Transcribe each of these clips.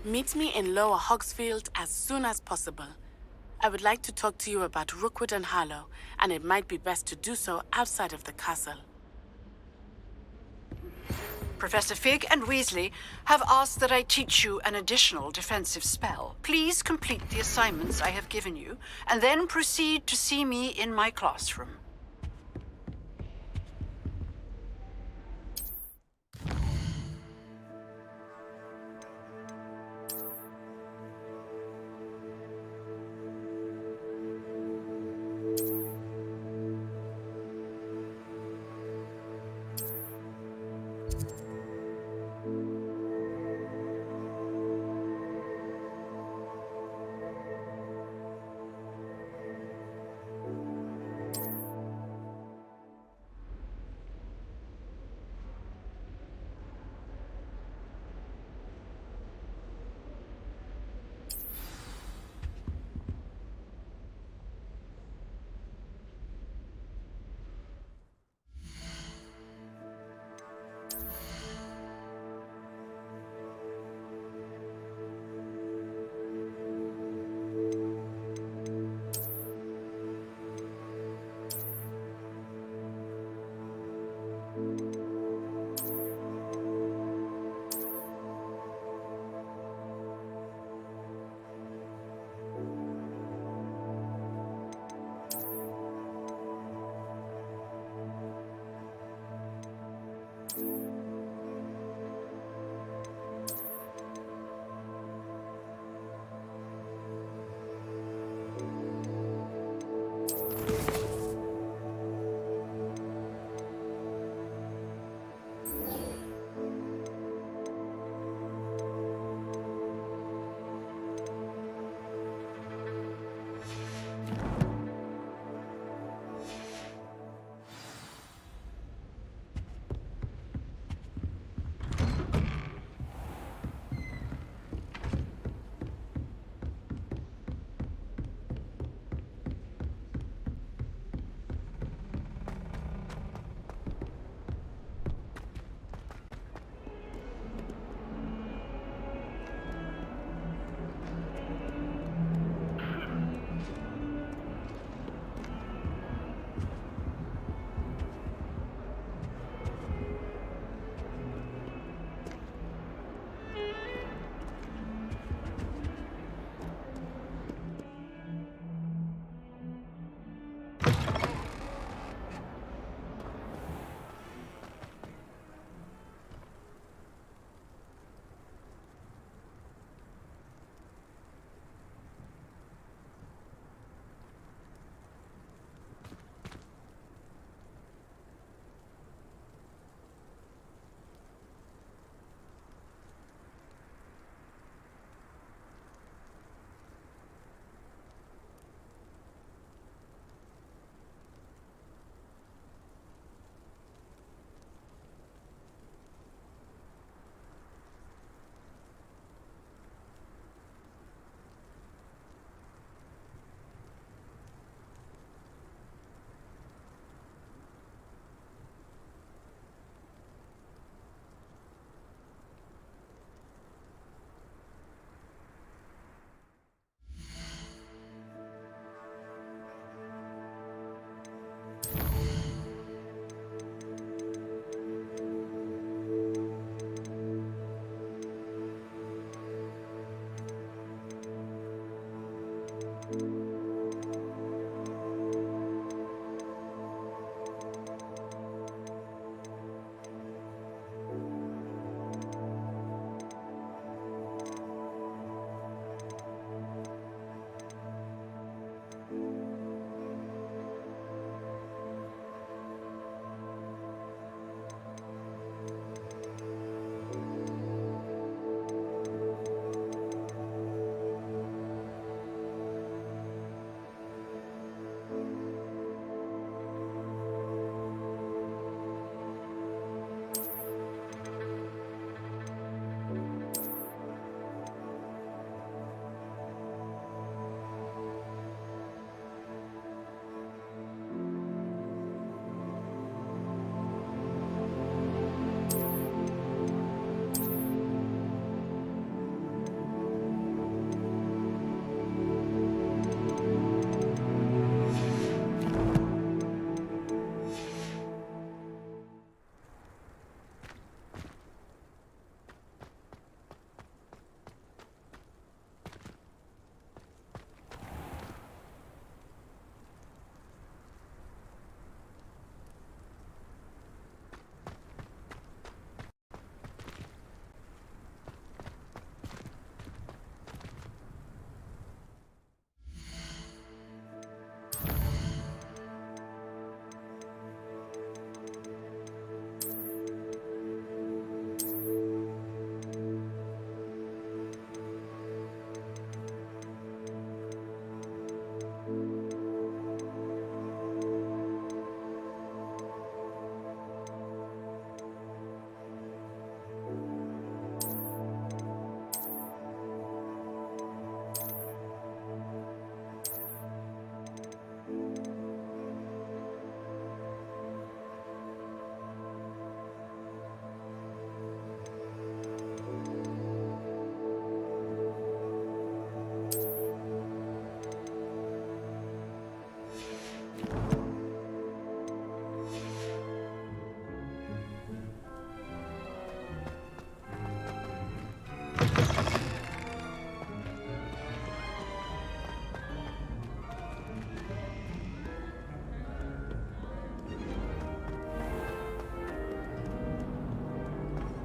Meet me in Lower Hogsfield as soon as possible. I would like to talk to you about Rookwood and Harlow, and it might be best to do so outside of the castle. Professor Fig and Weasley have asked that I teach you an additional defensive spell. Please complete the assignments I have given you, and then proceed to see me in my classroom.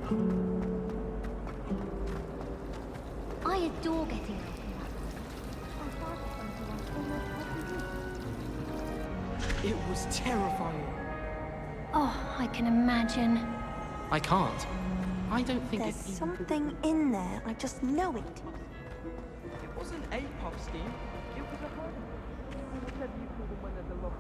I adore getting out. It was terrifying. Oh, I can imagine. I can't. I don't think There's it's something in there. I just know it. It wasn't a puff scheme. It was a home. Whatever you call them when they're the loft.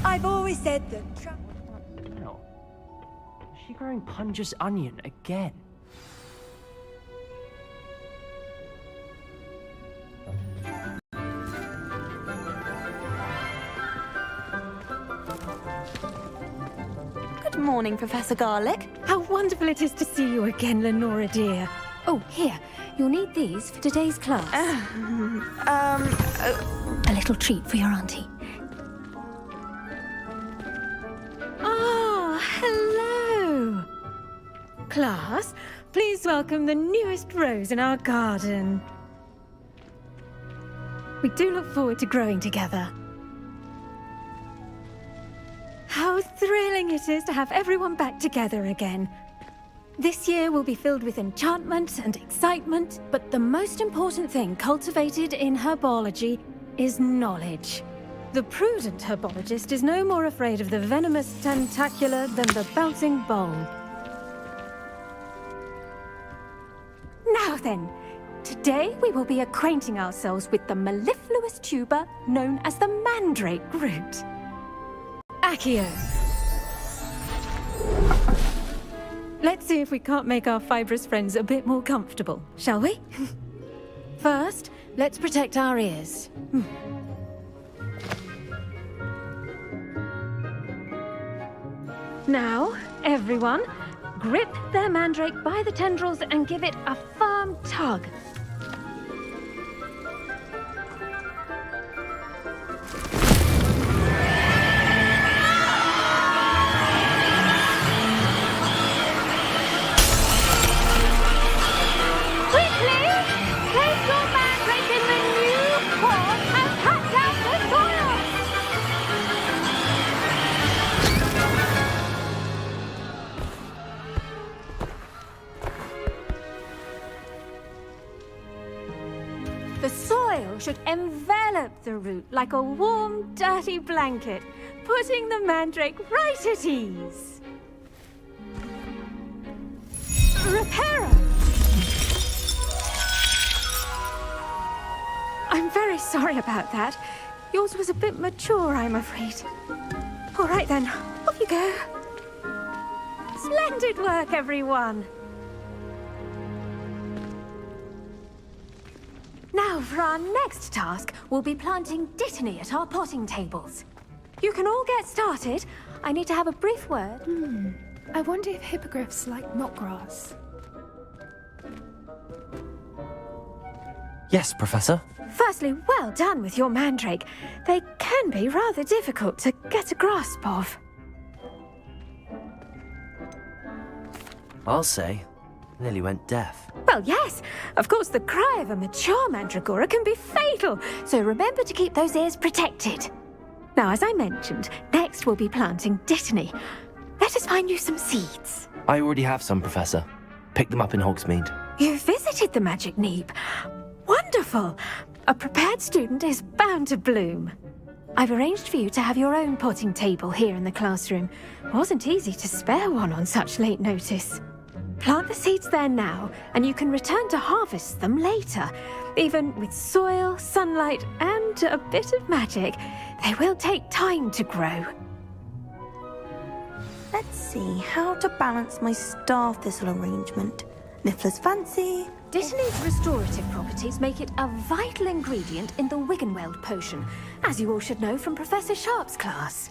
I've always said that. No. Is she growing Punja's onion again? Good morning, Professor Garlic. How wonderful it is to see you again, Lenora dear. Oh, here. You'll need these for today's class. A little treat for your auntie. Ah, hello. Class, please welcome the newest rose in our garden. We do look forward to growing together. How thrilling it is to have everyone back together again. This year will be filled with enchantment and excitement, but the most important thing cultivated in herbology is knowledge. The prudent herbologist is no more afraid of the venomous tentacular than the bouncing bulb. Now then, today we will be acquainting ourselves with the mellifluous tuber known as the mandrake root. Accio. Let's see if we can't make our fibrous friends a bit more comfortable, shall we? First, let's protect our ears. Now, everyone, grip their mandrake by the tendrils and give it a firm tug. Quickly, place your mandrake in the new pot and cut down the soil. The soil should envelop the root like a warm, dirty blanket, putting the mandrake right at ease. Reparo! I'm very sorry about that. Yours was a bit mature, I'm afraid. All right then, off you go. Splendid work, everyone. Now, for our next task, we'll be planting dittany at our potting tables. You can all get started. I need to have a brief word. I wonder if hippogriffs like knotgrass. Yes, Professor. Firstly, well done with your mandrake. They can be rather difficult to get a grasp of. I'll say, nearly went deaf. Well, yes. Of course, the cry of a mature mandragora can be fatal, so remember to keep those ears protected. Now, as I mentioned, next we'll be planting dittany. Let us find you some seeds. I already have some, Professor. Picked them up in Hogsmeade. You visited the Magic Neep. Wonderful! A prepared student is bound to bloom. I've arranged for you to have your own potting table here in the classroom. Wasn't easy to spare one on such late notice. Plant the seeds there now, and you can return to harvest them later. Even with soil, sunlight, and a bit of magic, they will take time to grow. Let's see how to balance my star thistle arrangement. Niffler's fancy. Dittany's restorative properties make it a vital ingredient in the Wiggenweld potion, as you all should know from Professor Sharp's class.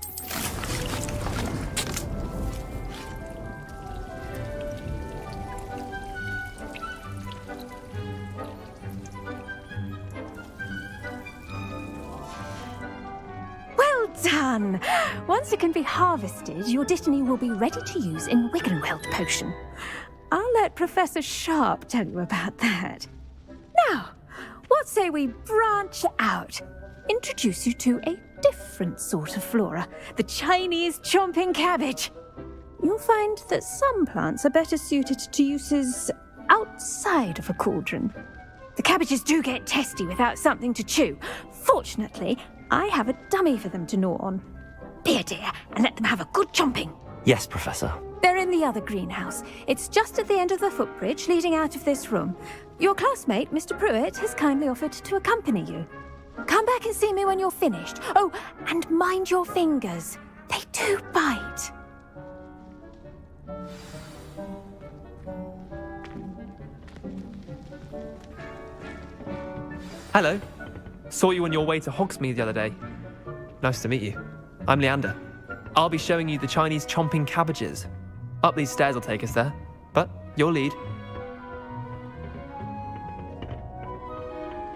Well done! Once it can be harvested, your Dittany will be ready to use in Wiggenweld potion. I'll let Professor Sharp tell you about that. Now, what say we branch out? Introduce you to a different sort of flora, the Chinese chomping cabbage. You'll find that some plants are better suited to uses outside of a cauldron. The cabbages do get testy without something to chew. Fortunately, I have a dummy for them to gnaw on. Be a dear and let them have a good chomping. Yes, Professor. They're in the other greenhouse. It's just at the end of the footbridge leading out of this room. Your classmate, Mr. Pruitt, has kindly offered to accompany you. Come back and see me when you're finished. Oh, and mind your fingers. They do bite. Hello. Saw you on your way to Hogsmeade the other day. Nice to meet you. I'm Leander. I'll be showing you the Chinese chomping cabbages. Up these stairs will take us there, but you'll lead.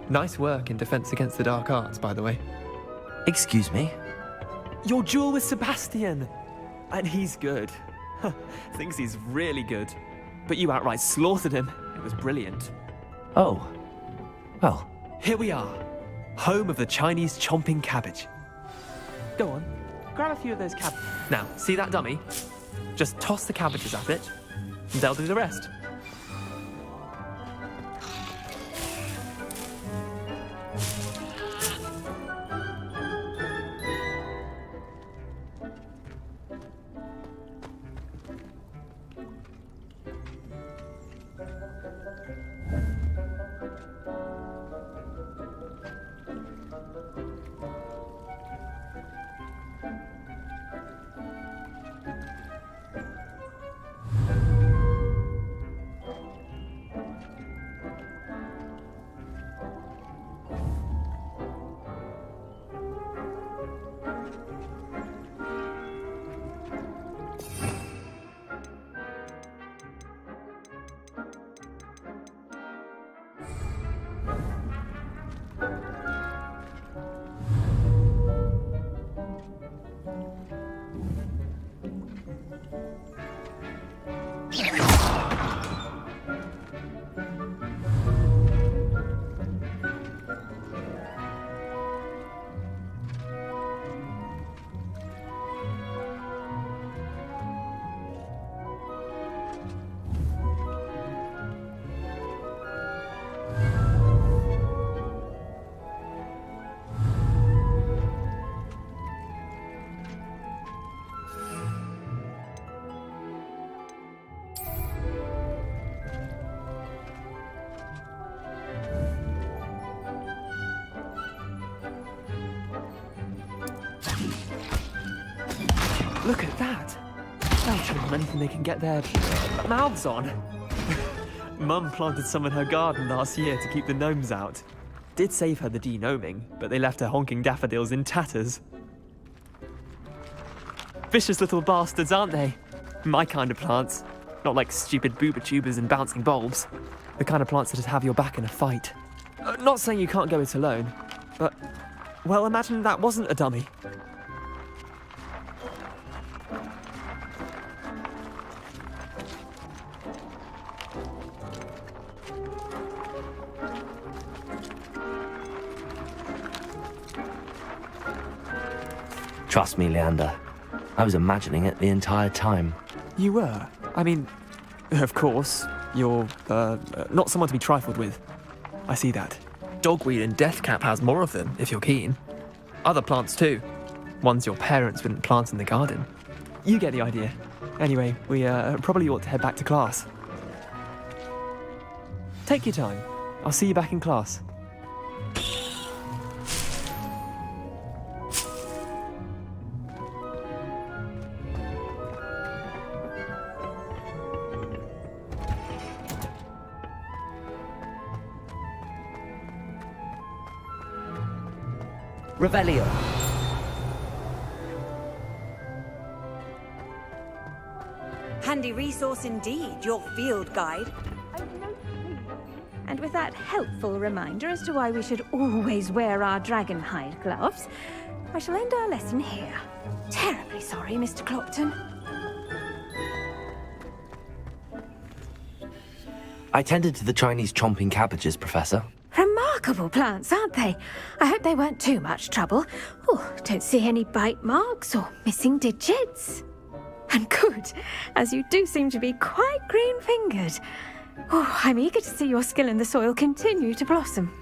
Nice work in Defense Against the Dark Arts, by the way. Excuse me? Your duel with Sebastian! And he's good. Thinks he's really good. But you outright slaughtered him. It was brilliant. Oh. Well. Here we are. Home of the Chinese chomping cabbage. Go on. Grab a few of those cabbages. Now, see that dummy? Just toss the cabbages at it, and they'll do the rest. Look at that! They'll chew on anything they can get their mouths on. Mum planted some in her garden last year to keep the gnomes out. Did save her the de-gnoming, but they left her honking daffodils in tatters. Vicious little bastards, aren't they? My kind of plants. Not like stupid booba tubers and bouncing bulbs. The kind of plants that just have your back in a fight. Not saying you can't go it alone, but... well, imagine that wasn't a dummy. Trust me, Leander. I was imagining it the entire time. You were? I mean, of course, you're, not someone to be trifled with. I see that. Dogweed and deathcap has more of them, if you're keen. Other plants too. Ones your parents wouldn't plant in the garden. You get the idea. Anyway, we probably ought to head back to class. Take your time. I'll see you back in class. Revelio. Handy resource indeed, your field guide. And with that helpful reminder as to why we should always wear our dragon hide gloves, I shall end our lesson here. Terribly sorry, Mr. Clopton. I tended to the Chinese chomping cabbages, Professor. Remarkable plants, aren't they? I hope they weren't too much trouble. Oh, don't see any bite marks or missing digits. And good, as you do seem to be quite green-fingered. Oh, I'm eager to see your skill in the soil continue to blossom.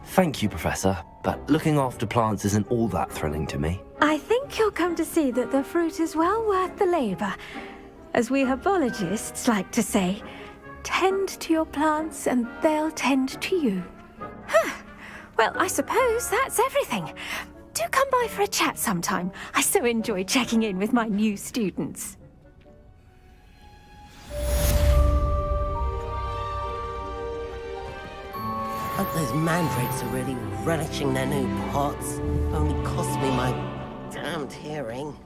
Thank you, Professor, but looking after plants isn't all that thrilling to me. I think you'll come to see that the fruit is well worth the labour. As we herbologists like to say, tend to your plants and they'll tend to you. Huh. Well, I suppose that's everything. Do come by for a chat sometime. I so enjoy checking in with my new students. Hope those mandrakes are really relishing their new pots. Only cost me my damned hearing.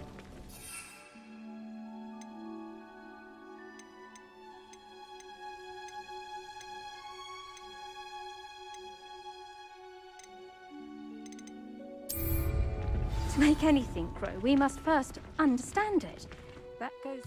To make anything grow, we must first understand it. That goes...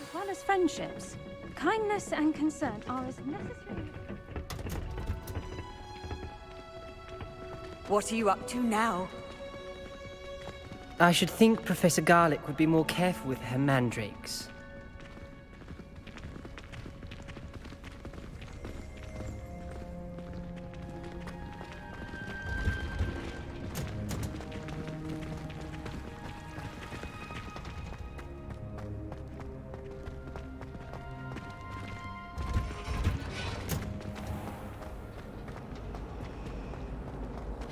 As well as friendships, kindness and concern are as necessary. What are you up to now? I should think Professor Garlick would be more careful with her mandrakes.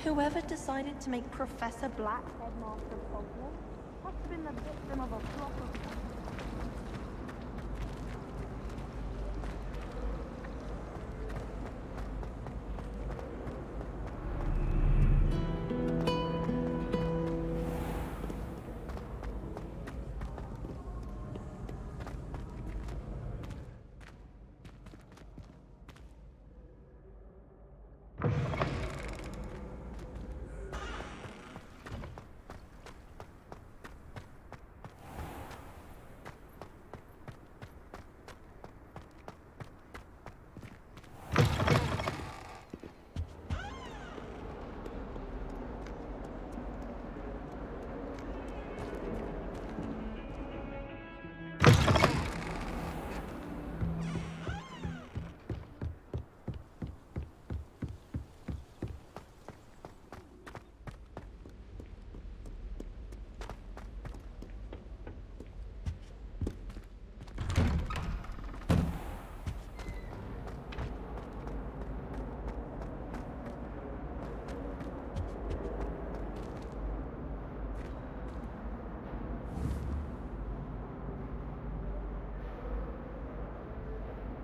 Whoever decided to make Professor Black headmaster of Hogwarts must have been the victim of a plot of...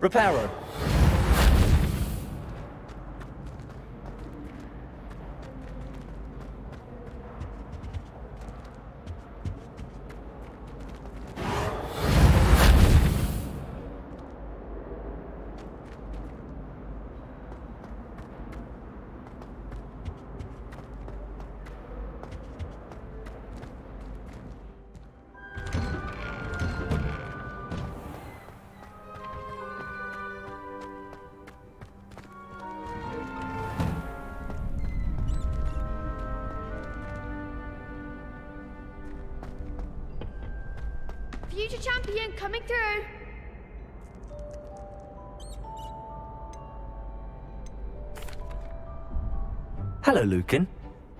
Reparo. Future champion coming through. Hello, Lucan.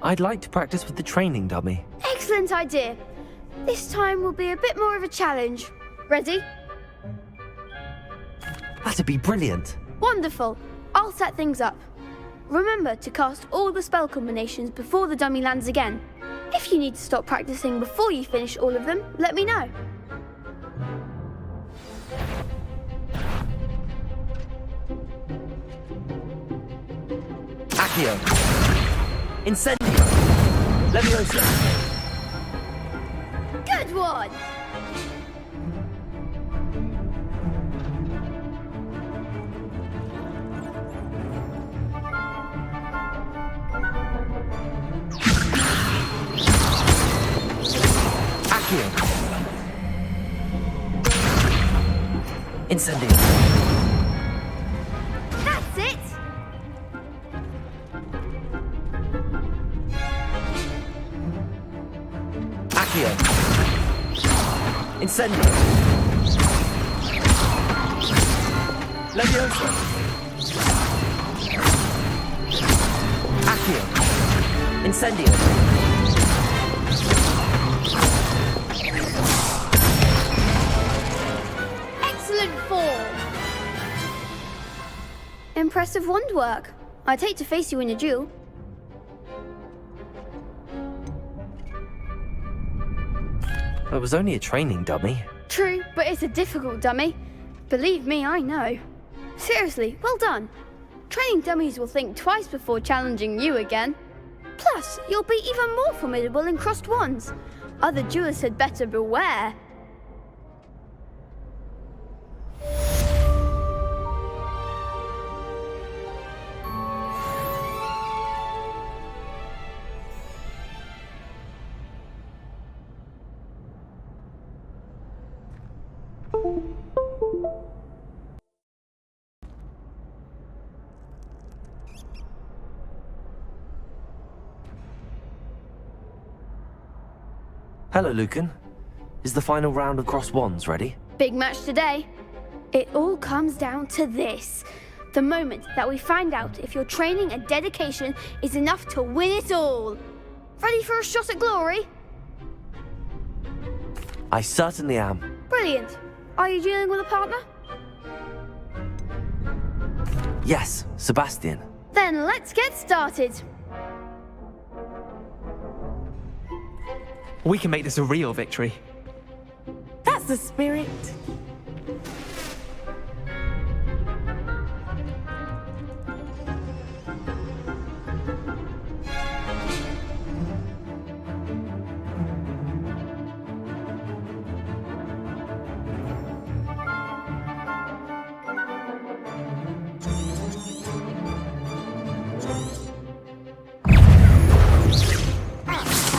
I'd like to practice with the training dummy. Excellent idea. This time will be a bit more of a challenge. Ready? That'd be brilliant. Wonderful. I'll set things up. Remember to cast all the spell combinations before the dummy lands again. If you need to stop practicing before you finish all of them, let me know. Accio. Incendio. Leviosa. Good one! Accio. Incendio. That's it! Accio. Incendio. Leviosa. Accio. Incendio. Excellent form! Impressive wand work. I'd hate to face you in a duel. It was only a training dummy. True, but it's a difficult dummy. Believe me, I know. Seriously, well done. Training dummies will think twice before challenging you again. Plus, you'll be even more formidable in crossed wands. Other duelists had better beware. Hello, Lucan. Is the final round of cross wands ready? Big match today. It all comes down to this. The moment that we find out if your training and dedication is enough to win it all. Ready for a shot at glory? I certainly am. Brilliant. Are you dealing with a partner? Yes, Sebastian. Then let's get started. We can make this a real victory. That's the spirit.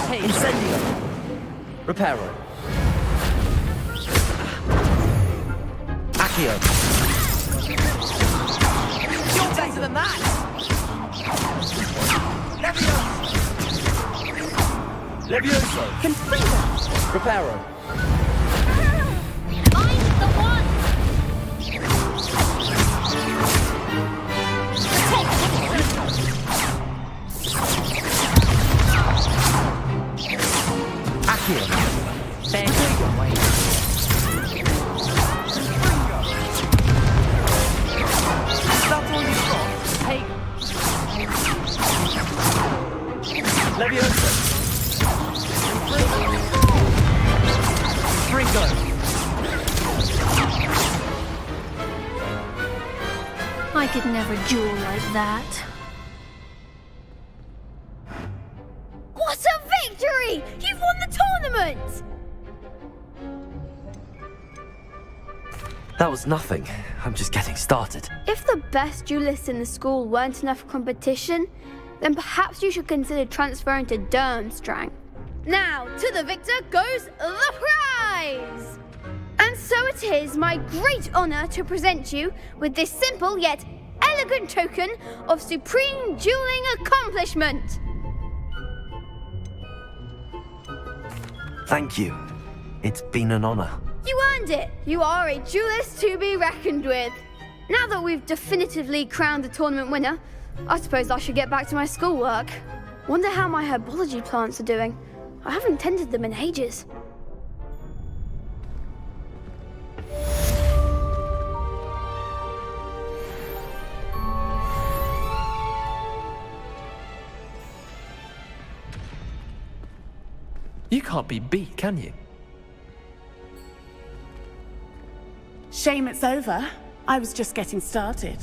Incendio. Reparo. Accio. You're better than that! Levioso. Confringo. Reparo. I'm the one! Accio. That's all you've got? Hey, Leviosa. Fringo! I could never duel like that. What a victory! You've won the tournament! That was nothing. I'm just getting started. If the best duelists in the school weren't enough competition, then perhaps you should consider transferring to Durmstrang. Now, to the victor goes the prize! And so it is my great honor to present you with this simple yet elegant token of supreme dueling accomplishment. Thank you. It's been an honor. You earned it. You are a duelist to be reckoned with. Now that we've definitively crowned the tournament winner, I suppose I should get back to my schoolwork. Wonder how my herbology plants are doing. I haven't tended them in ages. You can't be beat, can you? Shame it's over. I was just getting started.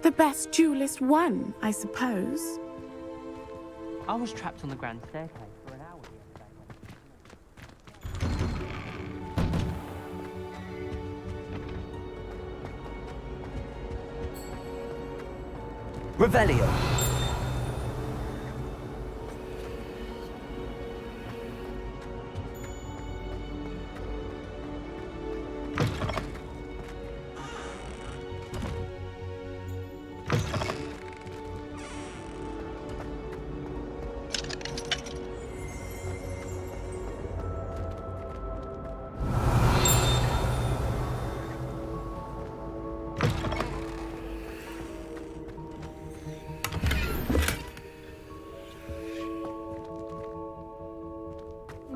The best duelist won, I suppose. I was trapped on the grand staircase for an hour yesterday. Revelio.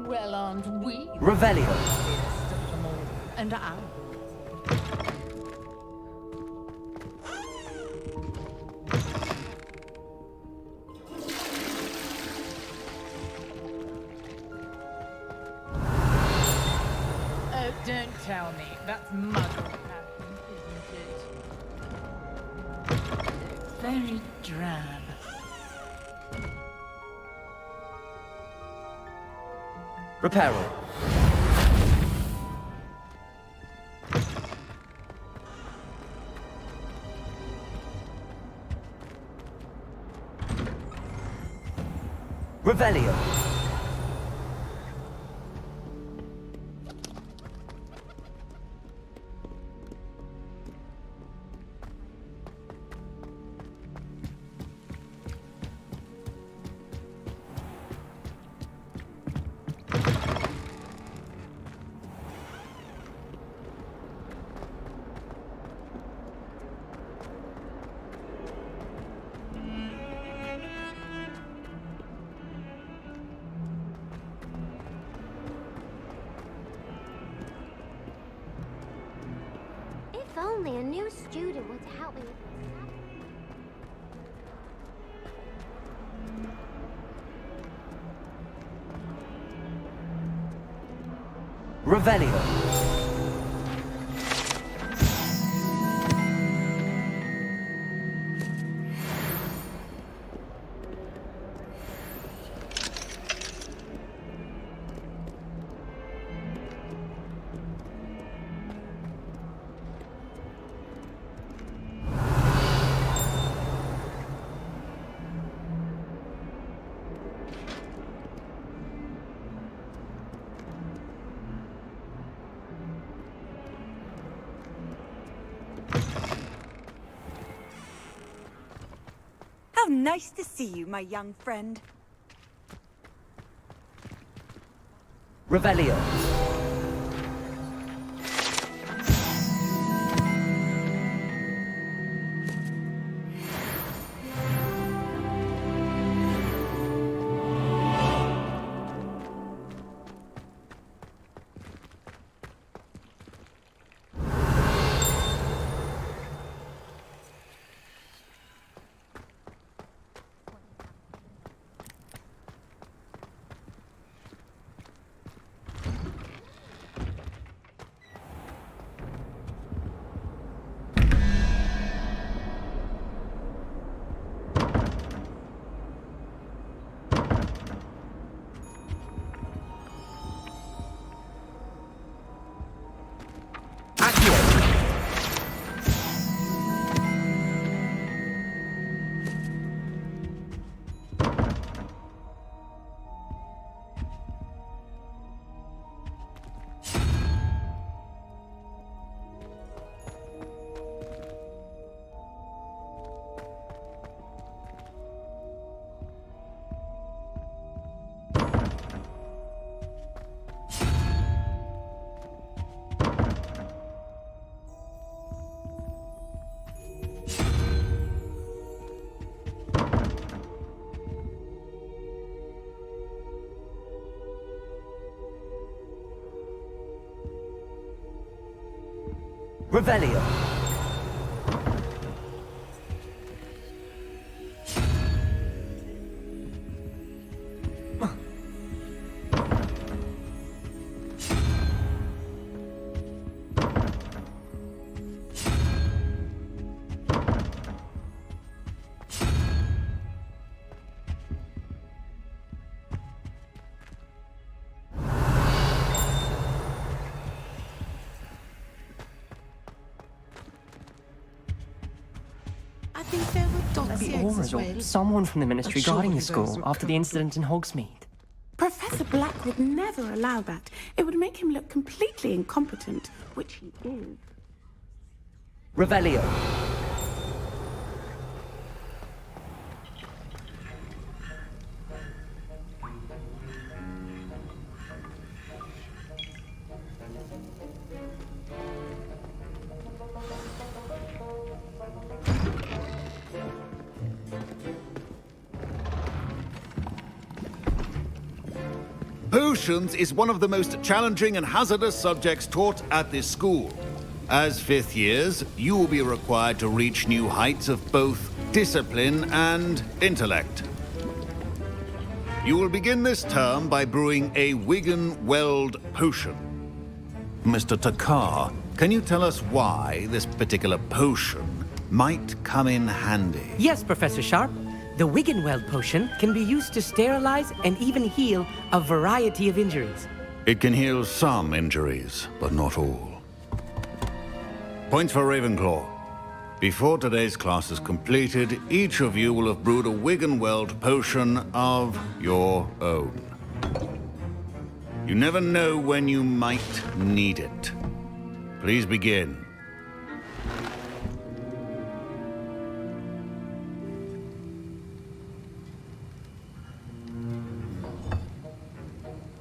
Well, aren't we? Revelio. And I. Oh, don't tell me. That's muggle passion, isn't it? Very drab. Reparo. Revelio. If only a new student were to help me with Revelio. How nice to see you, my young friend. Revelio. Revelio. I think there were dossiers or someone from the ministry guarding the school after the incident in Hogsmeade. Professor Black would never allow that. It would make him look completely incompetent, which he is. Revelio. Potions is one of the most challenging and hazardous subjects taught at this school. As fifth years, you will be required to reach new heights of both discipline and intellect. You will begin this term by brewing a Wigan-Weld potion. Mr. Takar, can you tell us why this particular potion might come in handy? Yes, Professor Sharp. The Wigan-Weld potion can be used to sterilize and even heal a variety of injuries. It can heal some injuries, but not all. Points for Ravenclaw. Before today's class is completed, each of you will have brewed a Wiggenweld potion of your own. You never know when you might need it. Please begin.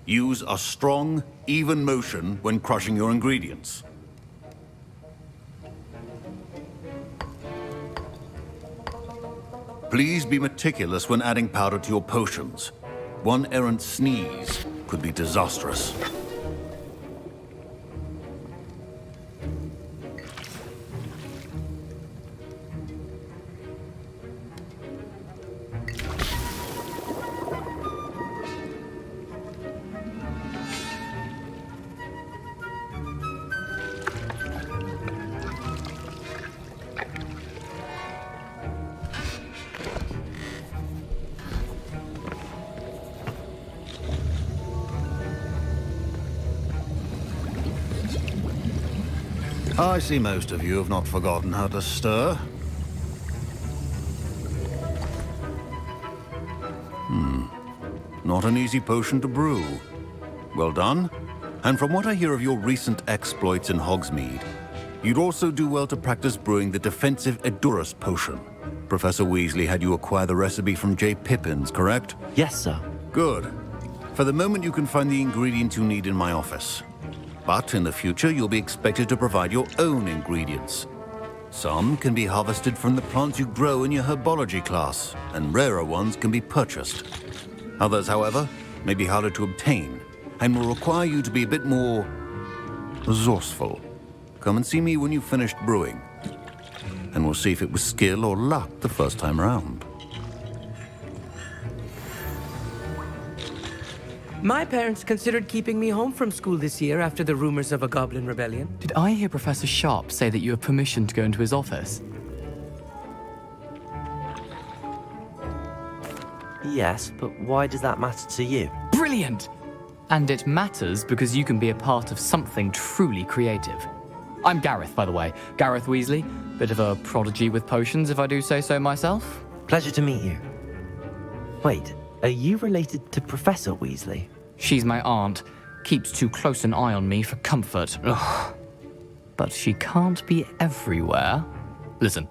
Use a strong, even motion when crushing your ingredients. Please be meticulous when adding powder to your potions. One errant sneeze could be disastrous. I see most of you have not forgotten how to stir. Not an easy potion to brew. Well done. And from what I hear of your recent exploits in Hogsmeade, you'd also do well to practice brewing the defensive Edurus potion. Professor Weasley had you acquire the recipe from J. Pippins, correct? Yes, sir. Good. For the moment, you can find the ingredients you need in my office. But in the future, you'll be expected to provide your own ingredients. Some can be harvested from the plants you grow in your herbology class, and rarer ones can be purchased. Others, however, may be harder to obtain, and will require you to be a bit more resourceful. Come and see me when you've finished brewing, and we'll see if it was skill or luck the first time round. My parents considered keeping me home from school this year after the rumors of a goblin rebellion. Did I hear Professor Sharp say that you have permission to go into his office? Yes, but why does that matter to you? Brilliant! And it matters because you can be a part of something truly creative. I'm Gareth, by the way. Gareth Weasley. Bit of a prodigy with potions, if I do say so myself. Pleasure to meet you. Wait, are you related to Professor Weasley? She's my aunt. Keeps too close an eye on me for comfort. Ugh. But she can't be everywhere. Listen,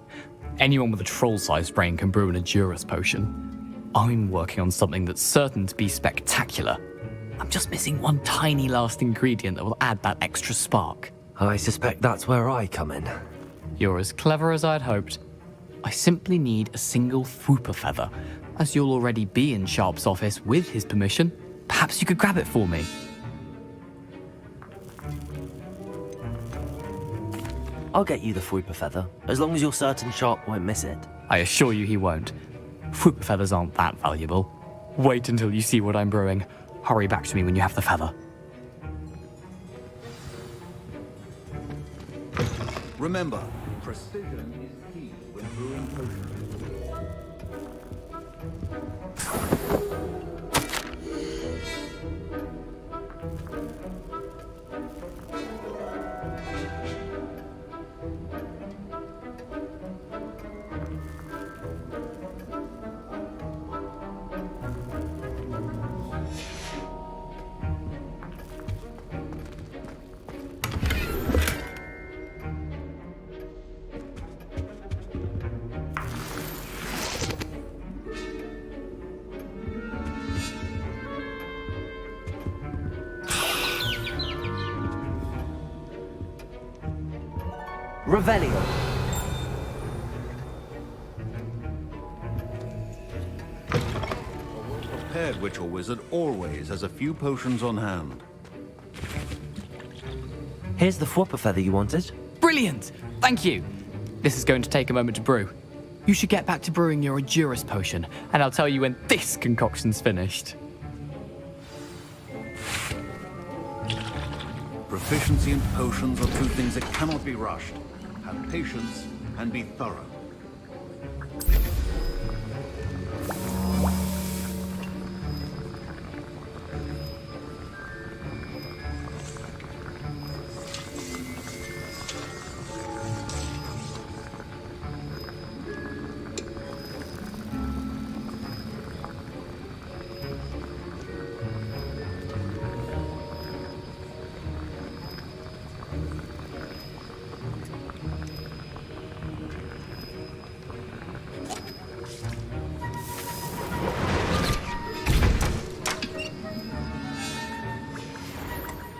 anyone with a troll-sized brain can brew an Edurus potion. I'm working on something that's certain to be spectacular. I'm just missing one tiny last ingredient that will add that extra spark. I suspect that's where I come in. You're as clever as I'd hoped. I simply need a single Fwooper feather. As you'll already be in Sharp's office with his permission, perhaps you could grab it for me. I'll get you the Fwooper feather, as long as you're certain Sharp won't miss it. I assure you he won't. Fwooper feathers aren't that valuable. Wait until you see what I'm brewing. Hurry back to me when you have the feather. Remember, precision is key when brewing potions. Revelio. A well-prepared witch or wizard always has a few potions on hand. Here's the Fwooper feather you wanted. Brilliant! Thank you. This is going to take a moment to brew. You should get back to brewing your Edurus potion, and I'll tell you when this concoction's finished. Proficiency in potions are two things that cannot be rushed. Have patience and be thorough.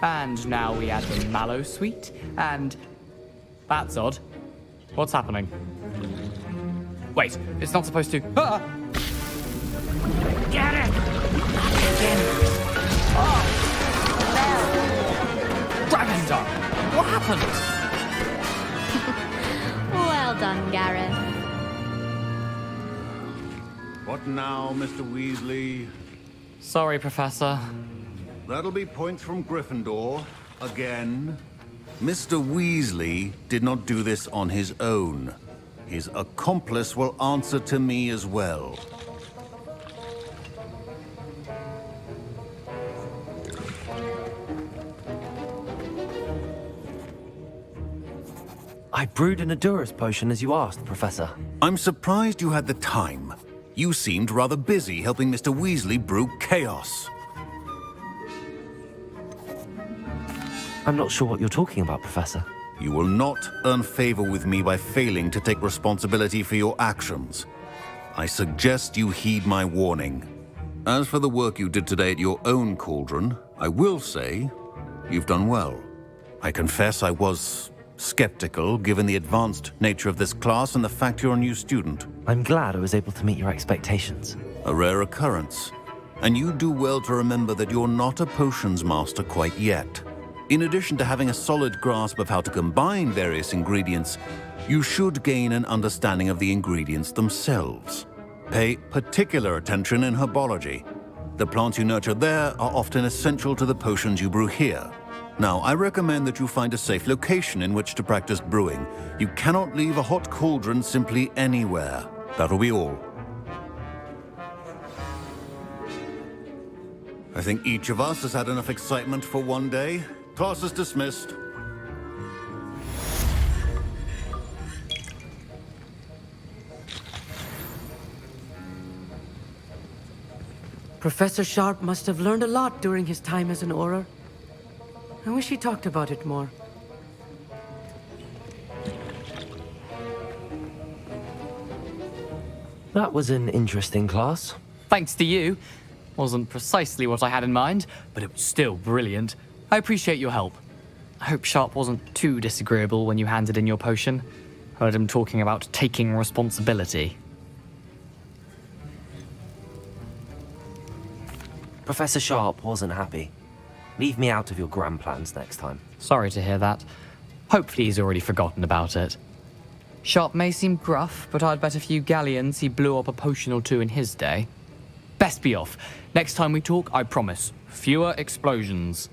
And now we add the mallow sweet, and... That's odd. What's happening? Wait, it's not supposed to... Ah! Get it! Again! Oh! Dragon Dog! What happened? Well done, Gareth. What now, Mr. Weasley? Sorry, Professor. That'll be points from Gryffindor. Again. Mr. Weasley did not do this on his own. His accomplice will answer to me as well. I brewed an Adurus potion as you asked, Professor. I'm surprised you had the time. You seemed rather busy helping Mr. Weasley brew chaos. I'm not sure what you're talking about, Professor. You will not earn favor with me by failing to take responsibility for your actions. I suggest you heed my warning. As for the work you did today at your own cauldron, I will say you've done well. I confess I was skeptical, given the advanced nature of this class and the fact you're a new student. I'm glad I was able to meet your expectations. A rare occurrence. And you do well to remember that you're not a potions master quite yet. In addition to having a solid grasp of how to combine various ingredients, you should gain an understanding of the ingredients themselves. Pay particular attention in herbology. The plants you nurture there are often essential to the potions you brew here. Now, I recommend that you find a safe location in which to practice brewing. You cannot leave a hot cauldron simply anywhere. That'll be all. I think each of us has had enough excitement for one day. Class is dismissed. Professor Sharp must have learned a lot during his time as an Auror. I wish he talked about it more. That was an interesting class. Thanks to you. Wasn't precisely what I had in mind, but it was still brilliant. I appreciate your help. I hope Sharp wasn't too disagreeable when you handed in your potion. Heard him talking about taking responsibility. Professor Sharp wasn't happy. Leave me out of your grand plans next time. Sorry to hear that. Hopefully he's already forgotten about it. Sharp may seem gruff, but I'd bet a few galleons he blew up a potion or two in his day. Best be off. Next time we talk, I promise, fewer explosions.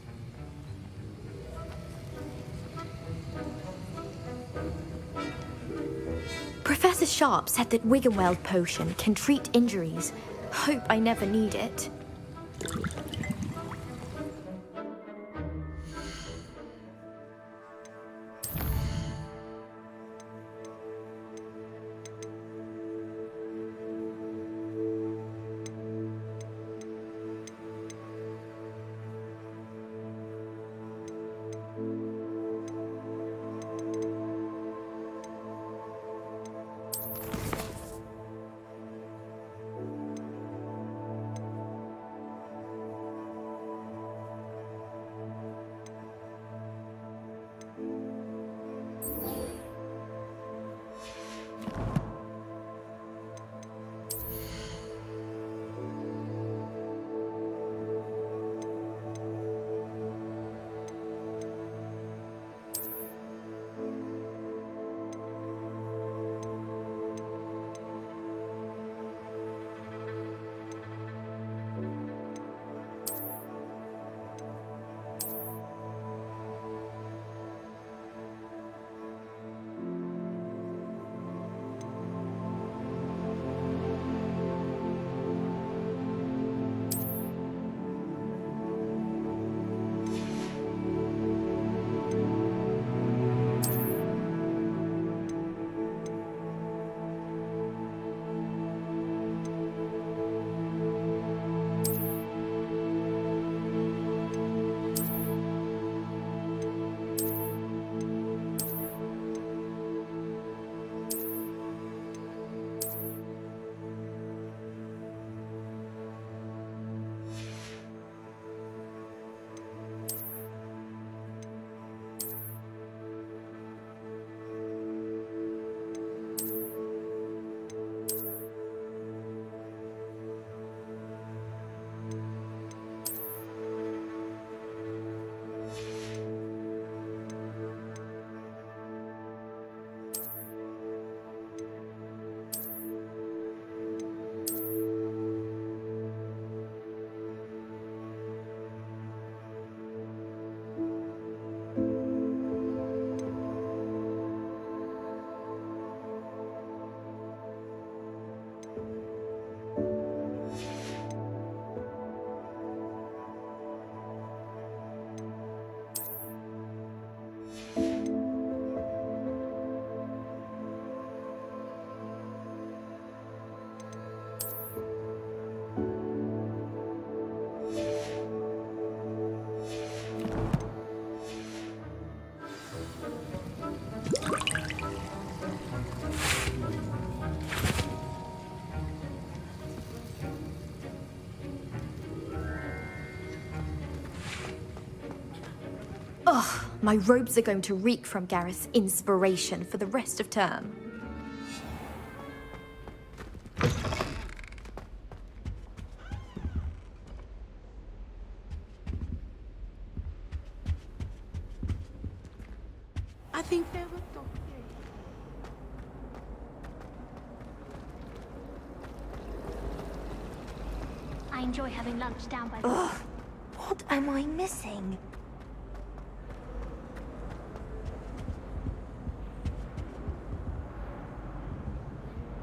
Professor Sharp said that Wiggenweld potion can treat injuries. Hope I never need it. Ugh, my robes are going to reek from Gareth's inspiration for the rest of term. I think they were talking. I enjoy having lunch down by the... Ugh, what am I missing?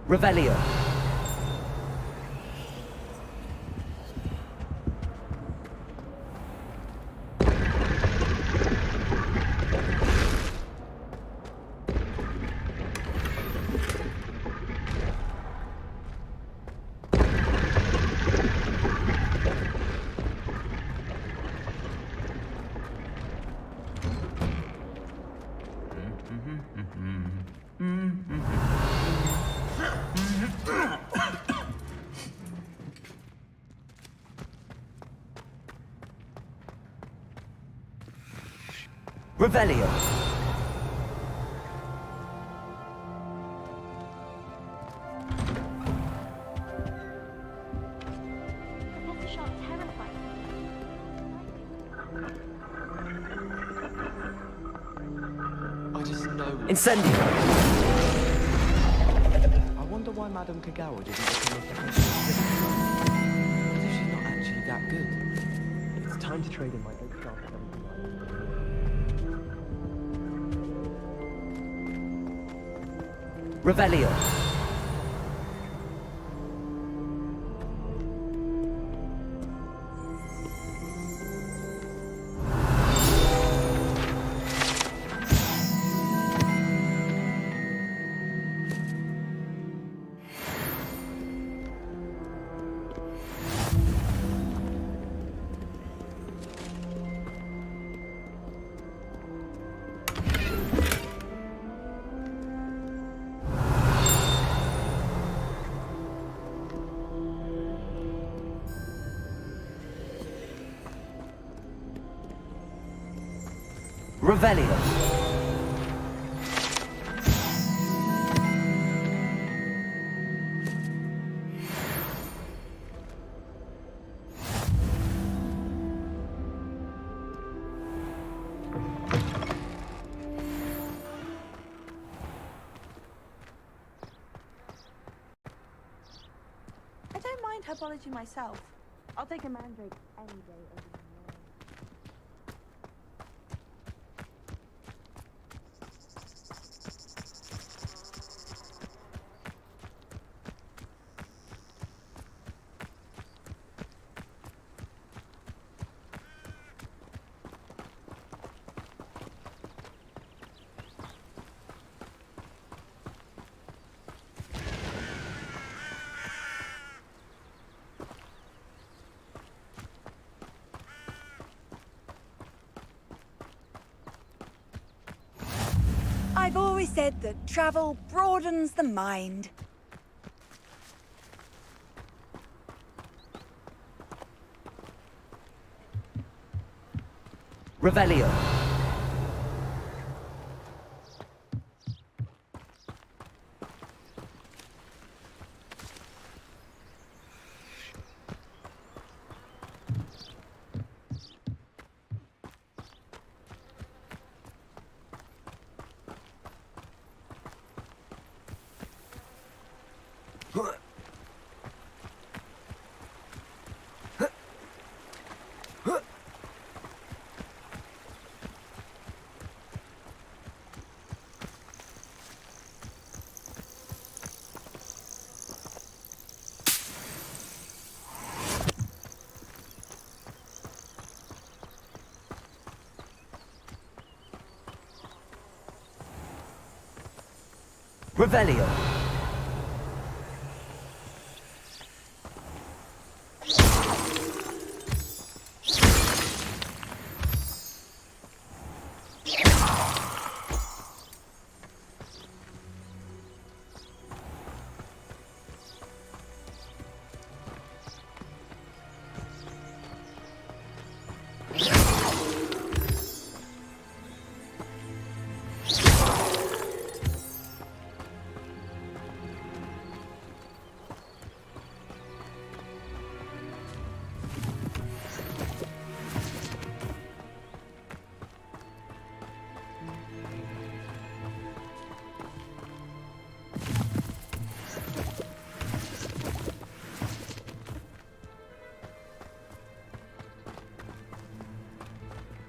Revelio. Revelio. Professor Sharp terrified I just know. Incendio. I wonder why Madame Kagawa didn't become a professional. What if she's not actually that good? It's time to trade in my oak sharp 79. Revelio. Revelio. I don't mind herbology myself. I'll take a mandrake any day over the I've always said that travel broadens the mind. Revelio. Revelio.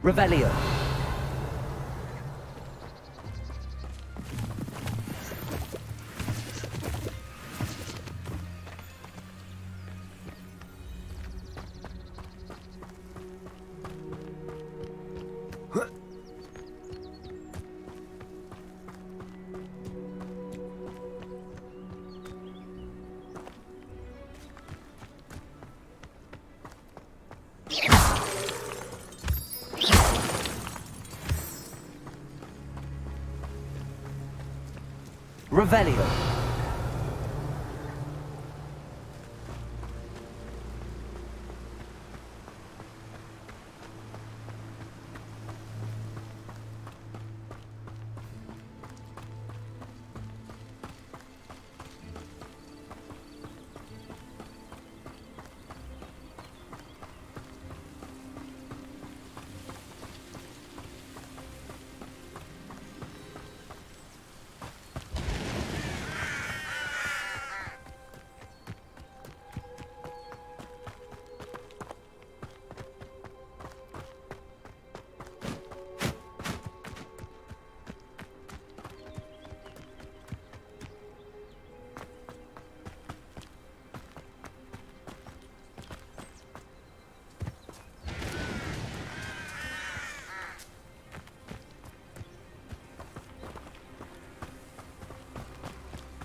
Revelio. Revelio.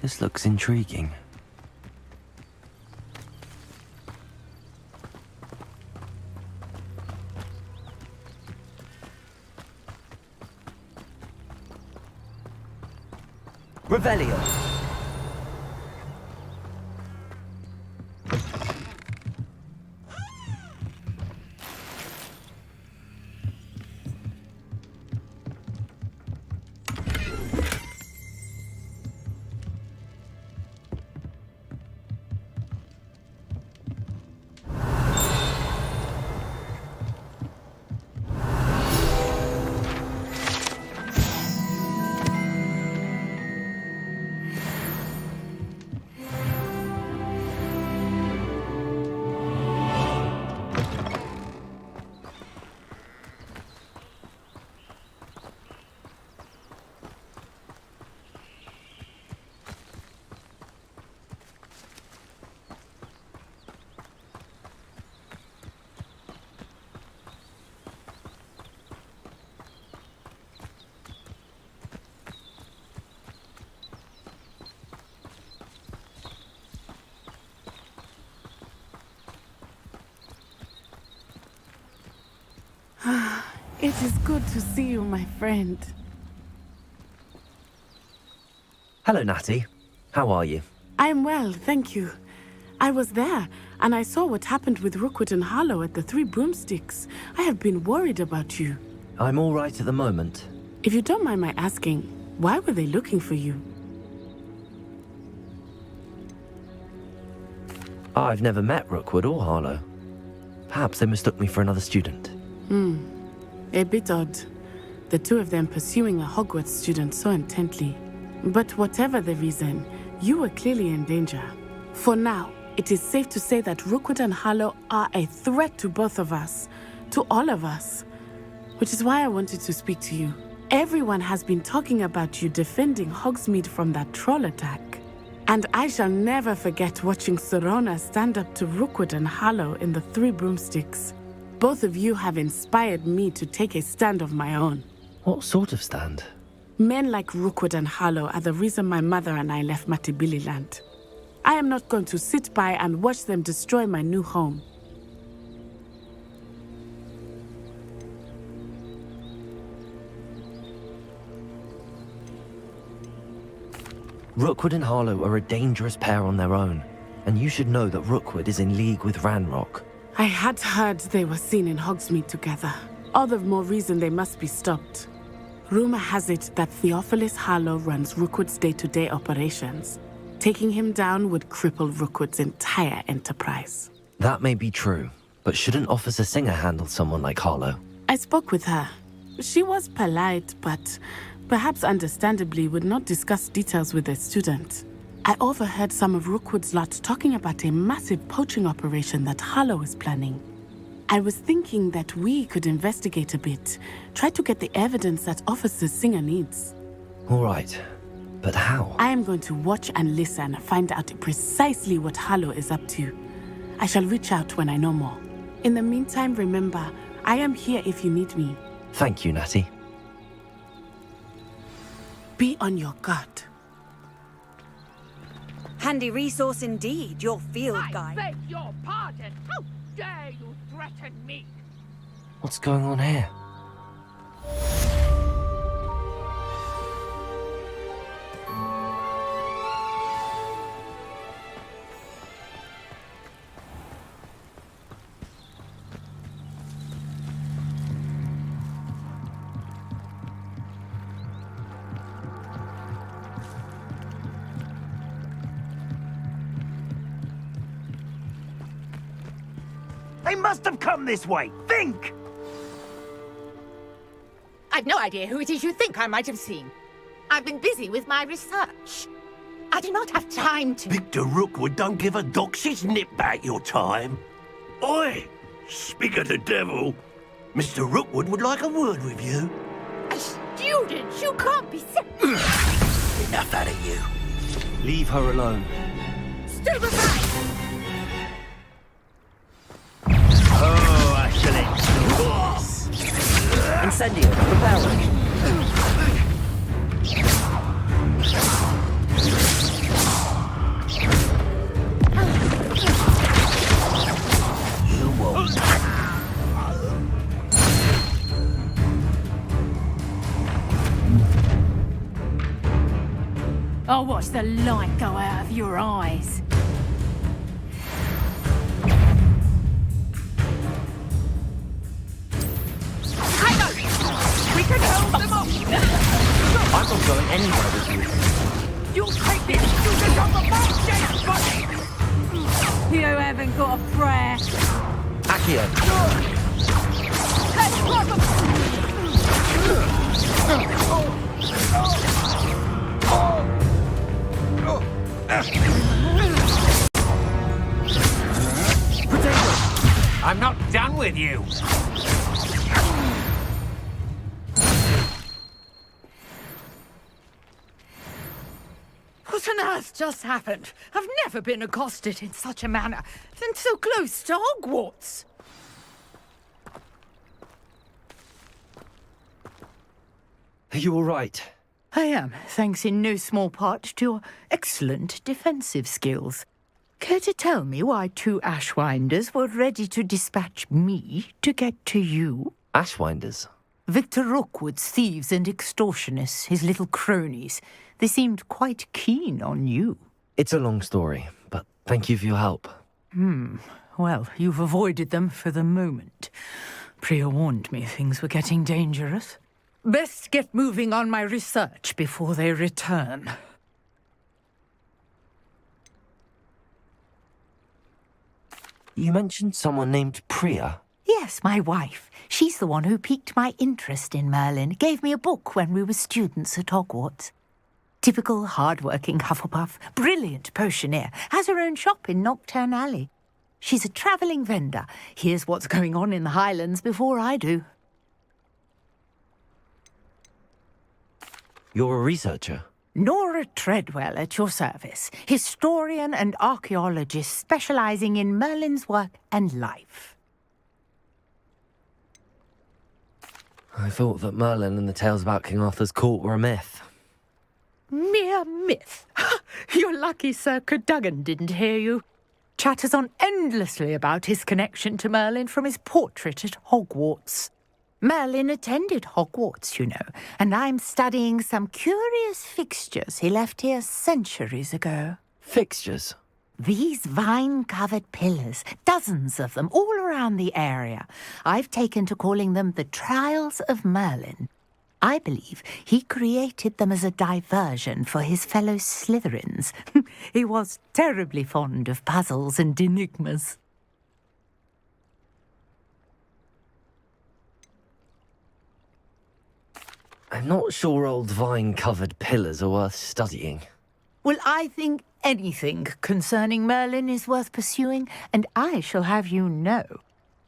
This looks intriguing. Revelio. It is good to see you, my friend. Hello, Natty. How are you? I am well, thank you. I was there, and I saw what happened with Rookwood and Harlow at the Three Broomsticks. I have been worried about you. I'm all right at the moment. If you don't mind my asking, why were they looking for you? I've never met Rookwood or Harlow. Perhaps they mistook me for another student. A bit odd. The two of them pursuing a Hogwarts student so intently. But whatever the reason, you were clearly in danger. For now, it is safe to say that Rookwood and Harlow are a threat to both of us. To all of us. Which is why I wanted to speak to you. Everyone has been talking about you defending Hogsmeade from that troll attack. And I shall never forget watching Serona stand up to Rookwood and Harlow in the Three Broomsticks. Both of you have inspired me to take a stand of my own. What sort of stand? Men like Rookwood and Harlow are the reason my mother and I left Matibililand. I am not going to sit by and watch them destroy my new home. Rookwood and Harlow are a dangerous pair on their own, and you should know that Rookwood is in league with Ranrock. I had heard they were seen in Hogsmeade together. All the more reason they must be stopped. Rumor has it that Theophilus Harlow runs Rookwood's day-to-day operations. Taking him down would cripple Rookwood's entire enterprise. That may be true, but shouldn't Officer Singer handle someone like Harlow? I spoke with her. She was polite, but perhaps understandably would not discuss details with a student. I overheard some of Rookwood's lot talking about a massive poaching operation that Harlow is planning. I was thinking that we could investigate a bit. Try to get the evidence that Officer Singer needs. All right. But how? I am going to watch and listen, find out precisely what Harlow is up to. I shall reach out when I know more. In the meantime, remember, I am here if you need me. Thank you, Natty. Be on your guard. Handy resource indeed, your field guide. I beg your pardon. How dare you threaten me? What's going on here? They must have come this way. Think! I've no idea who it is you think I might have seen. I've been busy with my research. I do not have time to... Victor Rookwood don't give a doxy's nip back your time. Oi! Speak of the devil. Mr. Rookwood would like a word with you. A student? You can't be... Enough out of you. Leave her alone. Stand aside! Oh, excellent. Incendio, repel. I'll watch the light go out of your eyes. We can hold them off! I'm not going anywhere with you. You'll take this student on the march, dead body! You haven't got a prayer. Accio. Let's cross them! I'm not done with you. What on earth just happened? I've never been accosted in such a manner, and so close to Hogwarts. Are you all right? I am, thanks in no small part to your excellent defensive skills. Care to tell me why two Ashwinders were ready to dispatch me to get to you? Ashwinders? Victor Rookwood's thieves and extortionists, his little cronies. They seemed quite keen on you. It's a long story, but thank you for your help. Well, you've avoided them for the moment. Priya warned me things were getting dangerous. Best get moving on my research before they return. You mentioned someone named Priya. Yes, my wife. She's the one who piqued my interest in Merlin. Gave me a book when we were students at Hogwarts. Typical hard-working Hufflepuff, brilliant potioneer, has her own shop in Knockturn Alley. She's a travelling vendor. Hears what's going on in the Highlands before I do. You're a researcher? Nora Treadwell at your service, historian and archaeologist specialising in Merlin's work and life. I thought that Merlin and the tales about King Arthur's court were a myth. Mere myth. You're lucky Sir Cadogan didn't hear you. Chatters on endlessly about his connection to Merlin from his portrait at Hogwarts. Merlin attended Hogwarts, you know, and I'm studying some curious fixtures he left here centuries ago. Fixtures? These vine-covered pillars, dozens of them, all around the area. I've taken to calling them the Trials of Merlin. I believe he created them as a diversion for his fellow Slytherins. He was terribly fond of puzzles and enigmas. I'm not sure old vine-covered pillars are worth studying. Well, I think anything concerning Merlin is worth pursuing, and I shall have you know,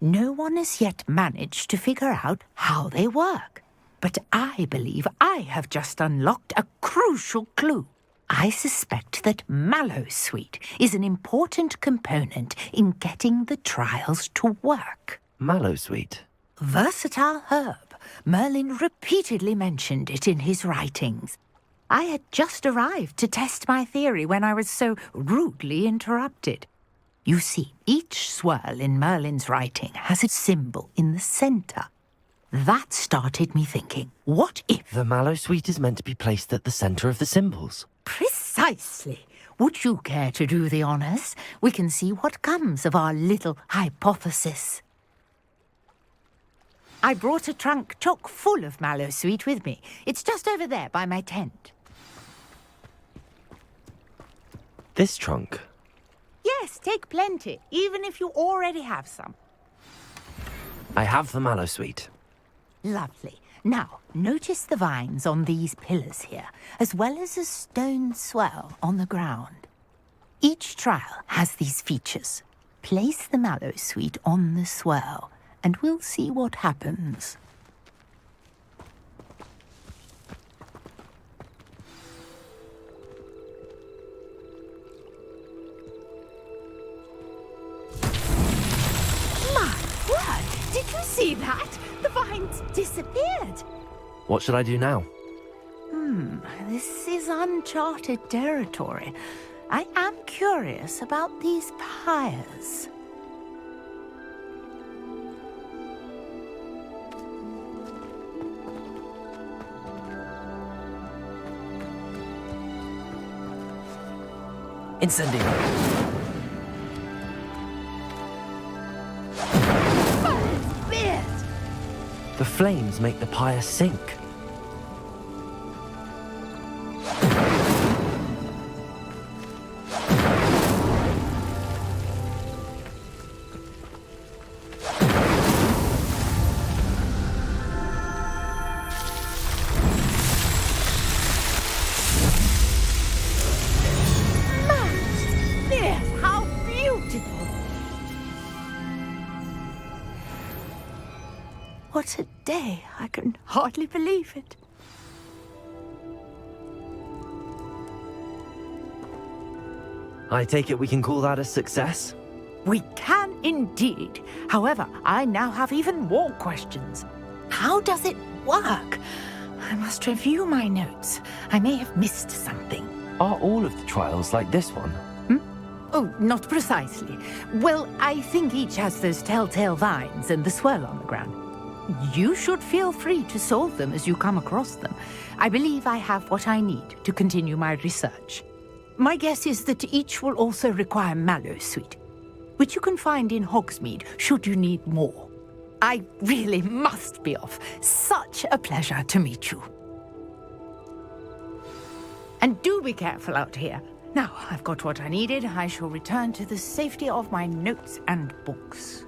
No one has yet managed to figure out how they work. But I believe I have just unlocked a crucial clue. I suspect that mallowsweet is an important component in getting the trials to work. Mallowsweet? Versatile herb. Merlin repeatedly mentioned it in his writings. I had just arrived to test my theory when I was so rudely interrupted. You see, each swirl in Merlin's writing has a symbol in the centre. That started me thinking, what if... The mallowsweet is meant to be placed at the centre of the symbols. Precisely. Would you care to do the honours? We can see what comes of our little hypothesis. I brought a trunk chock full of mallowsweet with me. It's just over there by my tent. This trunk? Yes, take plenty, even if you already have some. I have the mallowsweet. Lovely. Now, notice the vines on these pillars here, as well as a stone swell on the ground. Each trial has these features. Place the mallowsweet on the swell, and we'll see what happens. My word! Did you see that? The vines disappeared. What should I do now? This is uncharted territory. I am curious about these pyres. Incendio. The flames make the pyre sink. How beautiful! What a day! I can hardly believe it. I take it we can call that a success? We can indeed. However, I now have even more questions. How does it work? I must review my notes. I may have missed something. Are all of the trials like this one? Oh, not precisely. Well, I think each has those telltale vines and the swirl on the ground. You should feel free to solve them as you come across them. I believe I have what I need to continue my research. My guess is that each will also require mallowsweet, which you can find in Hogsmeade should you need more. I really must be off. Such a pleasure to meet you. And do be careful out here. Now, I've got what I needed. I shall return to the safety of my notes and books.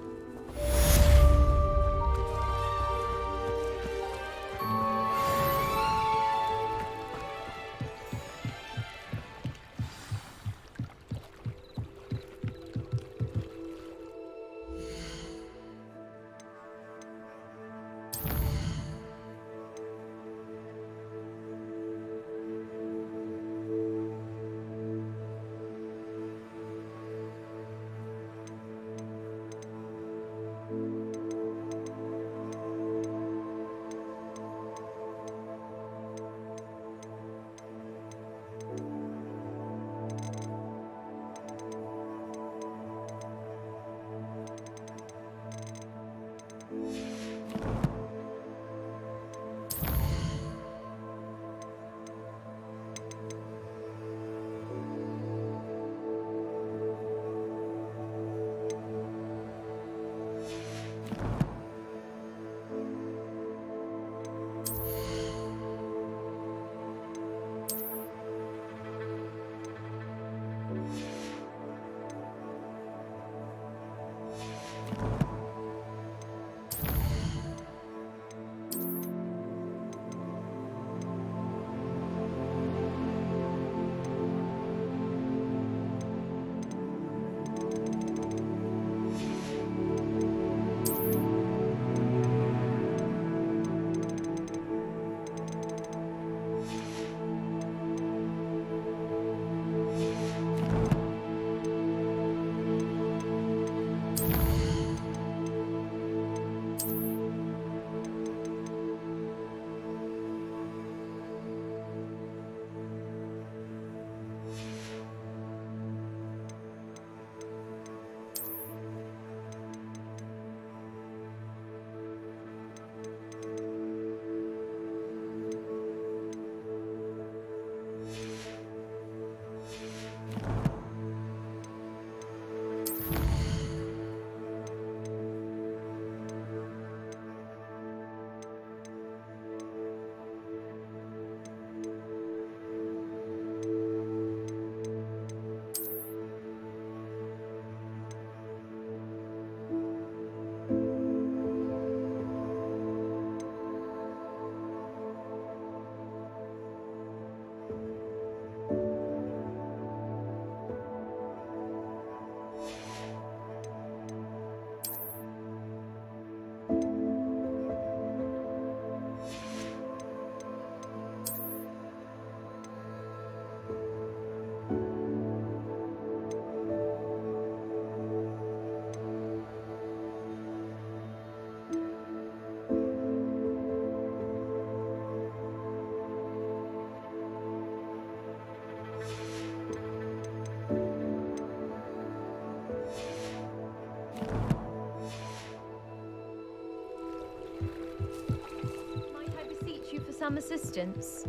some assistance?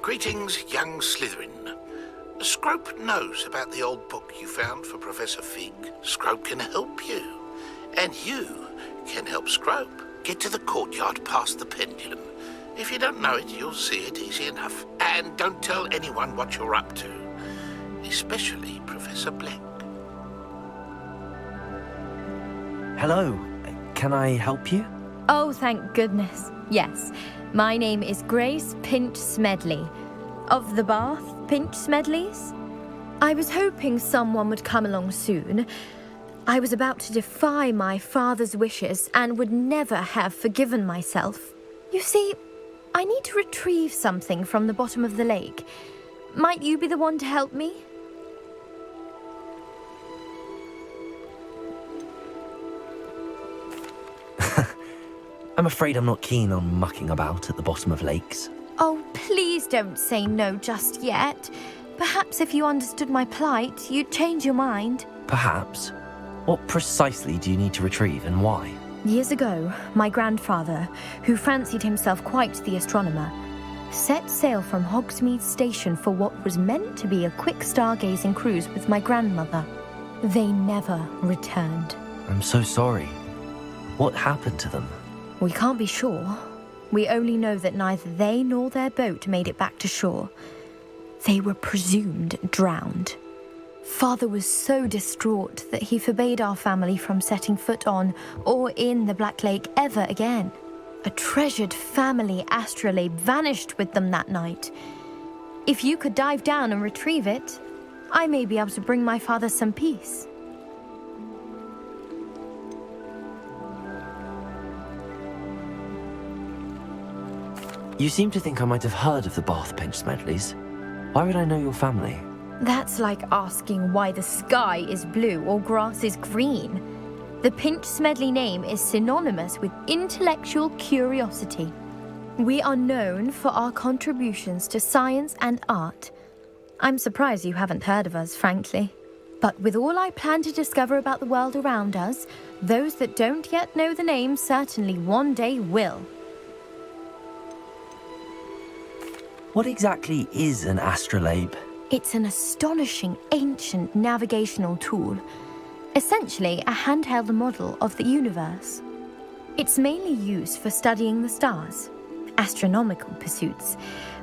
Greetings, young Slytherin. Scrope knows about the old book you found for Professor Fig. Scrope can help you. And you can help Scrope. Get to the courtyard past the pendulum. If you don't know it, you'll see it easy enough. And don't tell anyone what you're up to. Especially Professor Black. Hello. Can I help you? Oh, thank goodness. Yes. My name is Grace Pinch Smedley. Of the Bath Pinch Smedleys? I was hoping someone would come along soon. I was about to defy my father's wishes and would never have forgiven myself. You see, I need to retrieve something from the bottom of the lake. Might you be the one to help me? I'm afraid I'm not keen on mucking about at the bottom of lakes. Oh, please don't say no just yet. Perhaps if you understood my plight, you'd change your mind. Perhaps. What precisely do you need to retrieve and why? Years ago, my grandfather, who fancied himself quite the astronomer, set sail from Hogsmeade Station for what was meant to be a quick stargazing cruise with my grandmother. They never returned. I'm so sorry. What happened to them? We can't be sure. We only know that neither they nor their boat made it back to shore. They were presumed drowned. Father was so distraught that he forbade our family from setting foot on or in the Black Lake ever again. A treasured family astrolabe vanished with them that night. If you could dive down and retrieve it, I may be able to bring my father some peace. You seem to think I might have heard of the Bath Pinch Smedleys. Why would I know your family? That's like asking why the sky is blue or grass is green. The Pinch Smedley name is synonymous with intellectual curiosity. We are known for our contributions to science and art. I'm surprised you haven't heard of us, frankly. But with all I plan to discover about the world around us, those that don't yet know the name certainly one day will. What exactly is an astrolabe? It's an astonishing ancient navigational tool. Essentially, a handheld model of the universe. It's mainly used for studying the stars, astronomical pursuits,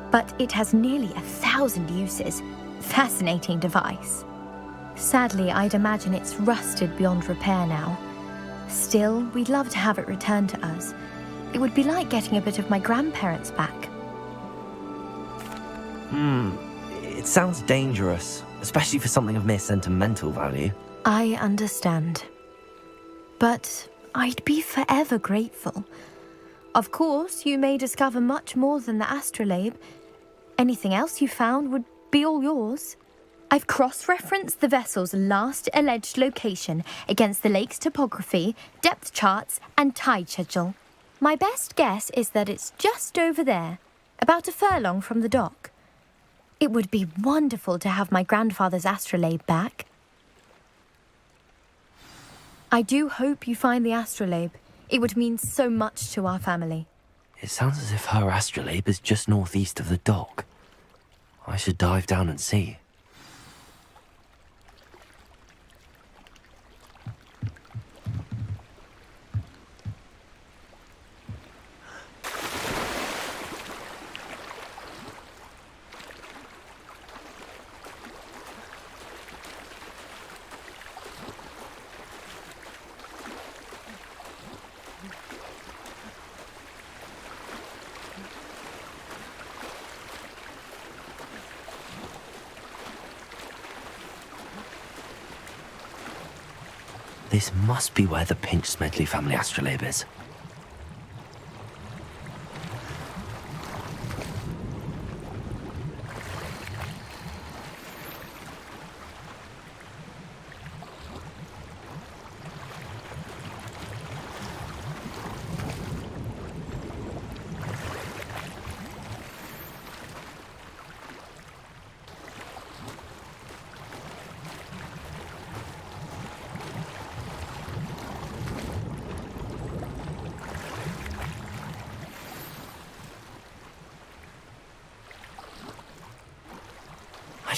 but it has nearly 1,000 uses. Fascinating device. Sadly, I'd imagine it's rusted beyond repair now. Still, we'd love to have it returned to us. It would be like getting a bit of my grandparents back. It sounds dangerous, especially for something of mere sentimental value. I understand. But I'd be forever grateful. Of course, you may discover much more than the astrolabe. Anything else you found would be all yours. I've cross-referenced the vessel's last alleged location against the lake's topography, depth charts, and tide schedule. My best guess is that it's just over there, about a furlong from the dock. It would be wonderful to have my grandfather's astrolabe back. I do hope you find the astrolabe. It would mean so much to our family. It sounds as if her astrolabe is just northeast of the dock. I should dive down and see. This must be where the Pinch Smedley family astrolabe is.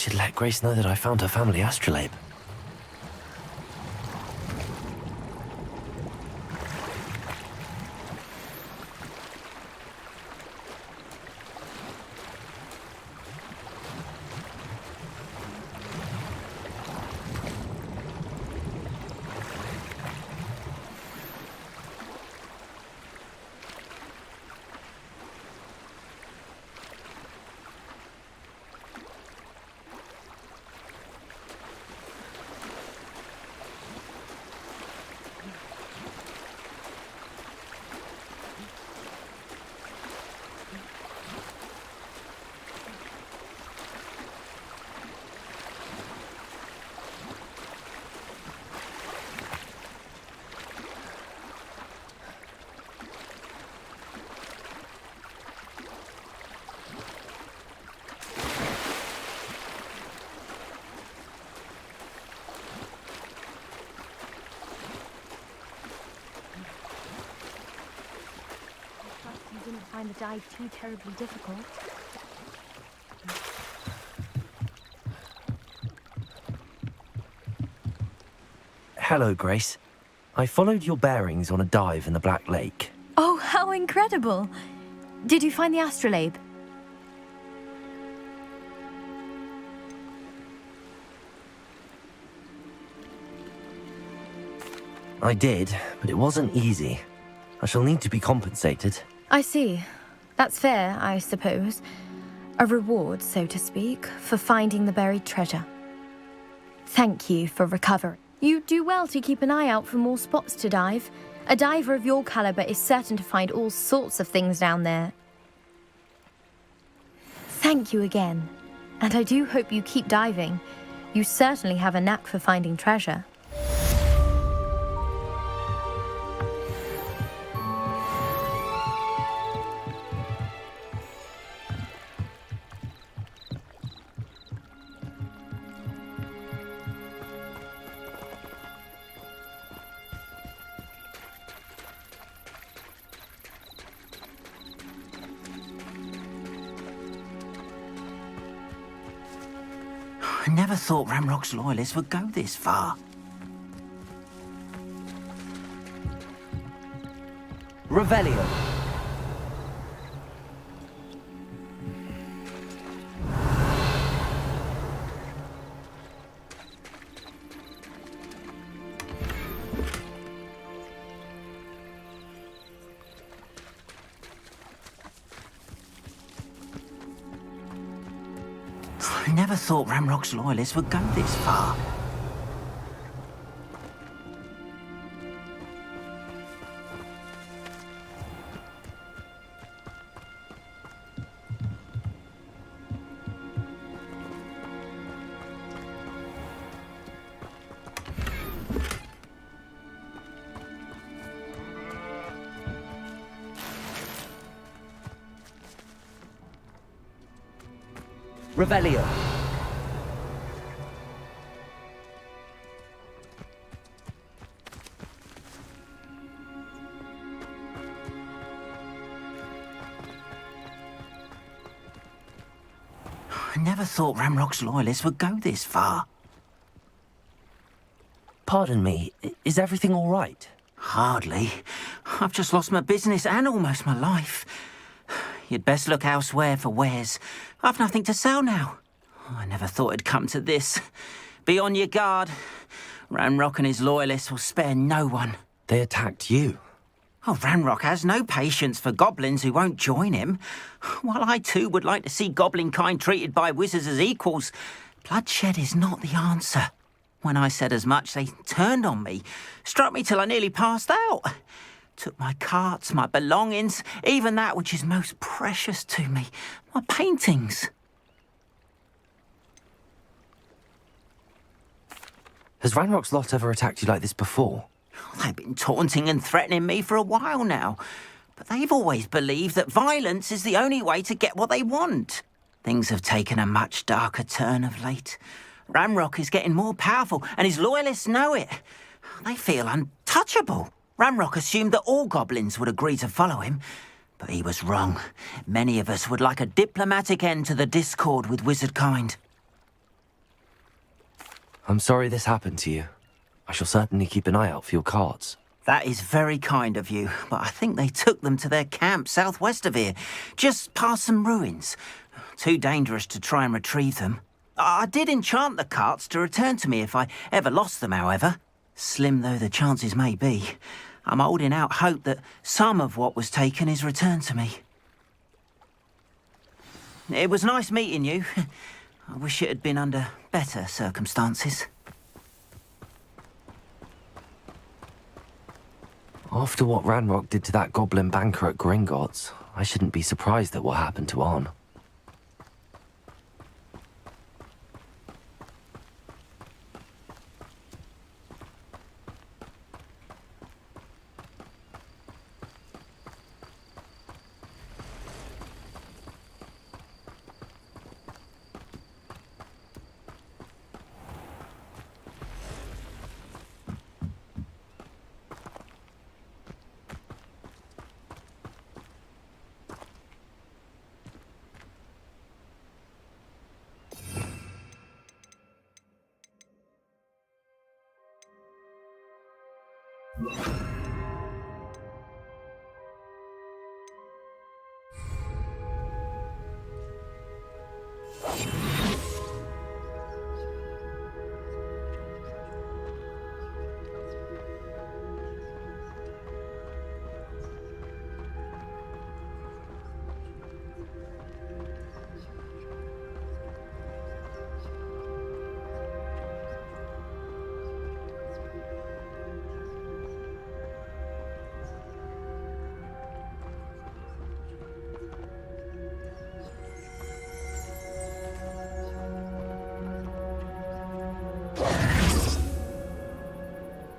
should let Grace know that I found her family astrolabe. You didn't find the dive too terribly difficult. Hello, Grace. I followed your bearings on a dive in the Black Lake. Oh, how incredible! Did you find the astrolabe? I did, but it wasn't easy. I shall need to be compensated. I see. That's fair, I suppose. A reward, so to speak, for finding the buried treasure. Thank you for recovery. You do well to keep an eye out for more spots to dive. A diver of your caliber is certain to find all sorts of things down there. Thank you again. And I do hope you keep diving. You certainly have a knack for finding treasure. I never thought Ramrock's loyalists would go this far. Revelio. I never thought Ramrock's loyalists would go this far. Revelio. I never thought Ramrock's loyalists would go this far. Pardon me, is everything all right? Hardly. I've just lost my business and almost my life. You'd best look elsewhere for wares. I've nothing to sell now. I never thought it'd come to this. Be on your guard. Ramrock and his loyalists will spare no one. They attacked you. Oh, Ramrock has no patience for goblins who won't join him. While I too would like to see goblin kind treated by wizards as equals, bloodshed is not the answer. When I said as much, they turned on me, struck me till I nearly passed out. Took my carts, my belongings, even that which is most precious to me, my paintings. Has Ranrock's lot ever attacked you like this before? They've been taunting and threatening me for a while now, but they've always believed that violence is the only way to get what they want. Things have taken a much darker turn of late. Ramrock is getting more powerful, and his loyalists know it. They feel untouchable. Ramrock assumed that all goblins would agree to follow him, but he was wrong. Many of us would like a diplomatic end to the discord with wizard kind. I'm sorry this happened to you. I shall certainly keep an eye out for your cards. That is very kind of you, but I think they took them to their camp southwest of here, just past some ruins. Too dangerous to try and retrieve them. I did enchant the carts to return to me if I ever lost them, however. Slim though the chances may be, I'm holding out hope that some of what was taken is returned to me. It was nice meeting you. I wish it had been under better circumstances. After what Ranrock did to that goblin banker at Gringotts, I shouldn't be surprised at what happened to Arn.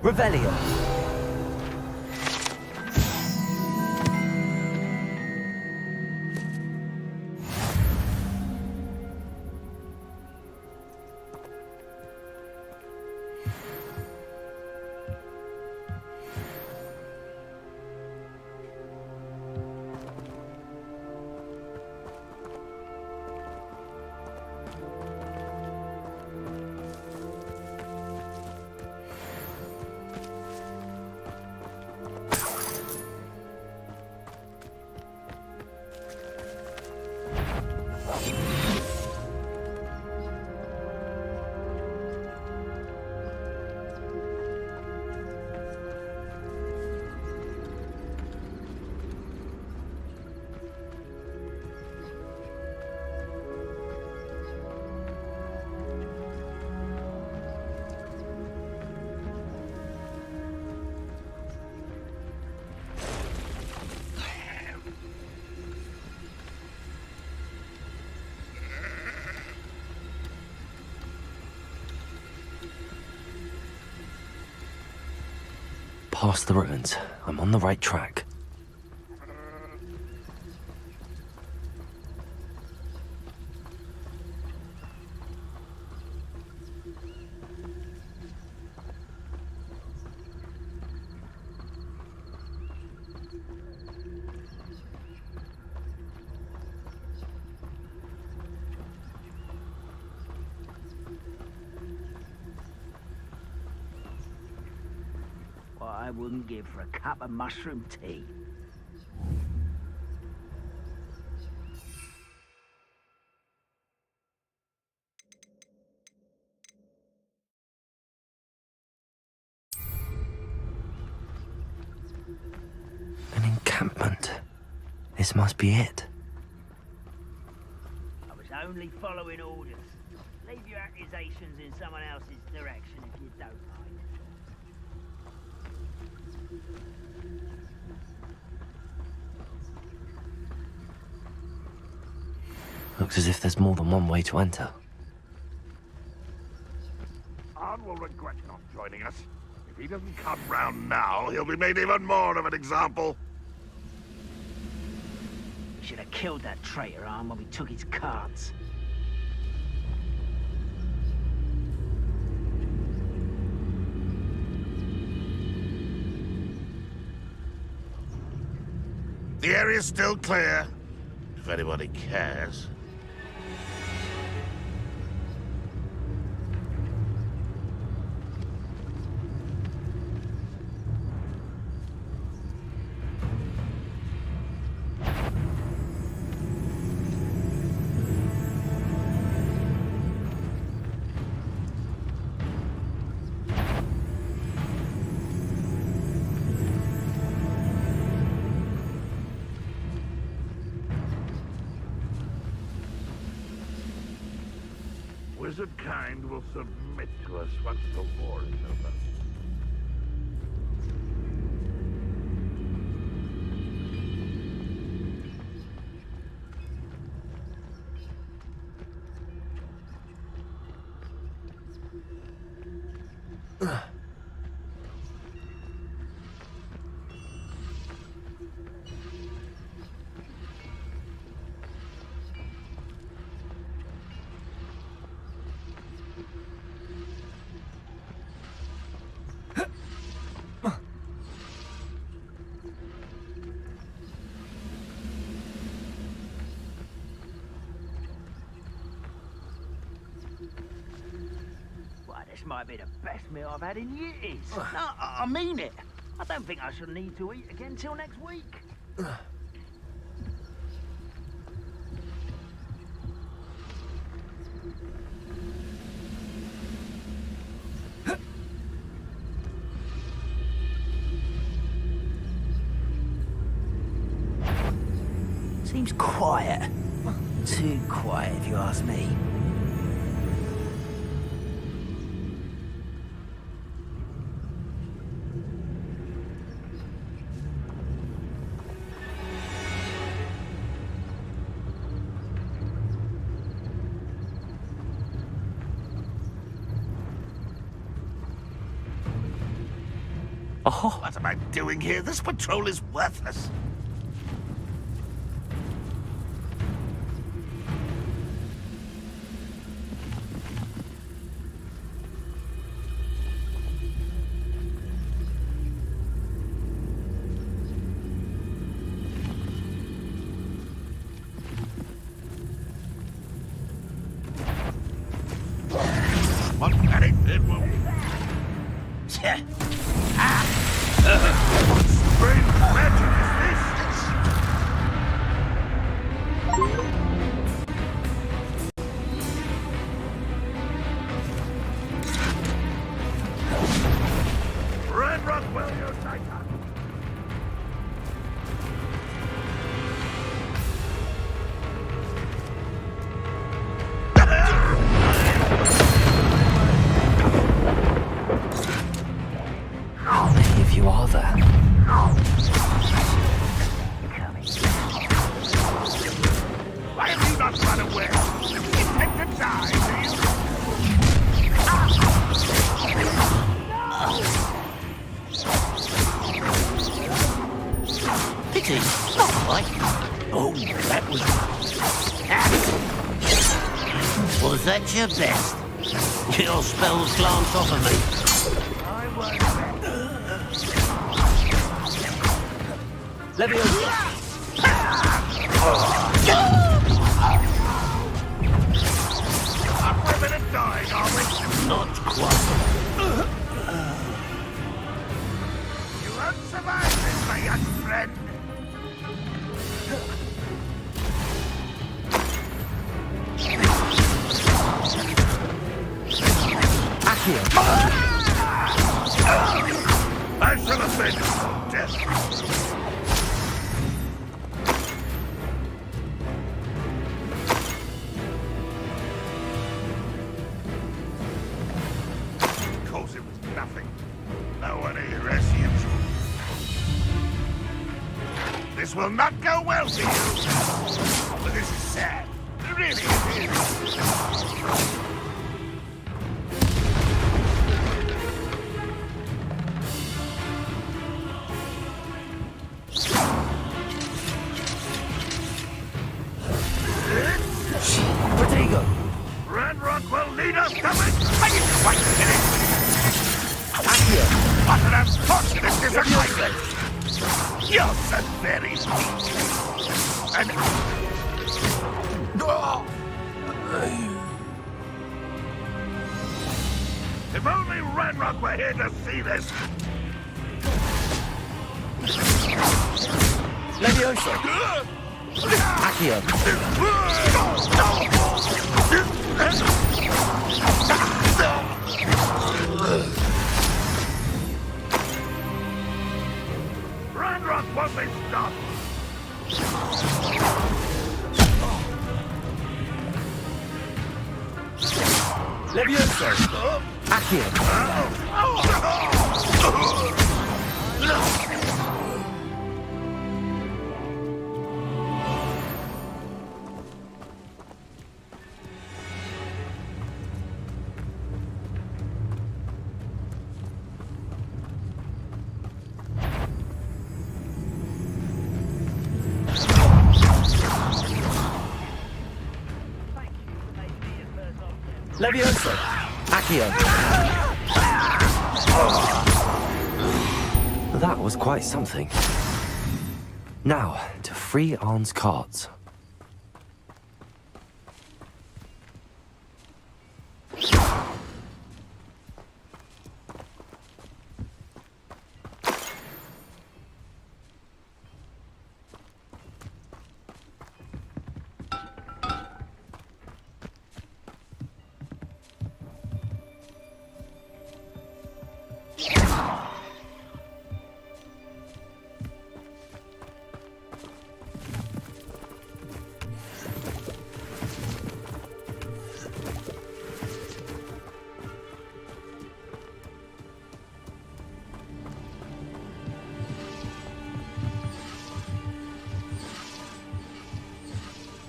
Revelio. Past the ruins. I'm on the right track. I wouldn't give for a cup of mushroom tea. An encampment. This must be it. I was only following orders. Leave your accusations in someone else's direction if you don't mind. Looks as if there's more than one way to enter. Arn will regret not joining us. If he doesn't come round now, he'll be made even more of an example. We should have killed that traitor, Arn, when we took his cards. The area's still clear, if anybody cares. wizard kind will submit to us once the war is over. This might be the best meal I've had in years. No, I mean it. I don't think I shall need to eat again till next week. Seems quiet. Too quiet, if you ask me. Oh. What am I doing here? This patrol is worthless. What panic it will. What strange magic is this? Red Rockwell, your titan. If you are there. Why have you not run away? You intend to die, do you? Pity, not quite. Oh, that was... Was that your best? Your spells glanced off of me. After a minute dying, are we? Not quite. You won't survive this, my young friend. I shall avenge your death. Because it was nothing. No one here as usual. This will not go well for you. But this is sad. Really it is. Red Rockwell lead us coming! I didn't quite finish! What an unfortunate disappointment! You're so very weak! And... If only Ranrock were here to see this! Leviosa! Accio! Ranrock won't be stopped! Levioso! Accio! Levioso! Accio! That was quite something. Now, to free Arn's cards.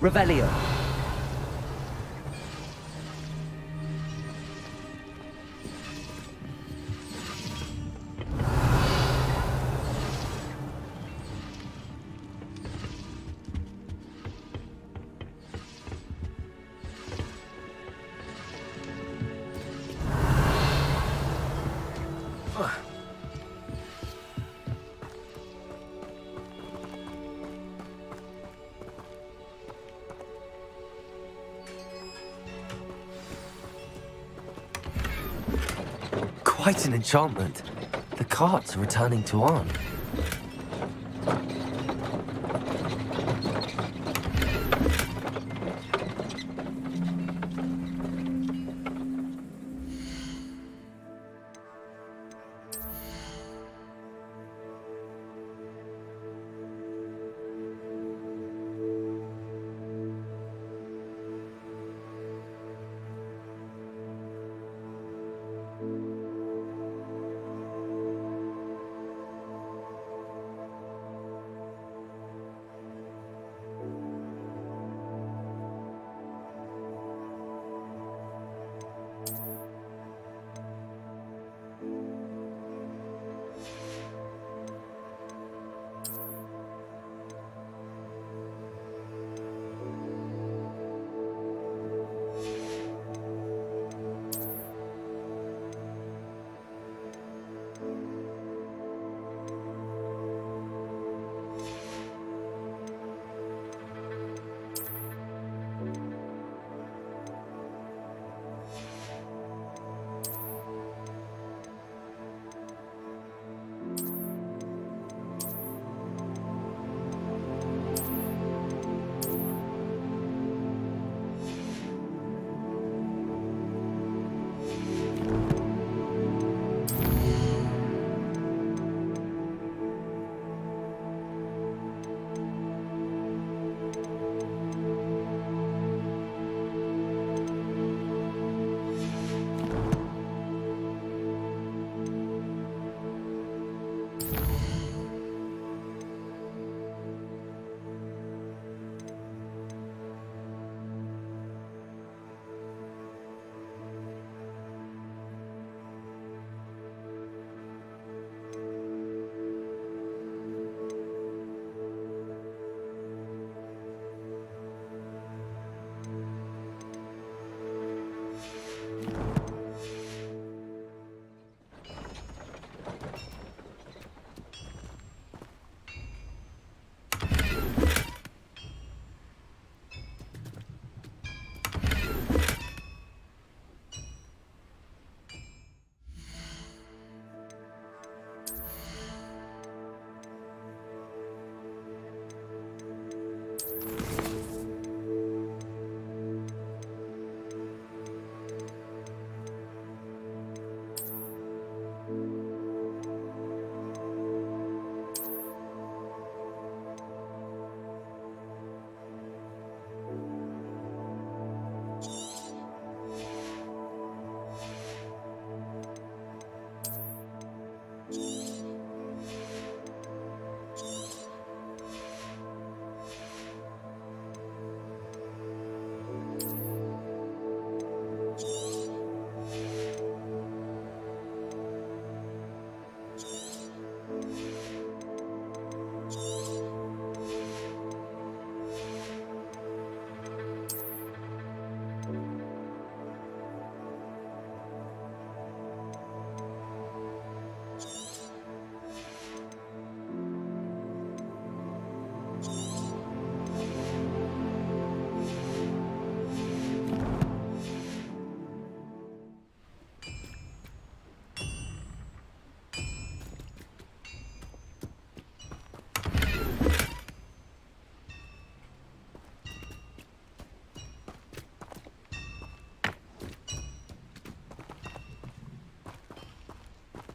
Revelio. Quite an enchantment. The cards are returning to Arn.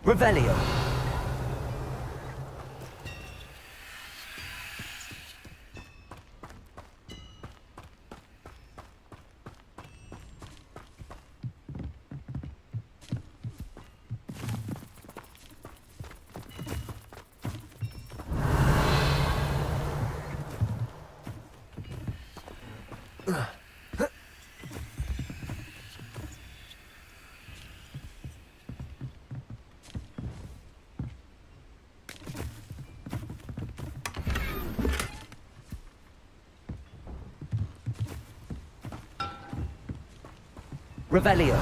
Revelio. Revelio.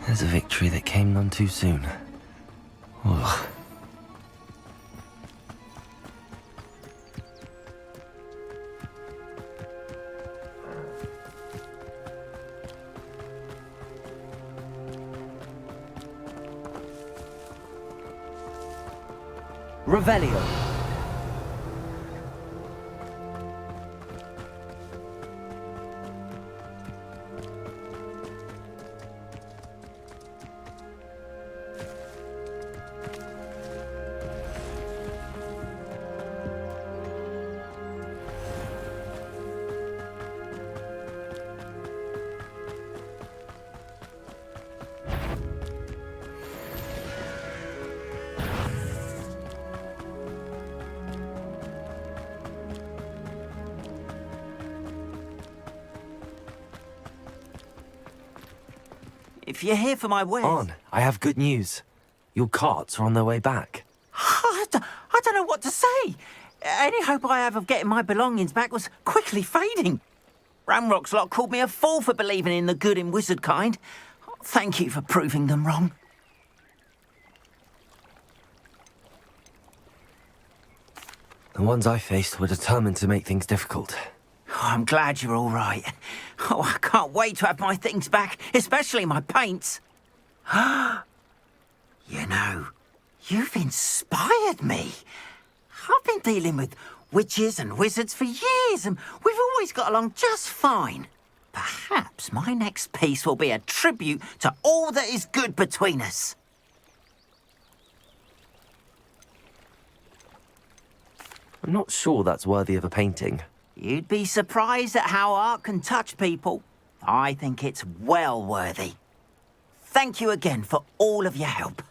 There's a victory that came none too soon. Ugh. Revelio. If you're here for my wares... On, I have good news. Your carts are on their way back. I don't know what to say. Any hope I have of getting my belongings back was quickly fading. Ramrock's lot called me a fool for believing in the good in wizard kind. Thank you for proving them wrong. The ones I faced were determined to make things difficult. Oh, I'm glad you're all right. Oh, I can't wait to have my things back, especially my paints. You know, you've inspired me. I've been dealing with witches and wizards for years, and we've always got along just fine. Perhaps my next piece will be a tribute to all that is good between us. I'm not sure that's worthy of a painting. You'd be surprised at how art can touch people. I think it's well worthy. Thank you again for all of your help.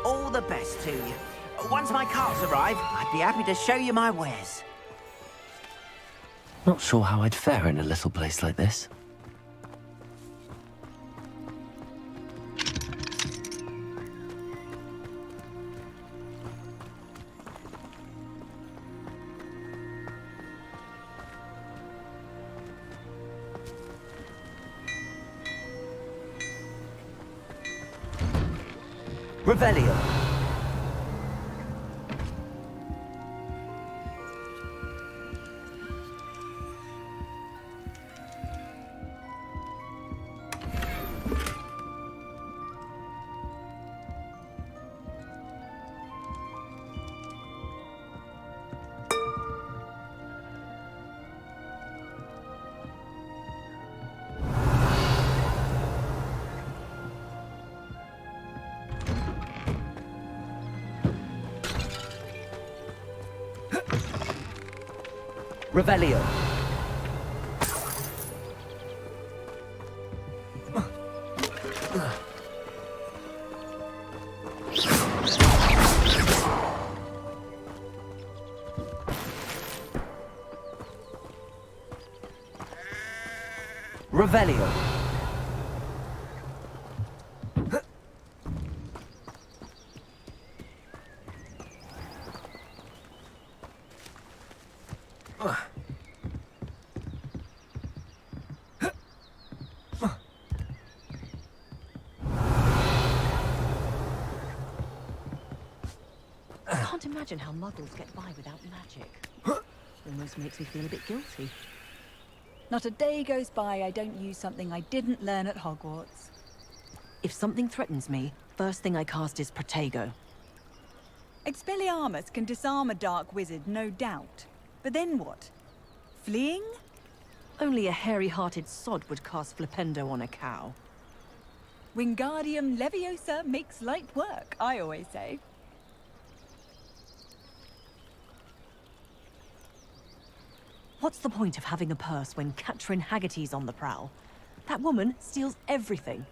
All the best to you. Once my carts arrive, I'd be happy to show you my wares. Not sure how I'd fare in a little place like this. Revelio. Revelio. Revelio. I can't imagine how muggles get by without magic. Almost makes me feel a bit guilty. Not a day goes by I don't use something I didn't learn at Hogwarts. If something threatens me, first thing I cast is Protego. Expelliarmus can disarm a dark wizard, no doubt. But then what? Fleeing? Only a hairy-hearted sod would cast Flipendo on a cow. Wingardium Leviosa makes light work, I always say. What's the point of having a purse when Catherine Haggerty's on the prowl? That woman steals everything.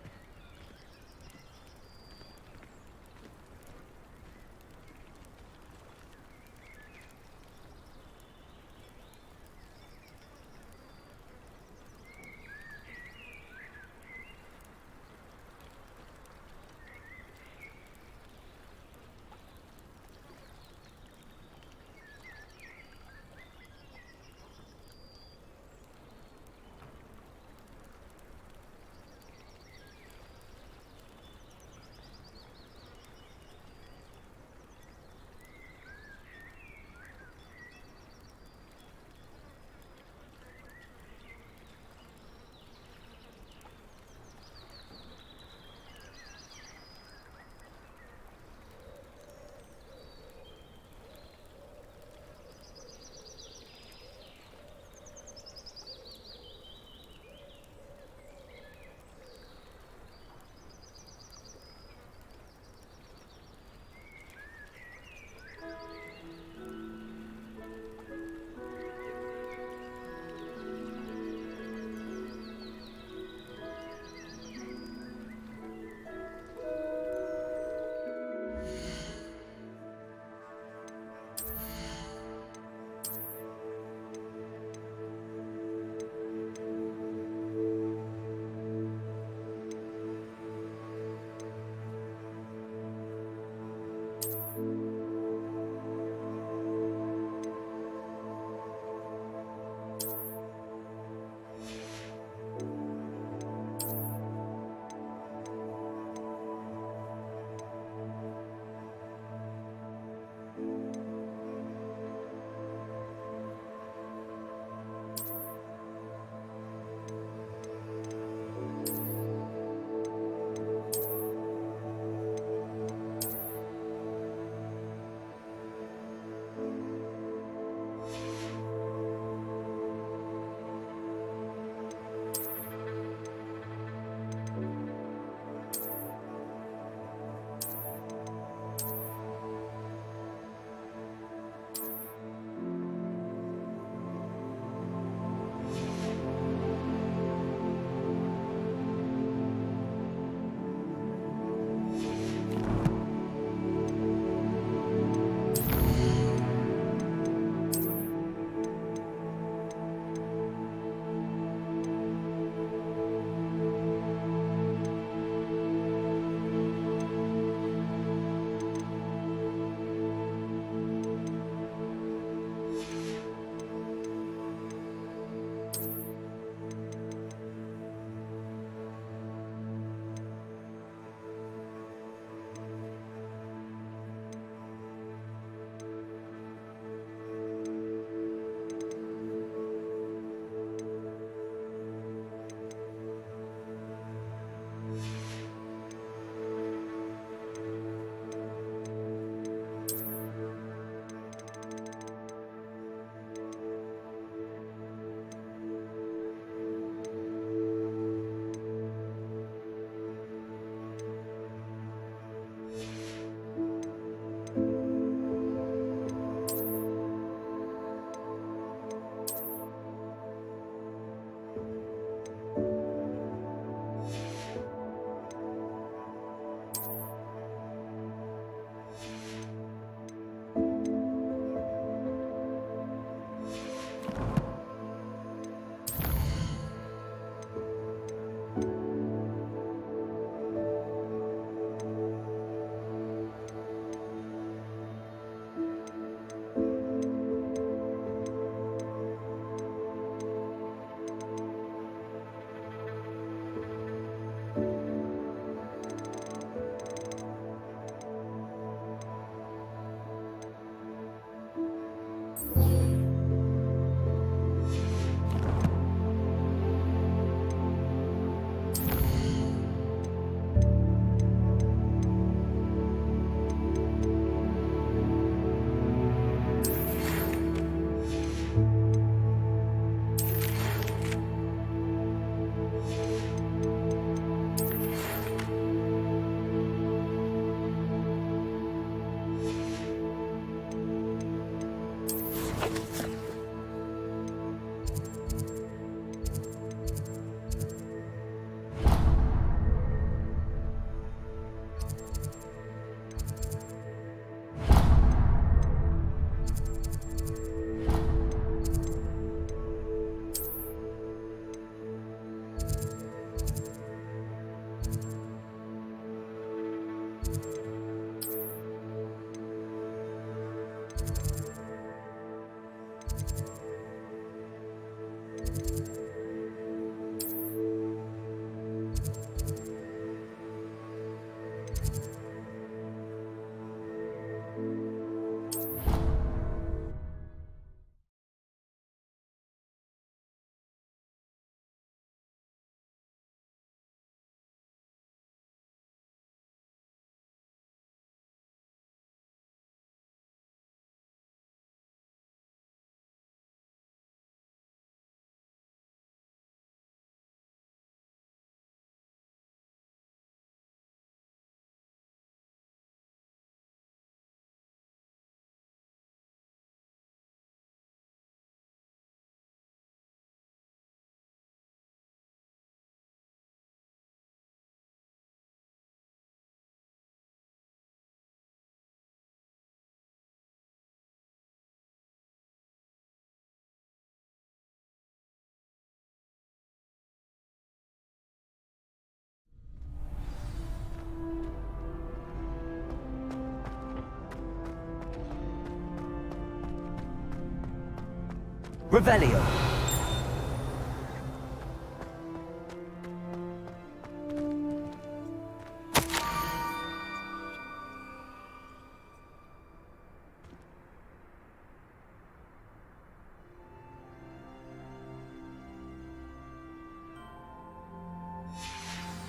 Revelio.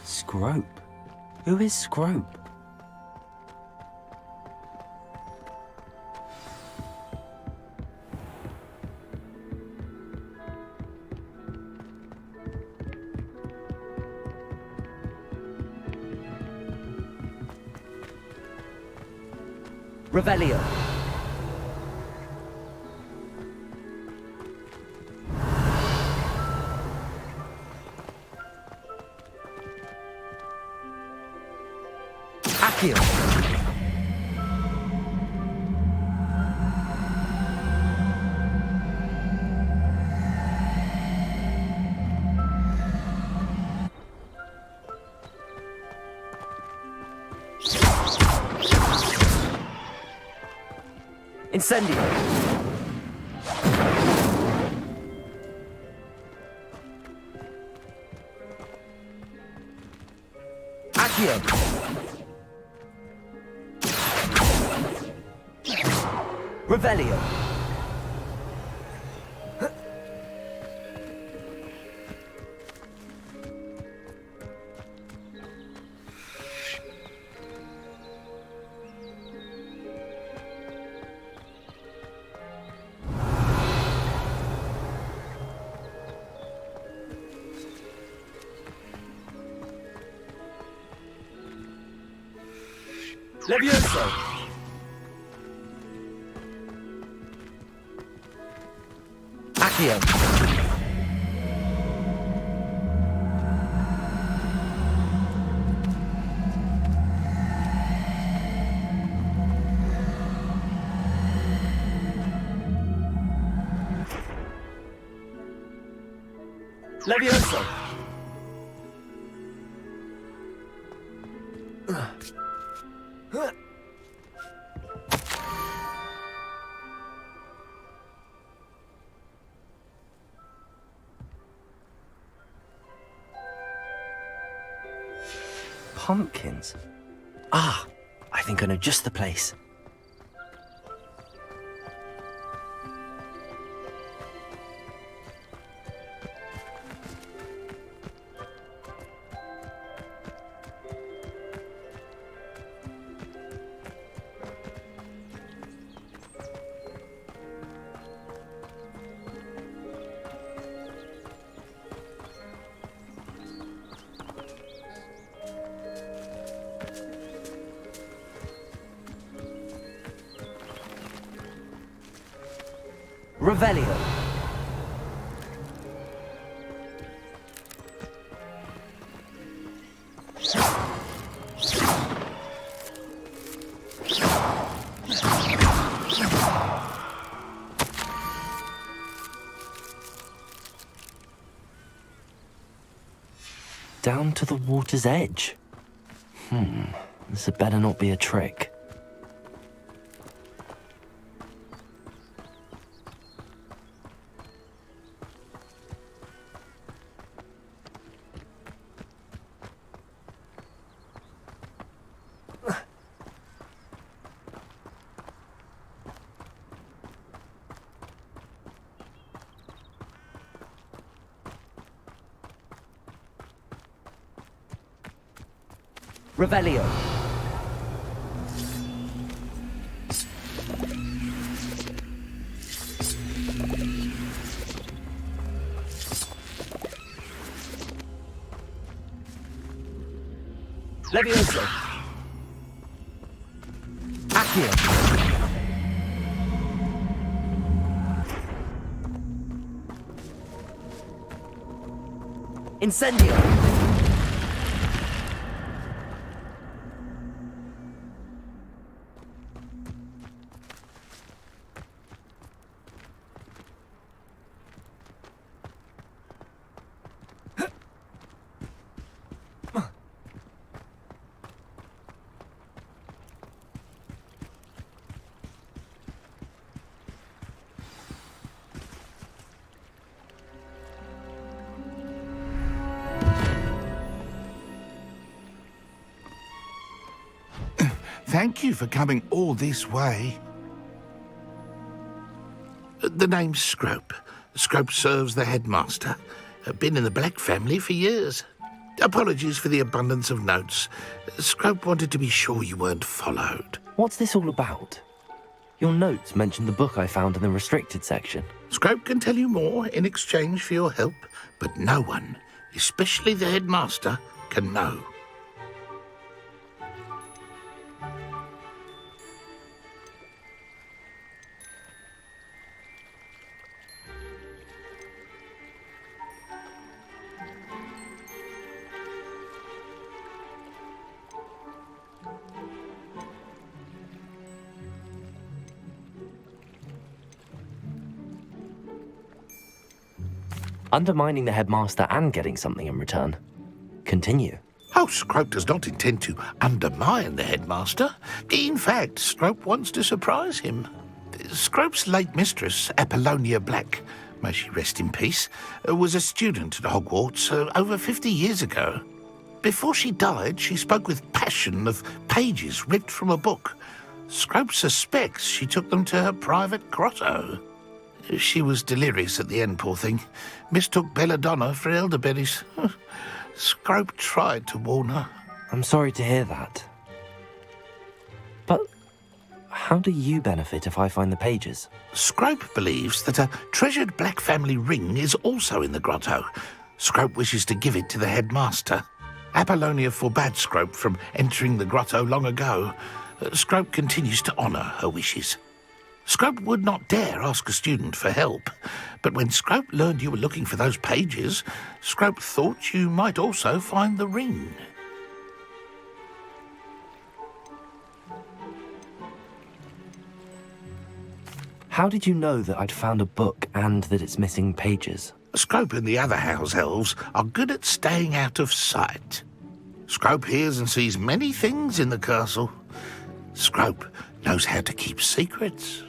Scrope? Who is Scrope? Revelio. Accio. Incendio. Accio. Revelio. Levioso. Accio. Levioso. Pumpkins? Ah, I think I know just the place. Revelio. Down to the water's edge. This had better not be a trick. Revelio. Levioso. Accio. Incendio. Thank you for coming all this way. The name's Scrope. Scrope serves the headmaster. Been in the Black family for years. Apologies for the abundance of notes. Scrope wanted to be sure you weren't followed. What's this all about? Your notes mentioned the book I found in the restricted section. Scrope can tell you more in exchange for your help, but no one, especially the headmaster, can know. Undermining the headmaster and getting something in return. Continue. Oh, Scrope does not intend to undermine the headmaster. In fact, Scrope wants to surprise him. Scrope's late mistress, Apollonia Black, may she rest in peace, was a student at Hogwarts over 50 years ago. Before she died, she spoke with passion of pages ripped from a book. Scrope suspects she took them to her private grotto. She was delirious at the end, poor thing. Mistook belladonna for elderberries. Scrope tried to warn her. I'm sorry to hear that. But how do you benefit if I find the pages? Scrope believes that a treasured Black family ring is also in the grotto. Scrope wishes to give it to the headmaster. Apollonia forbade Scrope from entering the grotto long ago. Scrope continues to honour her wishes. Scrope would not dare ask a student for help, but when Scrope learned you were looking for those pages, Scrope thought you might also find the ring. How did you know that I'd found a book and that it's missing pages? Scrope and the other house elves are good at staying out of sight. Scrope hears and sees many things in the castle. Scrope knows how to keep secrets.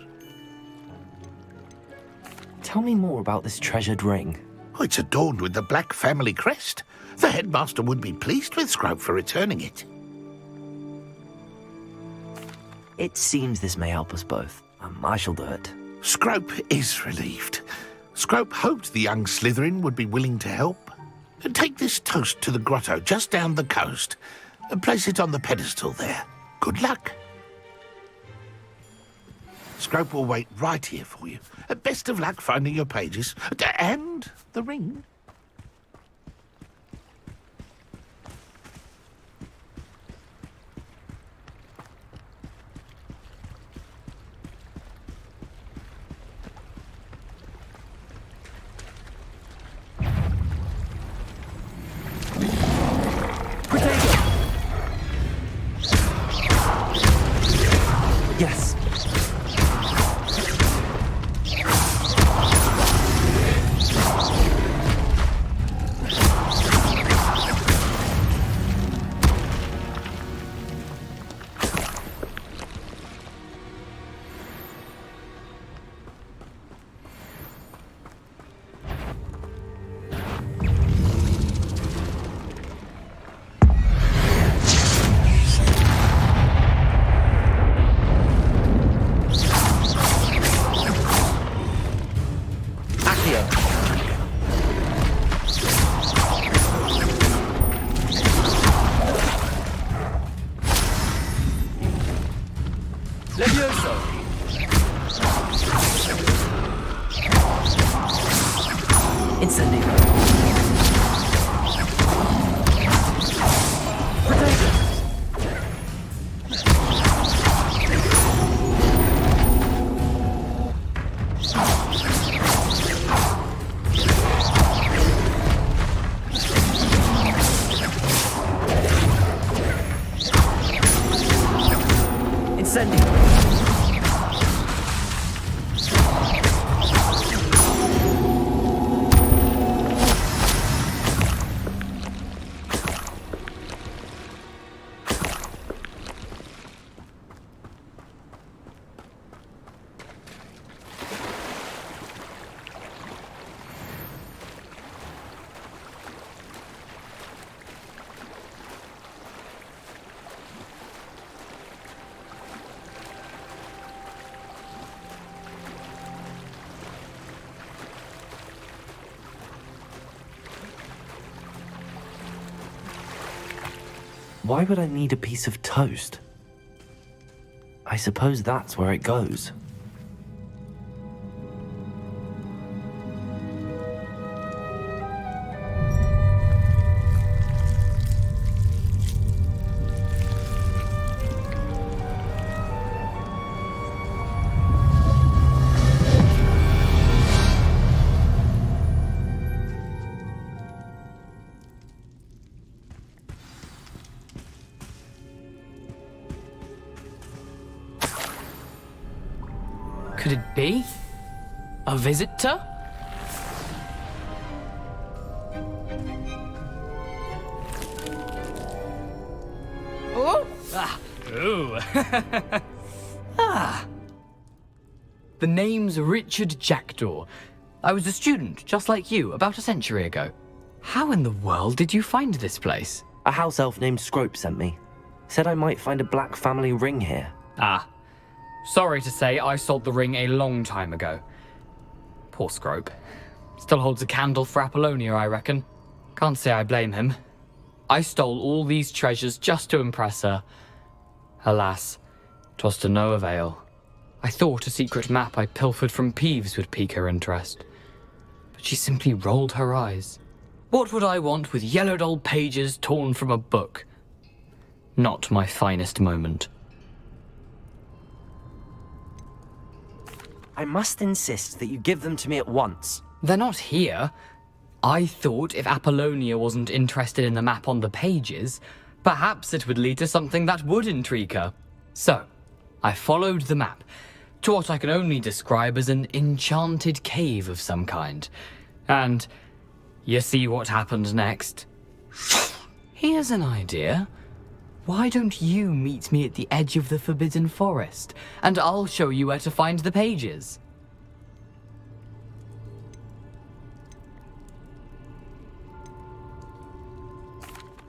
Tell me more about this treasured ring. Oh, it's adorned with the Black family crest. The headmaster would be pleased with Scrope for returning it. It seems this may help us both. I shall do it. Scrope is relieved. Scrope hoped the young Slytherin would be willing to help. Take this toast to the grotto just down the coast and place it on the pedestal there. Good luck. Scrope will wait right here for you. Best of luck finding your pages and the ring. Yes. Why would I need a piece of toast? I suppose that's where it goes. Could it be? A visitor? Oh! Ah! Ooh! Ah! The name's Richard Jackdaw. I was a student, just like you, about a century ago. How in the world did you find this place? A house elf named Scrope sent me. Said I might find a black family ring here. Ah. Sorry to say, I sold the ring a long time ago. Poor Scrope. Still holds a candle for Apollonia, I reckon. Can't say I blame him. I stole all these treasures just to impress her. Alas, 'twas to no avail. I thought a secret map I pilfered from Peeves would pique her interest. But she simply rolled her eyes. What would I want with yellowed old pages torn from a book? Not my finest moment. I must insist that you give them to me at once. They're not here. I thought if Apollonia wasn't interested in the map on the pages, perhaps it would lead to something that would intrigue her. So, I followed the map to what I can only describe as an enchanted cave of some kind. And you see what happened next? Here's an idea. Why don't you meet me at the edge of the Forbidden Forest, and I'll show you where to find the pages?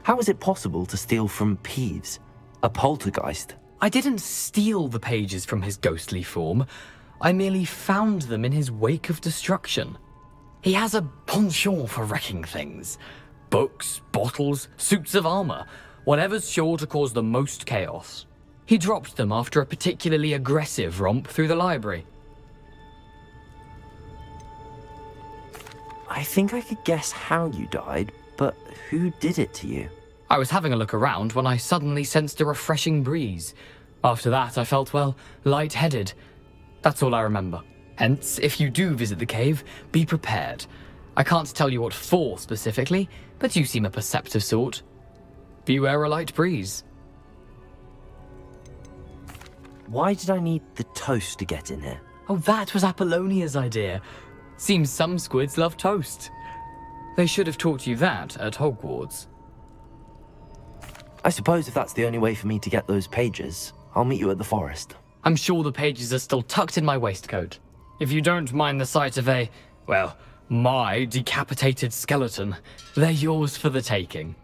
How is it possible to steal from Peeves, a poltergeist? I didn't steal the pages from his ghostly form. I merely found them in his wake of destruction. He has a penchant for wrecking things. Books, bottles, suits of armor, whatever's sure to cause the most chaos. He dropped them after a particularly aggressive romp through the library. I think I could guess how you died, but who did it to you? I was having a look around when I suddenly sensed a refreshing breeze. After that, I felt, well, lightheaded. That's all I remember. Hence, if you do visit the cave, be prepared. I can't tell you what for specifically, but you seem a perceptive sort. Beware a light breeze. Why did I need the toast to get in here? Oh, that was Apollonia's idea. Seems some squids love toast. They should have taught you that at Hogwarts. I suppose if that's the only way for me to get those pages, I'll meet you at the forest. I'm sure the pages are still tucked in my waistcoat. If you don't mind the sight of a, well, my decapitated skeleton, they're yours for the taking.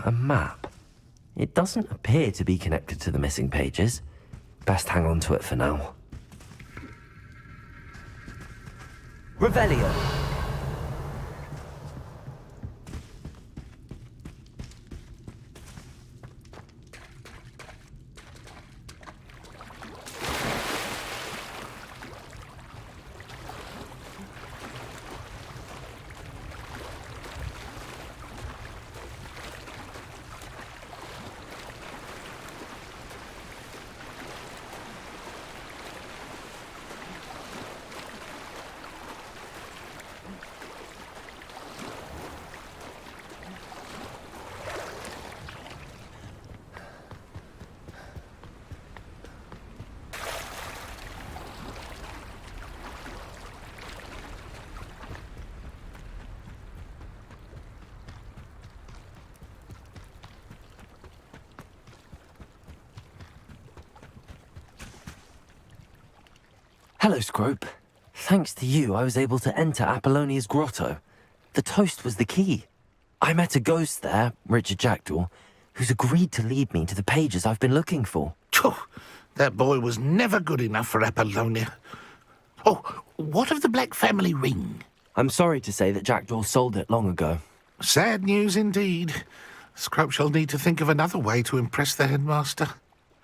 A map. It doesn't appear to be connected to the missing pages. Best hang on to it for now. Revelio. Hello, Scrope. Thanks to you, I was able to enter Apollonia's grotto. The toast was the key. I met a ghost there, Richard Jackdaw, who's agreed to lead me to the pages I've been looking for. That boy was never good enough for Apollonia. Oh, what of the Black family ring? I'm sorry to say that Jackdaw sold it long ago. Sad news indeed. Scrope shall need to think of another way to impress the headmaster.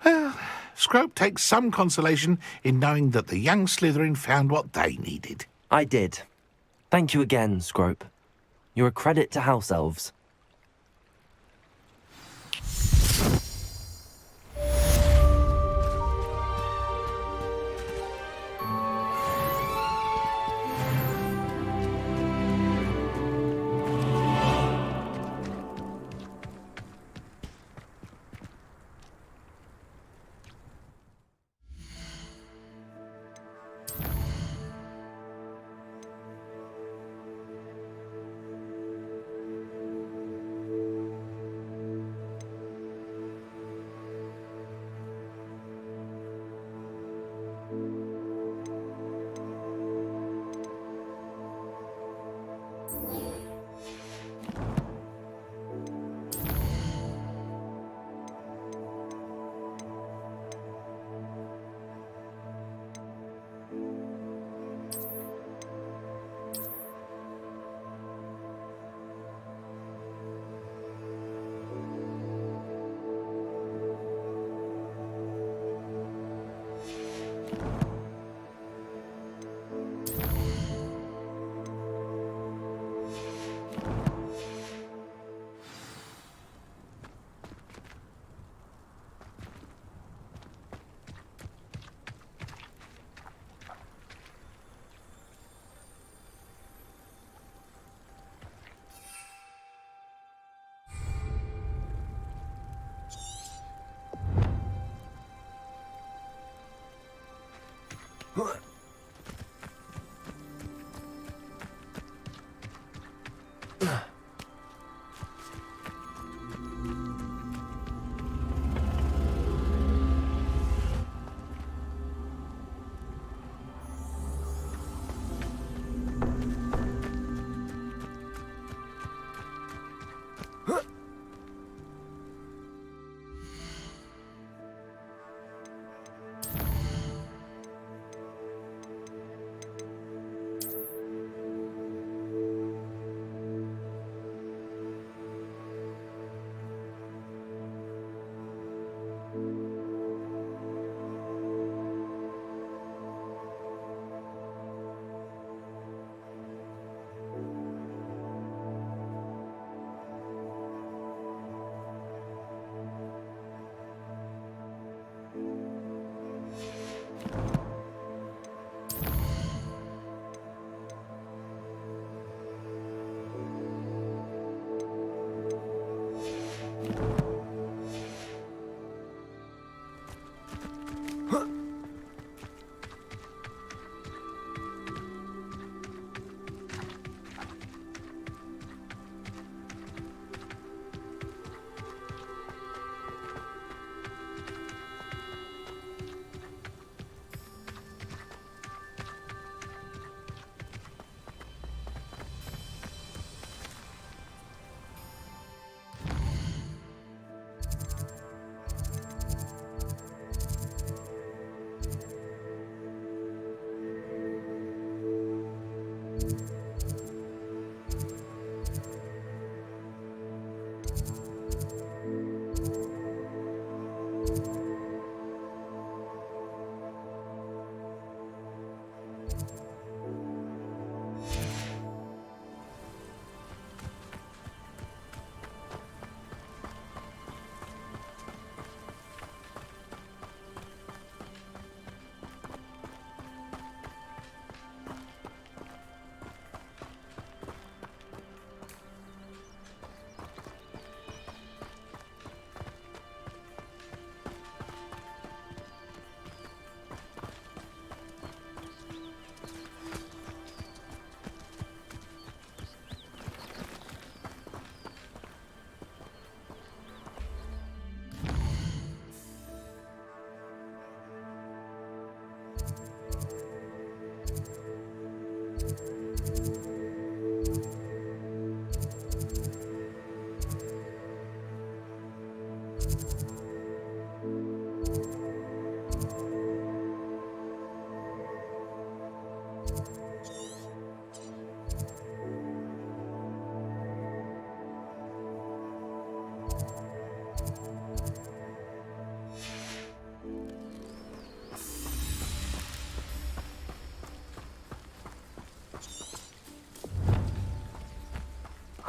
Well, Scrope takes some consolation in knowing that the young Slytherin found what they needed. I did. Thank you again, Scrope. You're a credit to House Elves.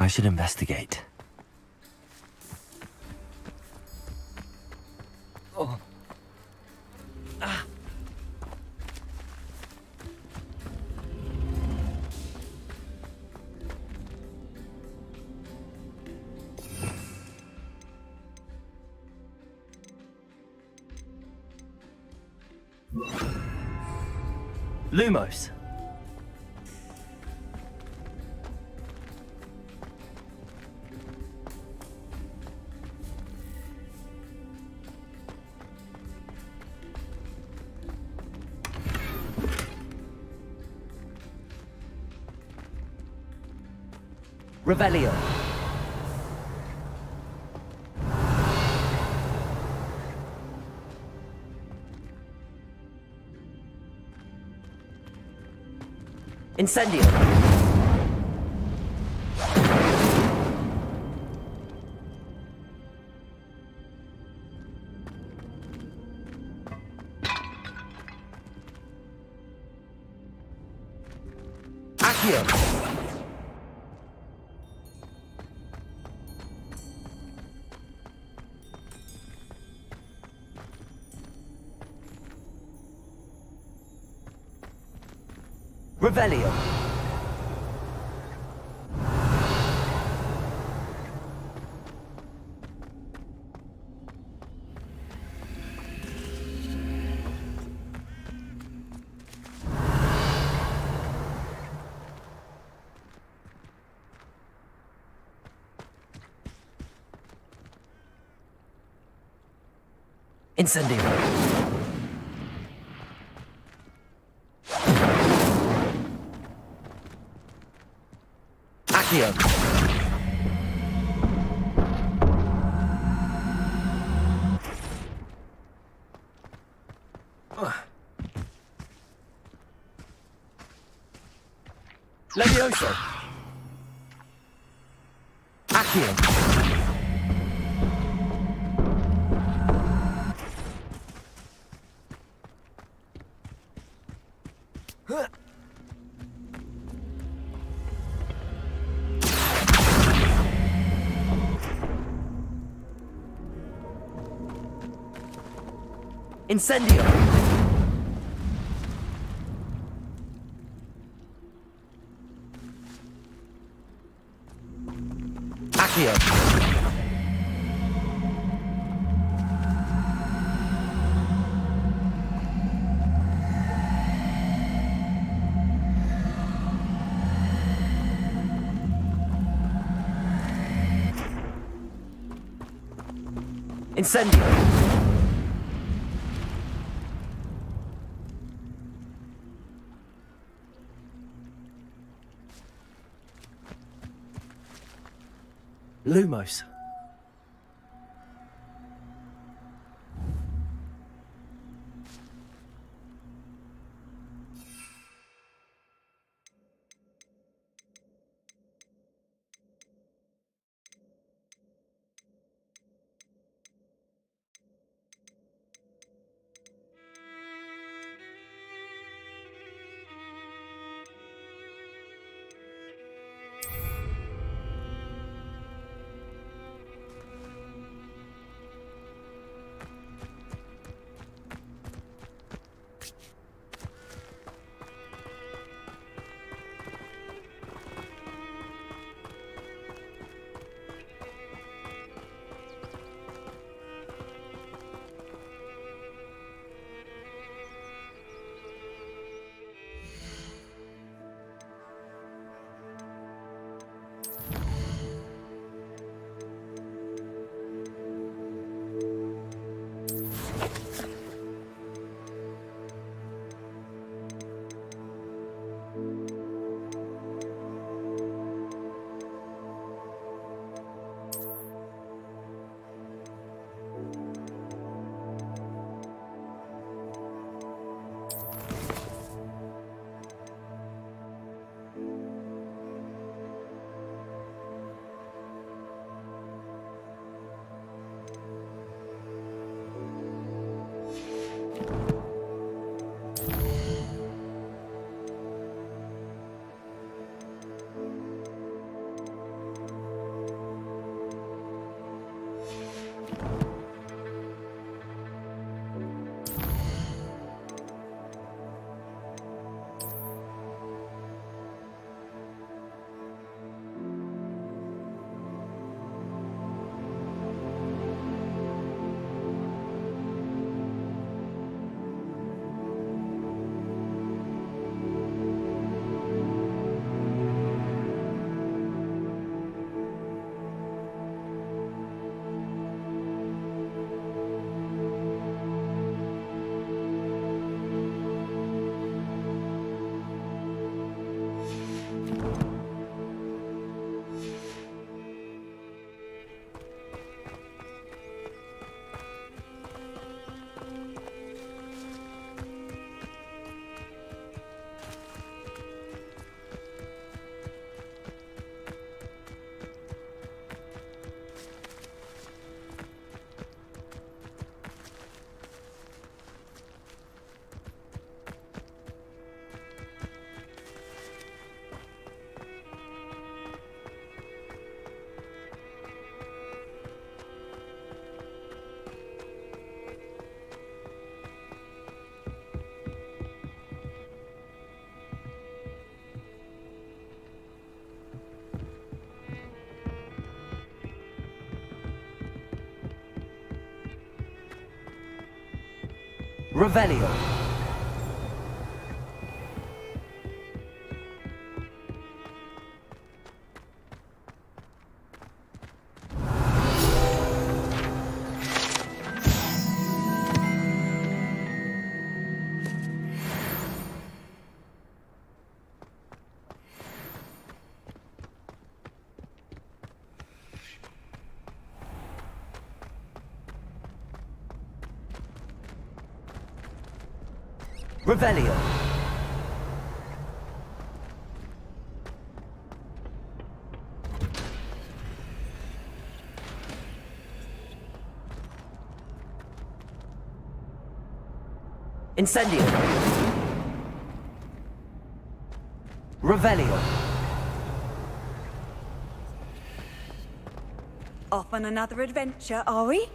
I should investigate. Oh. Ah. Lumos. Revelio. Incendio. Accio. Revelio. Incendio. Accio. Levioso. Accio. Incendio. Accio. Incendio. Lumos. Revelio. Revelio. Incendio. Revelio. Off on another adventure, are we?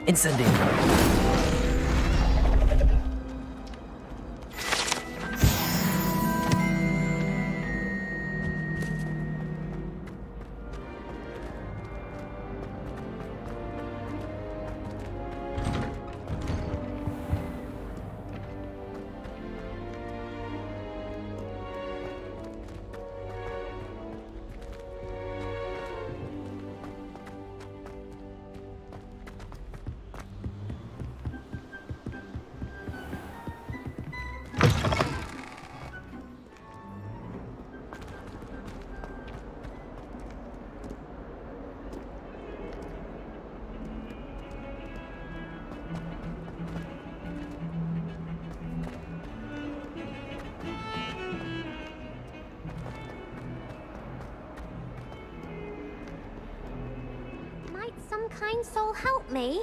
Incendio. Might some kind soul help me?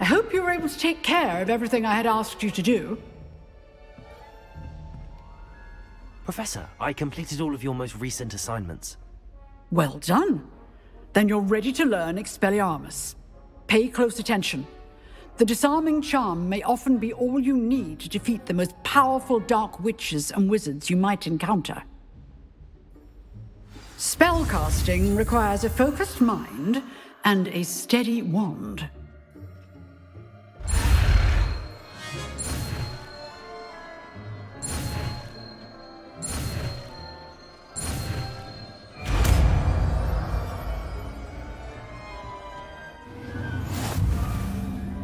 I hope you were able to take care of everything I had asked you to do. Professor, I completed all of your most recent assignments. Well done. Then you're ready to learn Expelliarmus. Pay close attention. The disarming charm may often be all you need to defeat the most powerful dark witches and wizards you might encounter. Spellcasting requires a focused mind and a steady wand.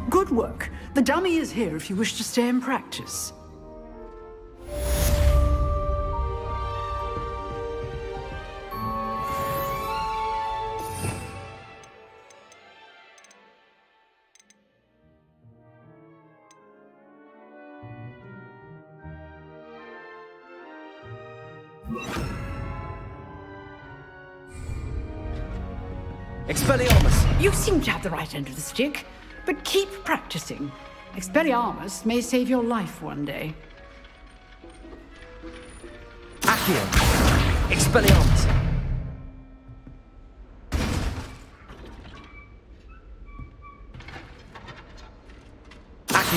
Good work. The dummy is here if you wish to stay and practice. Expelliarmus! You seem to have the right end of the stick, but keep practicing. Expelliarmus may save your life one day. Accio! Expelliarmus!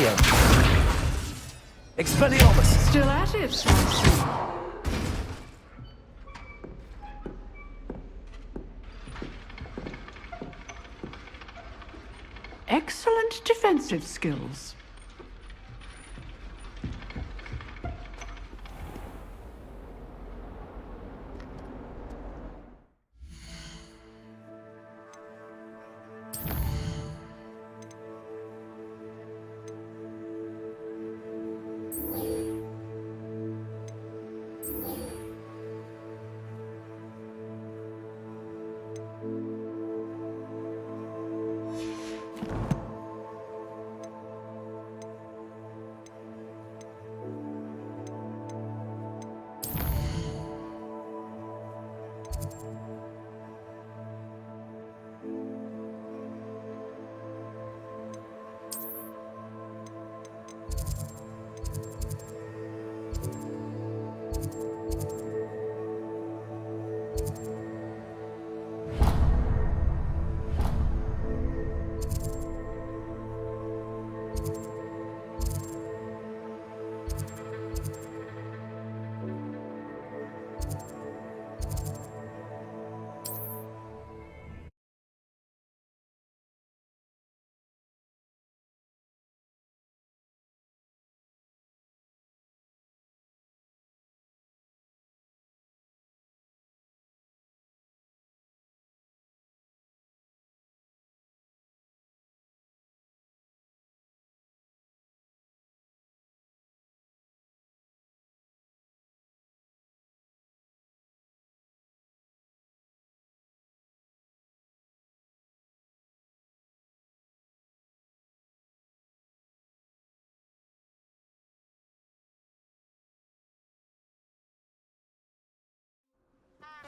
Accio. Expelliarmus. Still at it, I see. Excellent defensive skills.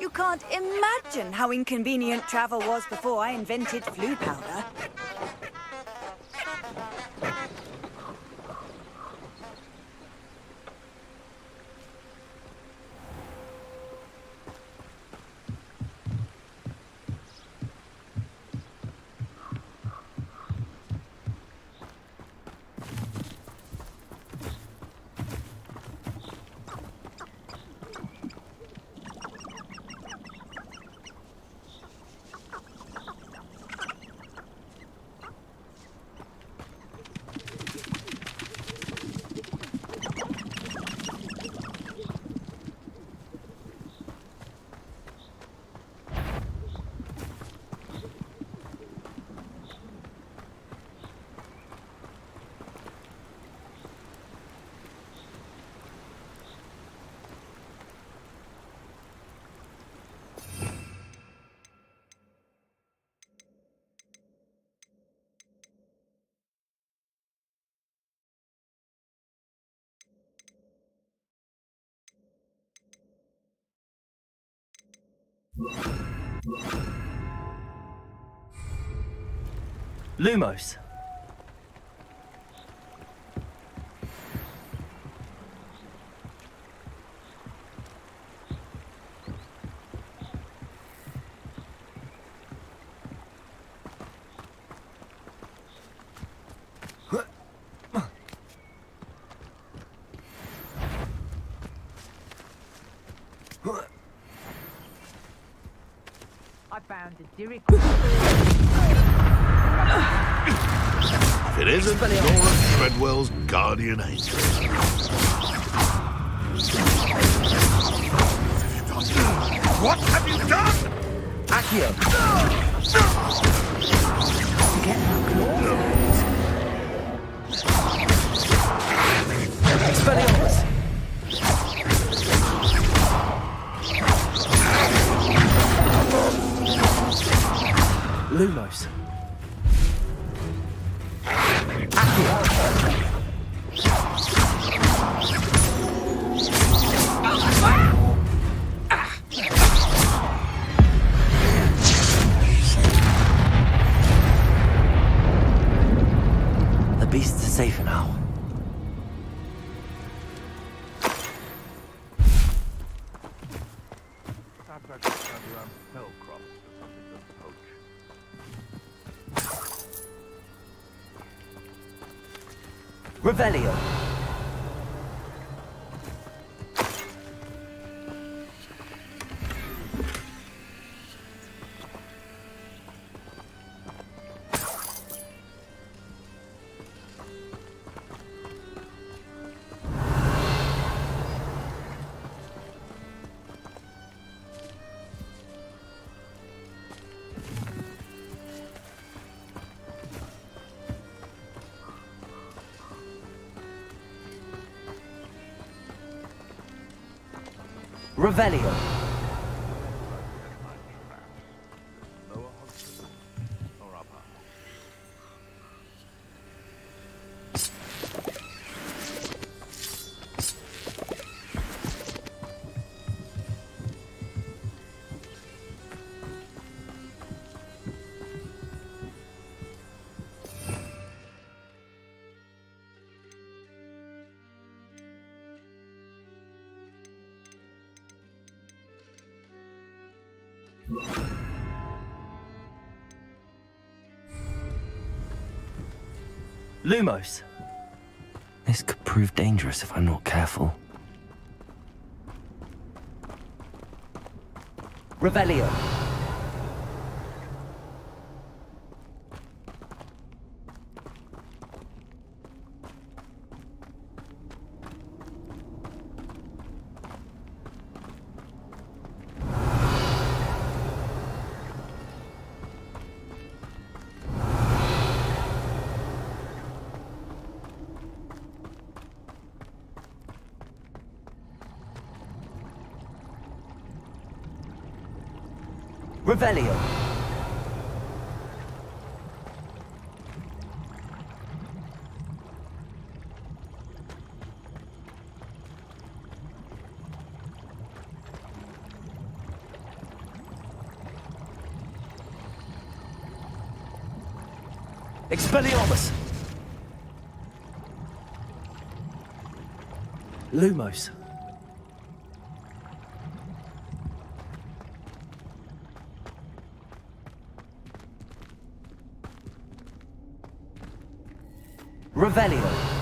You can't imagine how inconvenient travel was before I invented flu powder. Lumos. I found a Dirk. If it isn't Laura Treadwell's guardian angel. What have you done? Accio. Expelliarmus. Lumos. The beasts are safer now. Perhaps I could send around Hellcroft or something to poach. Revelio. Revelio. Lumos. This could prove dangerous if I'm not careful. Revelio. Revelio. Expelliarmus! Lumos. Revelio.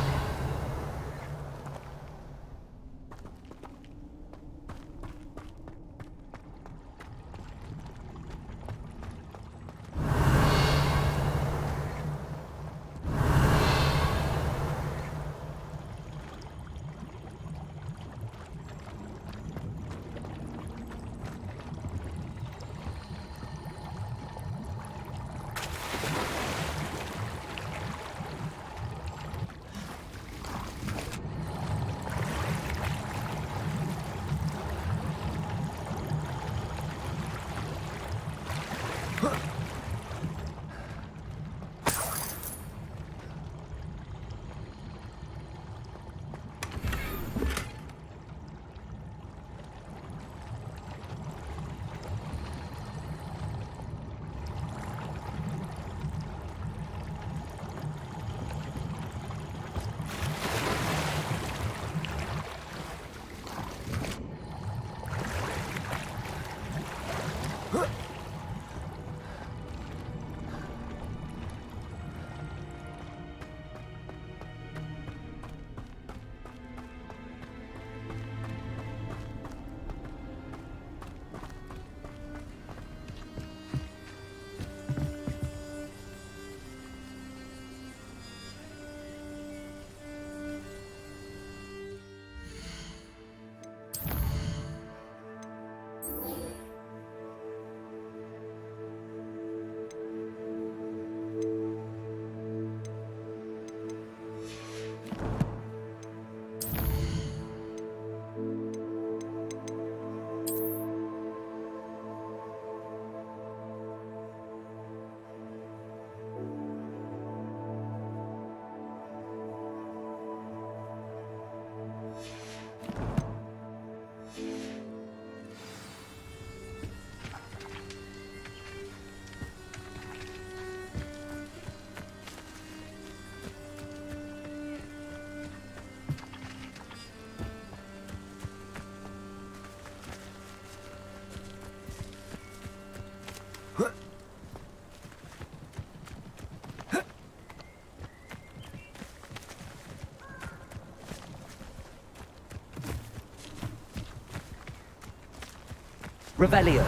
Revelio.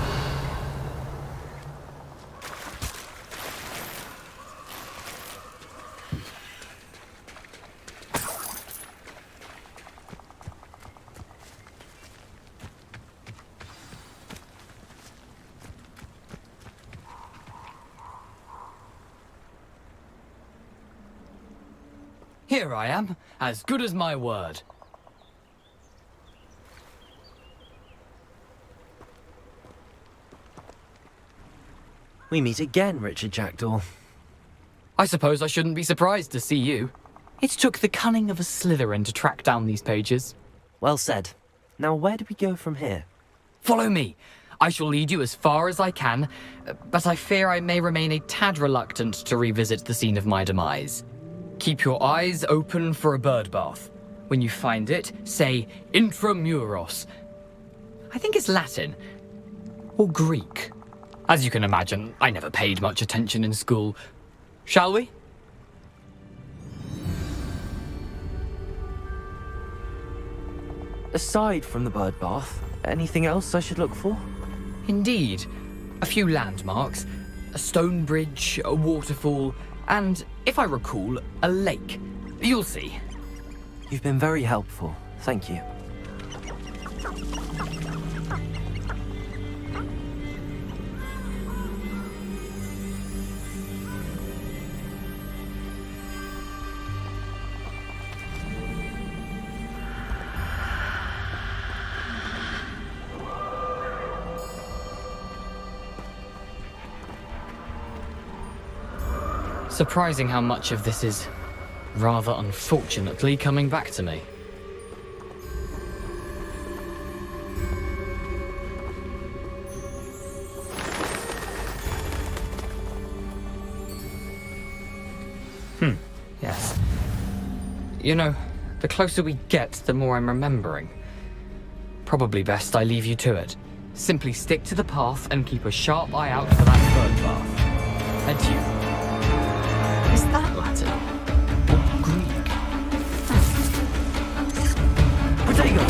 Here I am, as good as my word. We meet again, Richard Jackdaw. I suppose I shouldn't be surprised to see you. It took the cunning of a Slytherin to track down these pages. Well said. Now where do we go from here? Follow me. I shall lead you as far as I can, but I fear I may remain a tad reluctant to revisit the scene of my demise. Keep your eyes open for a bird bath. When you find it, say intramuros. I think it's Latin. Or Greek. As you can imagine, I never paid much attention in school. Shall we? Aside from the bird bath, anything else I should look for? Indeed. A few landmarks. A stone bridge, a waterfall, and, if I recall, a lake. You'll see. You've been very helpful. Thank you. Surprising how much of this is, rather unfortunately, coming back to me. Yes. You know, the closer we get, the more I'm remembering. Probably best I leave you to it. Simply stick to the path and keep a sharp eye out for that bird bath. Adieu. Is that Latin? Or Greek? Potato!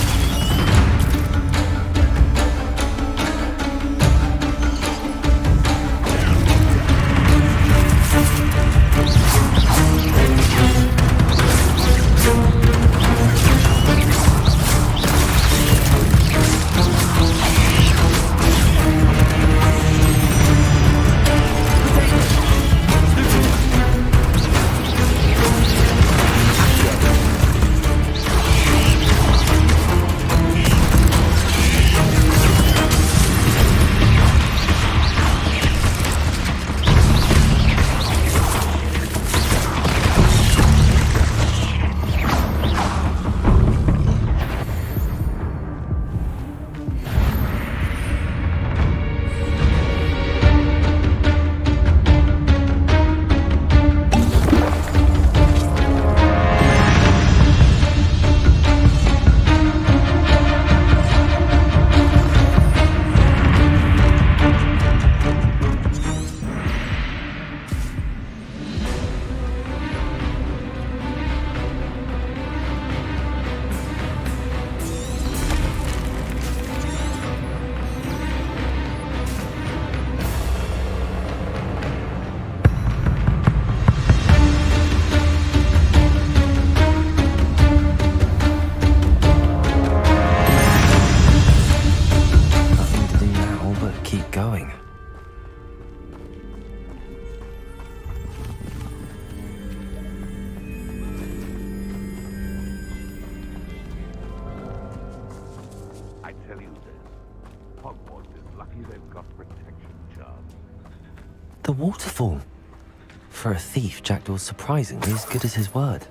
The waterfall. For a thief, Jackdaw's surprisingly as good as his word.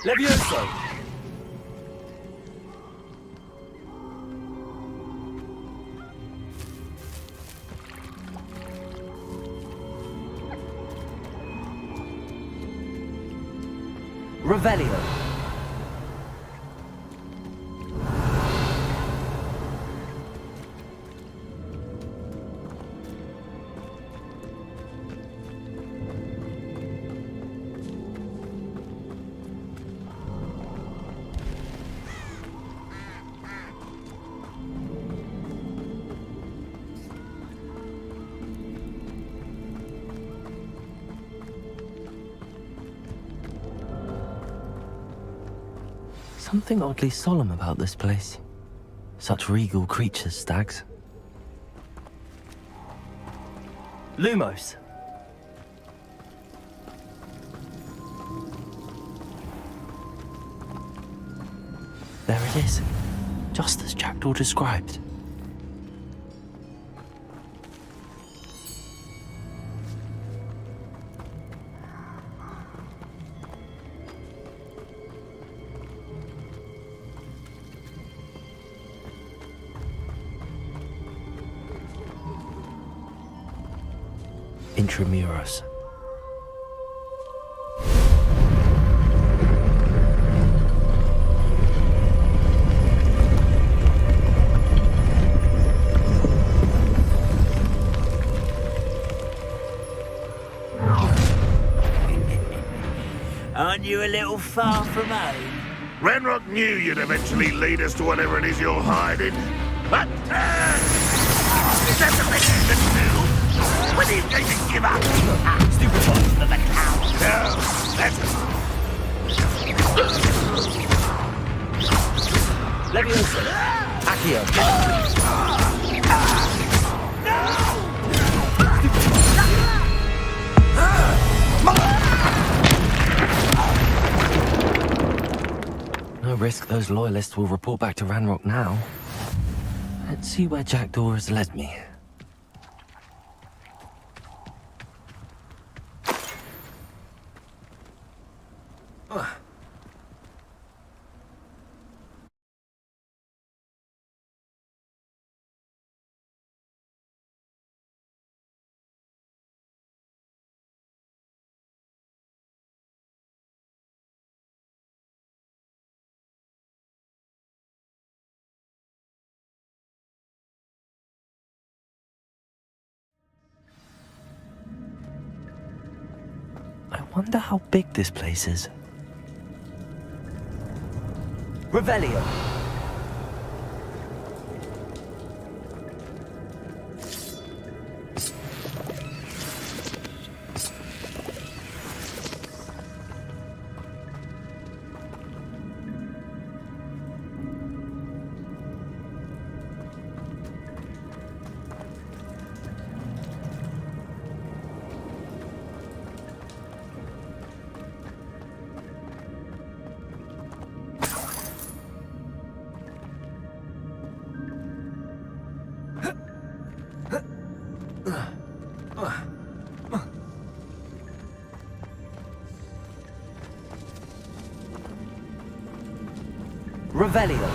Levioso! Revelio. Something oddly solemn about this place. Such regal creatures, stags. Lumos! There it is. Just as Jackdaw described. Intramuros. Aren't you a little far from home? Ranrock knew you'd eventually lead us to whatever it is you're hiding. But, is that the best you can do? When are you going to give up? Stupid ones for the cow. No, that's Leviosa! Accio! No risk those loyalists will report back to Ranrock now. Let's see where Jackdaw has led me. I wonder how big this place is. Revelio. Revelio.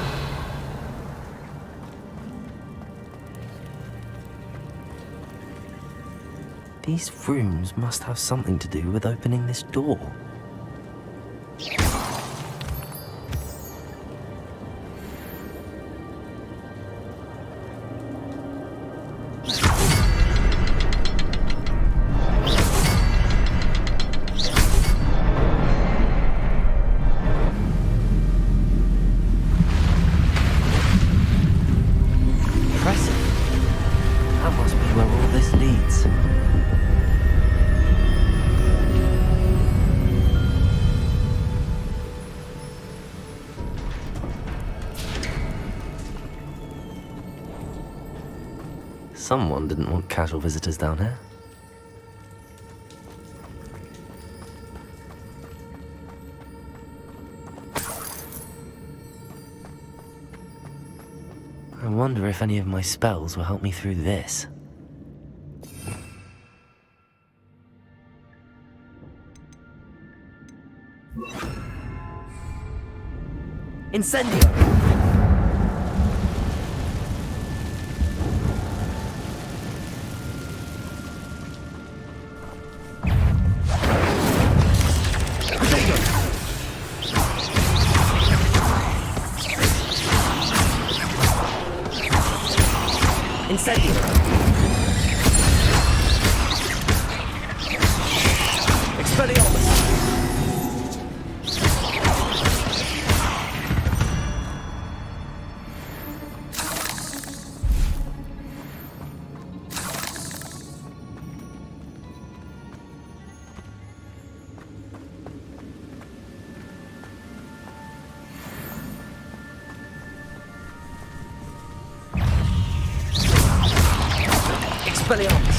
These rooms must have something to do with opening this door. Someone didn't want casual visitors down here. I wonder if any of my spells will help me through this. Incendio! Incendio! Expelliarmus! Expelliarmus!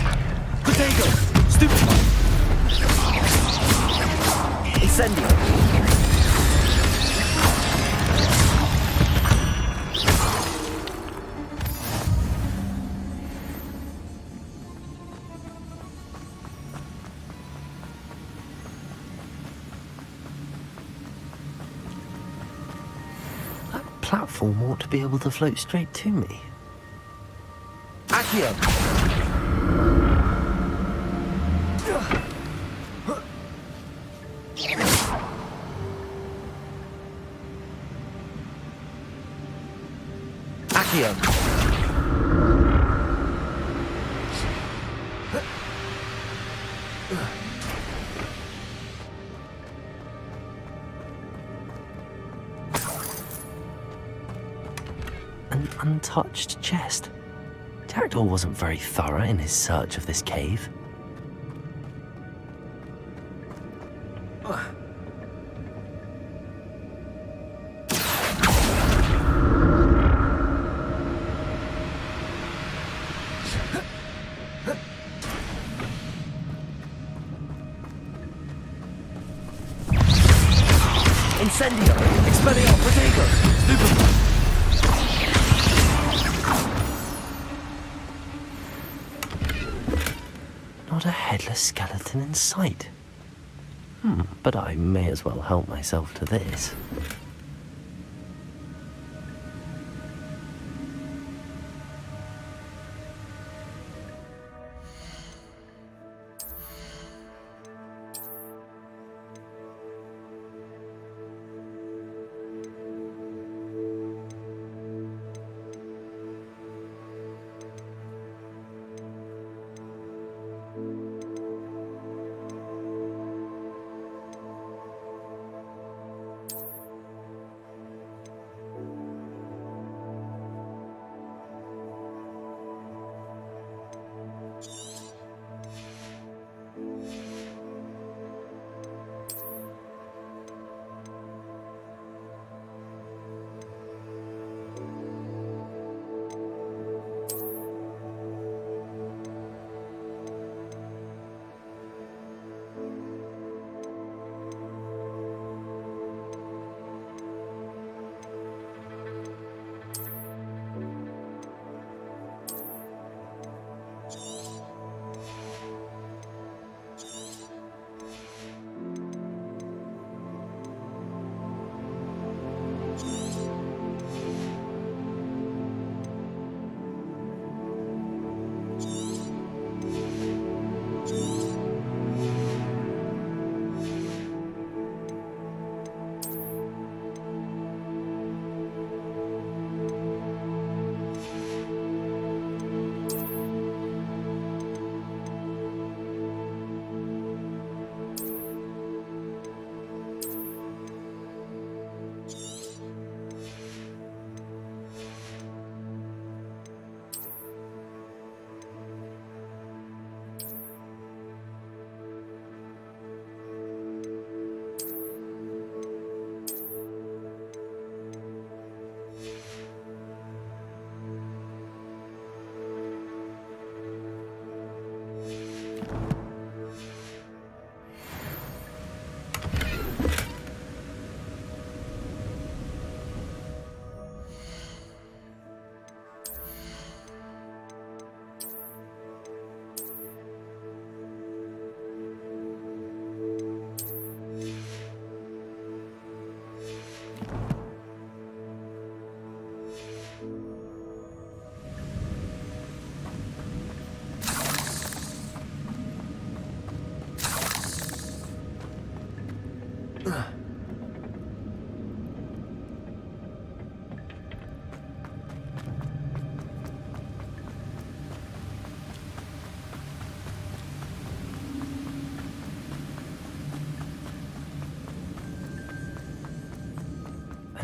Protego! Stupefy! Incendio! That platform ought to be able to float straight to me. Accio! Accio! An untouched chest. Jackdaw wasn't very thorough in his search of this cave. Incendio! Expelliarmus! Protego! Stupefy! Not a headless skeleton in sight. But I may as well help myself to this.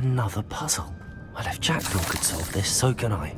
Another puzzle. Well, if Jackdaw could solve this, so can I.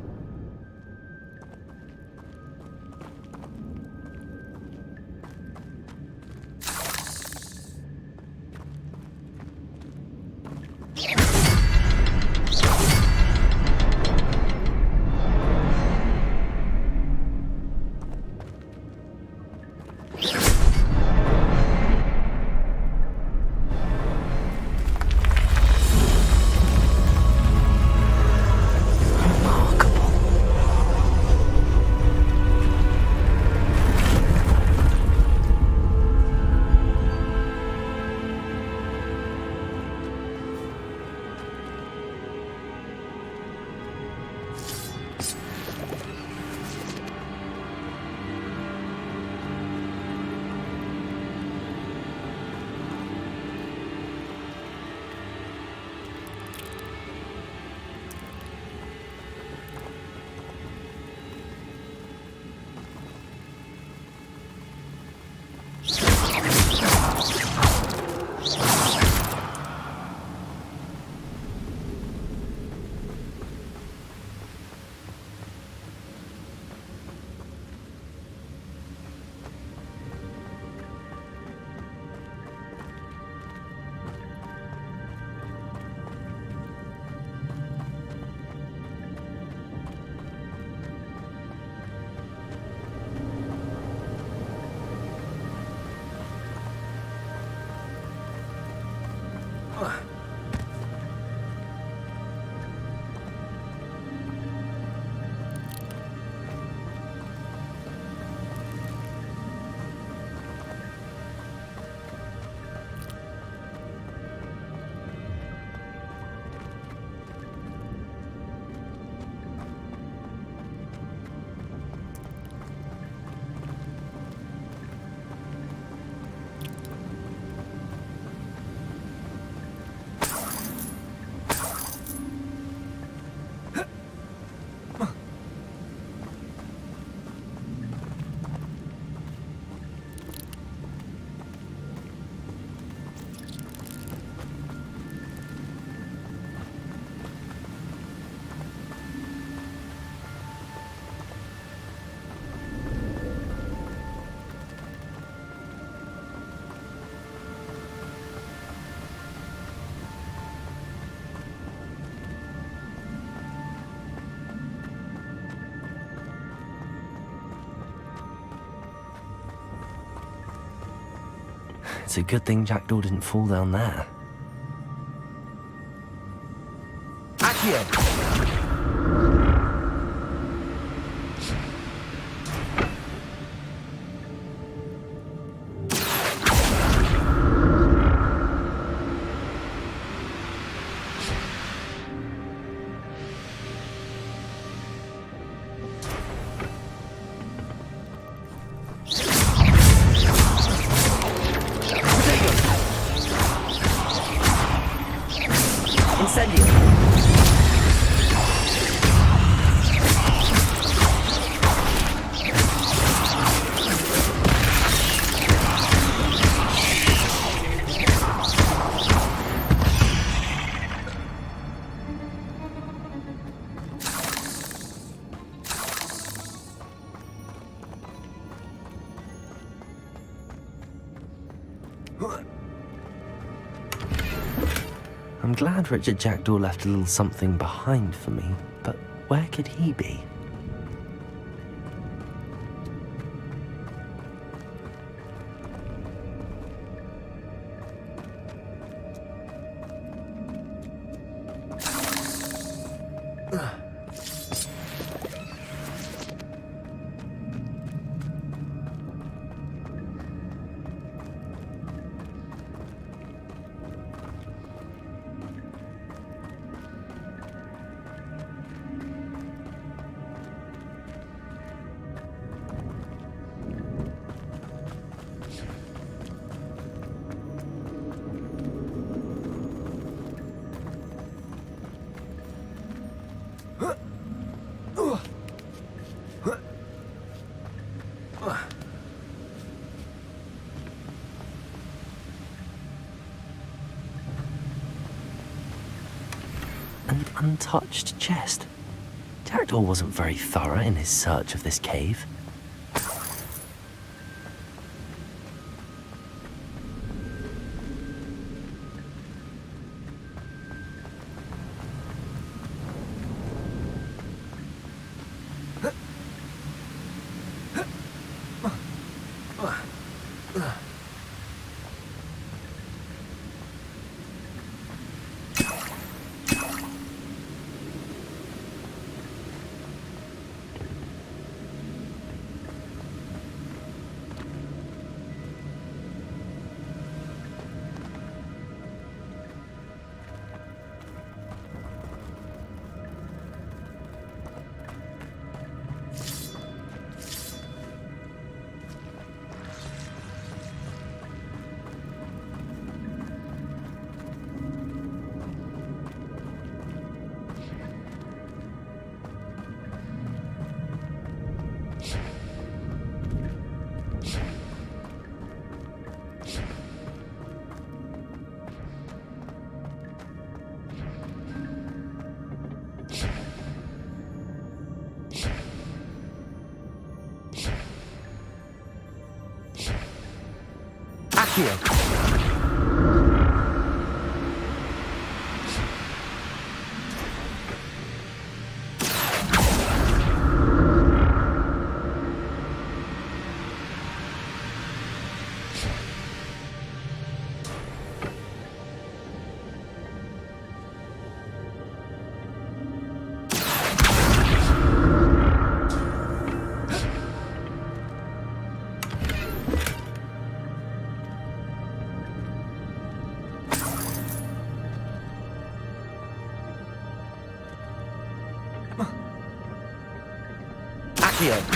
It's a good thing Jackdaw didn't fall down there. Accio! I'm glad Richard Jackdaw left a little something behind for me, but where could he be? untouched chest. Jaredor wasn't very thorough in his search of this cave. Here. Accio.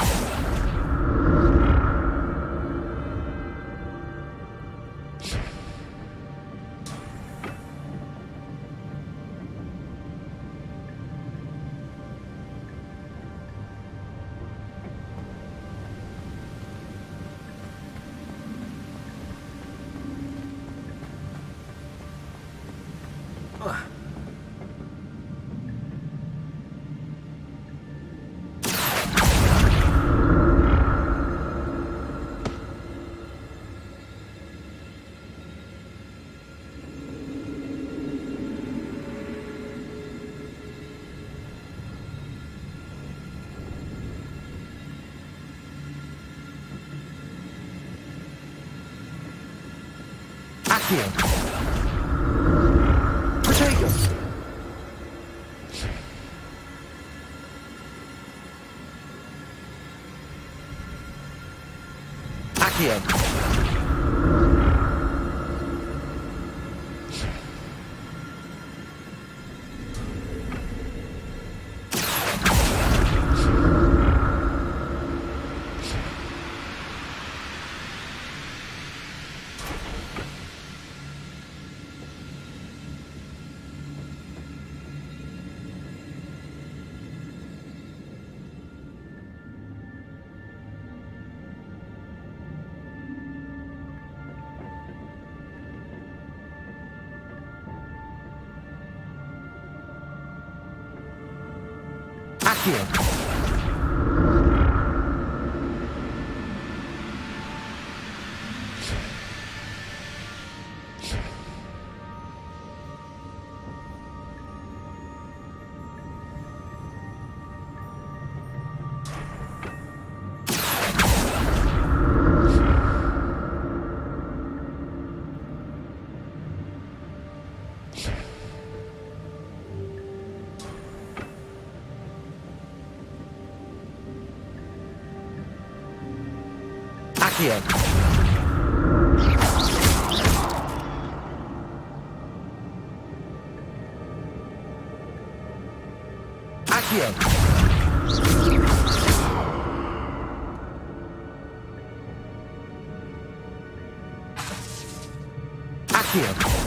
Accio. Protego. Accio. Accio. Accio. Accio. Accio.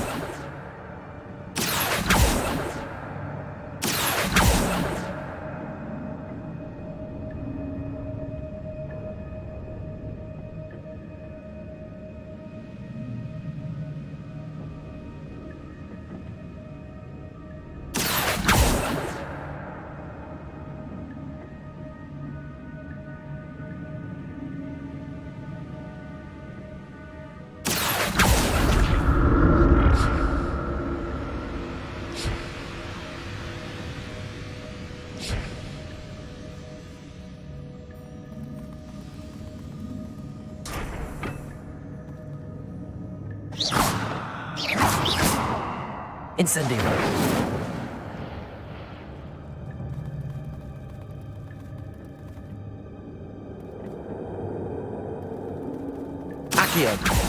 Incendio. Accio.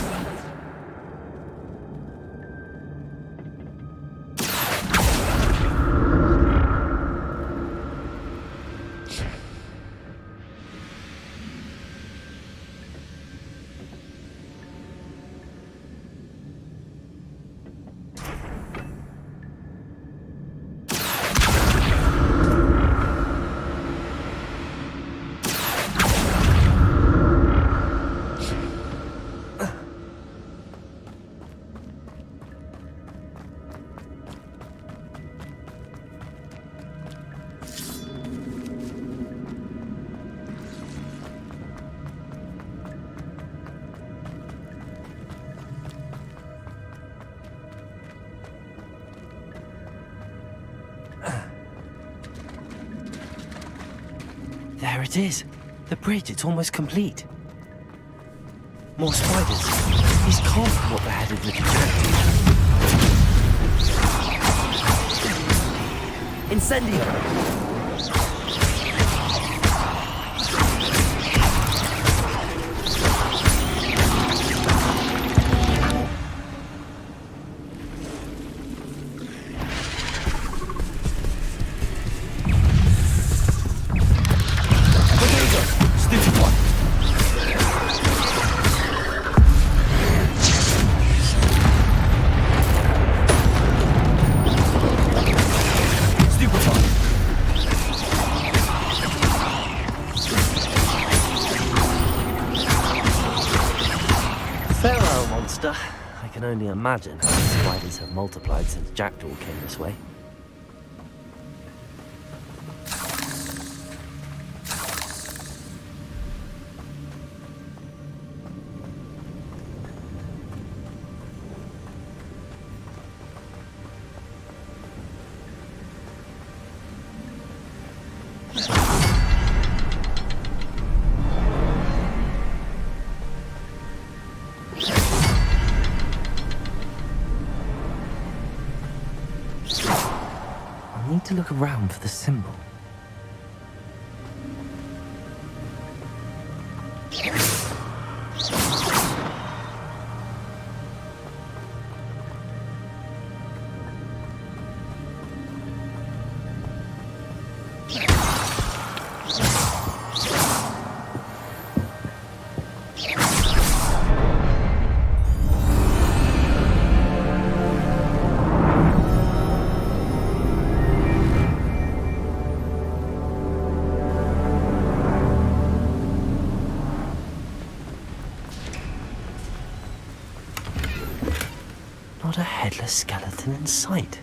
There it is. The bridge, it's almost complete. More spiders. These can't be what the headed little jack do. Incendio! I can only imagine how the spiders have multiplied since Jackdaw came this way. I need to look around for the symbol. Not a headless skeleton in sight.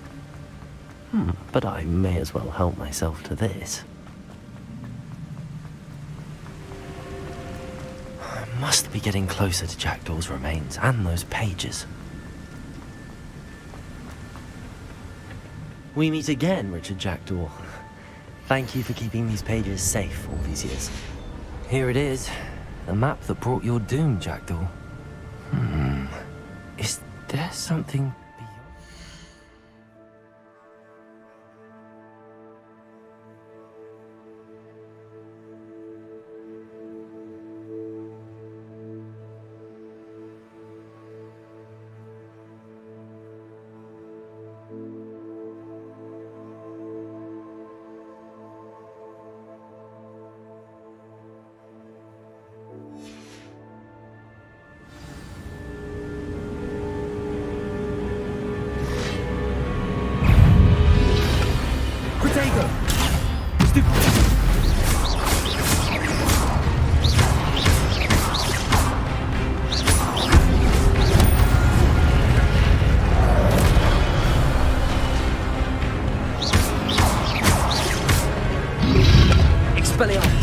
But I may as well help myself to this. I must be getting closer to Jackdaw's remains and those pages. We meet again, Richard Jackdaw. Thank you for keeping these pages safe all these years. Here it is, the map that brought your doom, Jackdaw. Is there something beyond?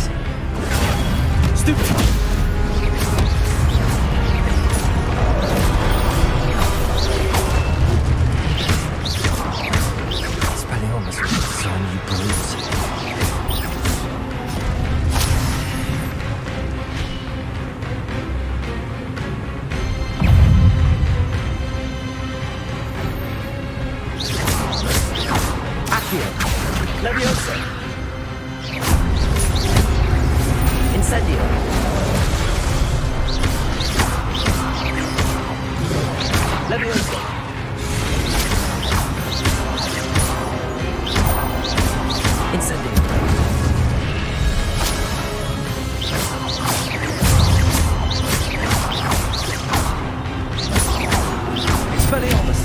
Leviosa! Incendio! Leviosa! Incendio! Expelliarmus!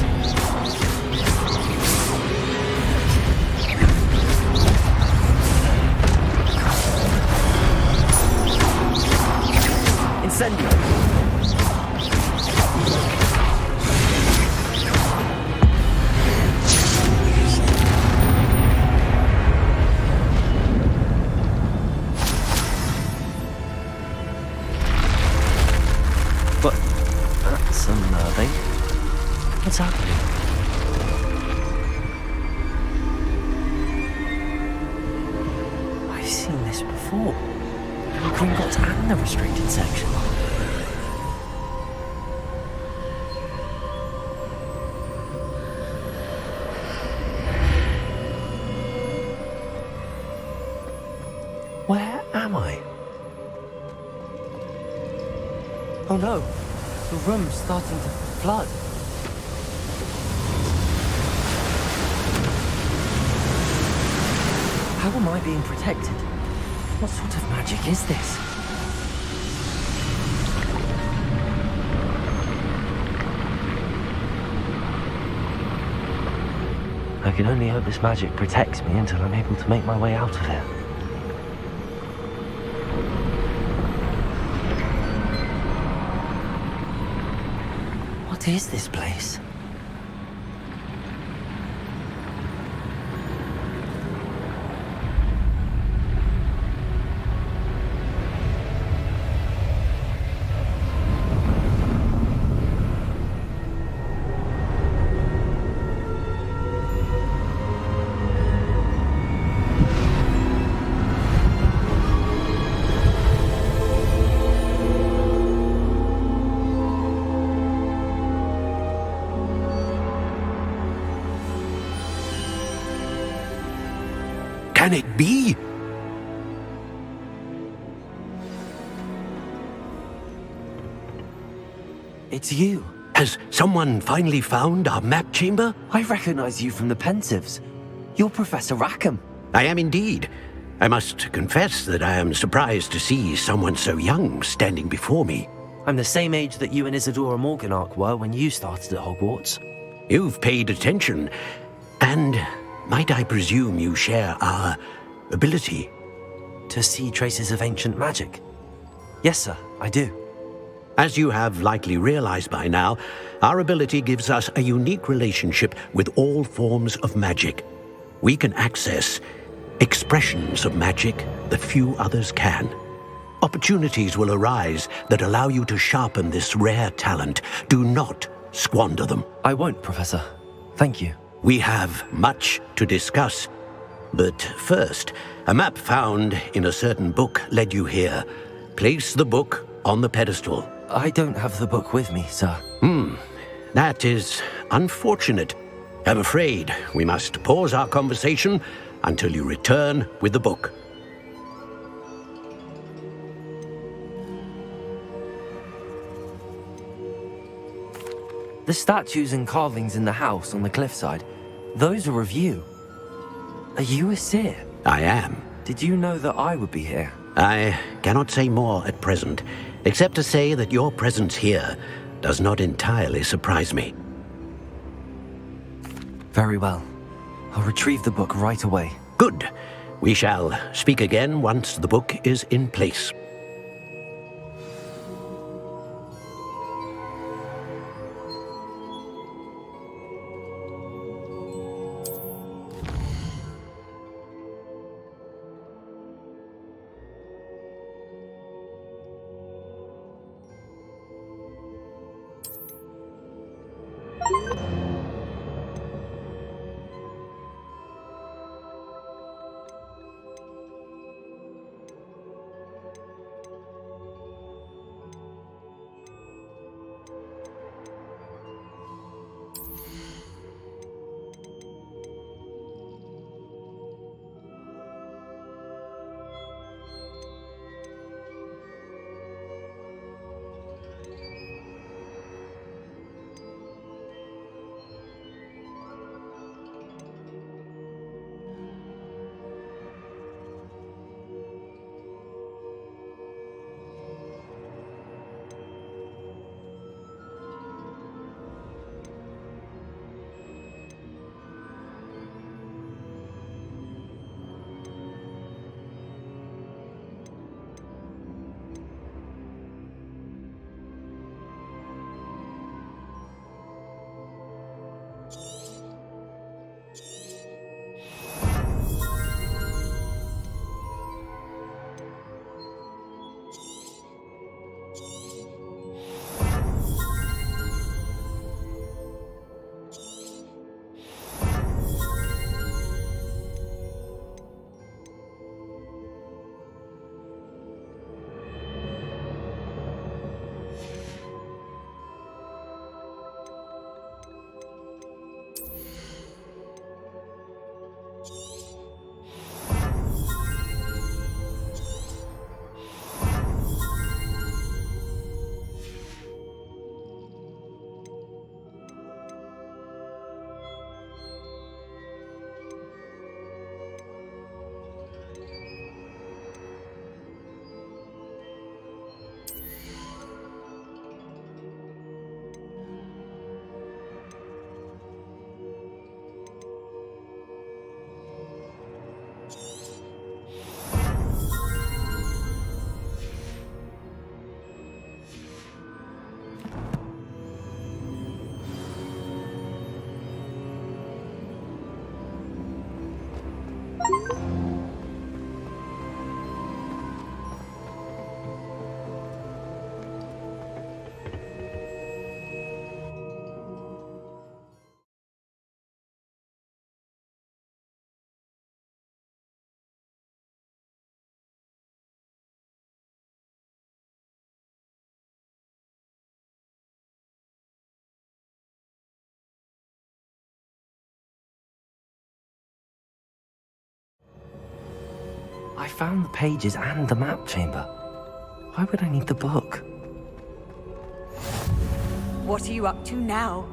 Incendio! But that's unnerving. What's happening? I've seen this before. The Gringotts and the restricted section. Where am I? Oh no, the room's starting to flood. How am I being protected? What sort of magic is this? I can only hope this magic protects me until I'm able to make my way out of here. What is this place? Can it be? It's you. Has someone finally found our map chamber? I recognize you from the Pensives. You're Professor Rackham. I am indeed. I must confess that I am surprised to see someone so young standing before me. I'm the same age that you and Isadora Morganach were when you started at Hogwarts. You've paid attention, and might I presume you share our ability? To see traces of ancient magic? Yes, sir, I do. As you have likely realized by now, our ability gives us a unique relationship with all forms of magic. We can access expressions of magic that few others can. Opportunities will arise that allow you to sharpen this rare talent. Do not squander them. I won't, Professor. Thank you. We have much to discuss. But first, a map found in a certain book led you here. Place the book on the pedestal. I don't have the book with me, sir. That is unfortunate. I'm afraid we must pause our conversation until you return with the book. The statues and carvings in the house on the cliffside, those are of you. Are you a seer? I am. Did you know that I would be here? I cannot say more at present, except to say that your presence here does not entirely surprise me. Very well. I'll retrieve the book right away. Good. We shall speak again once the book is in place. I found the pages and the map chamber. Why would I need the book? What are you up to now?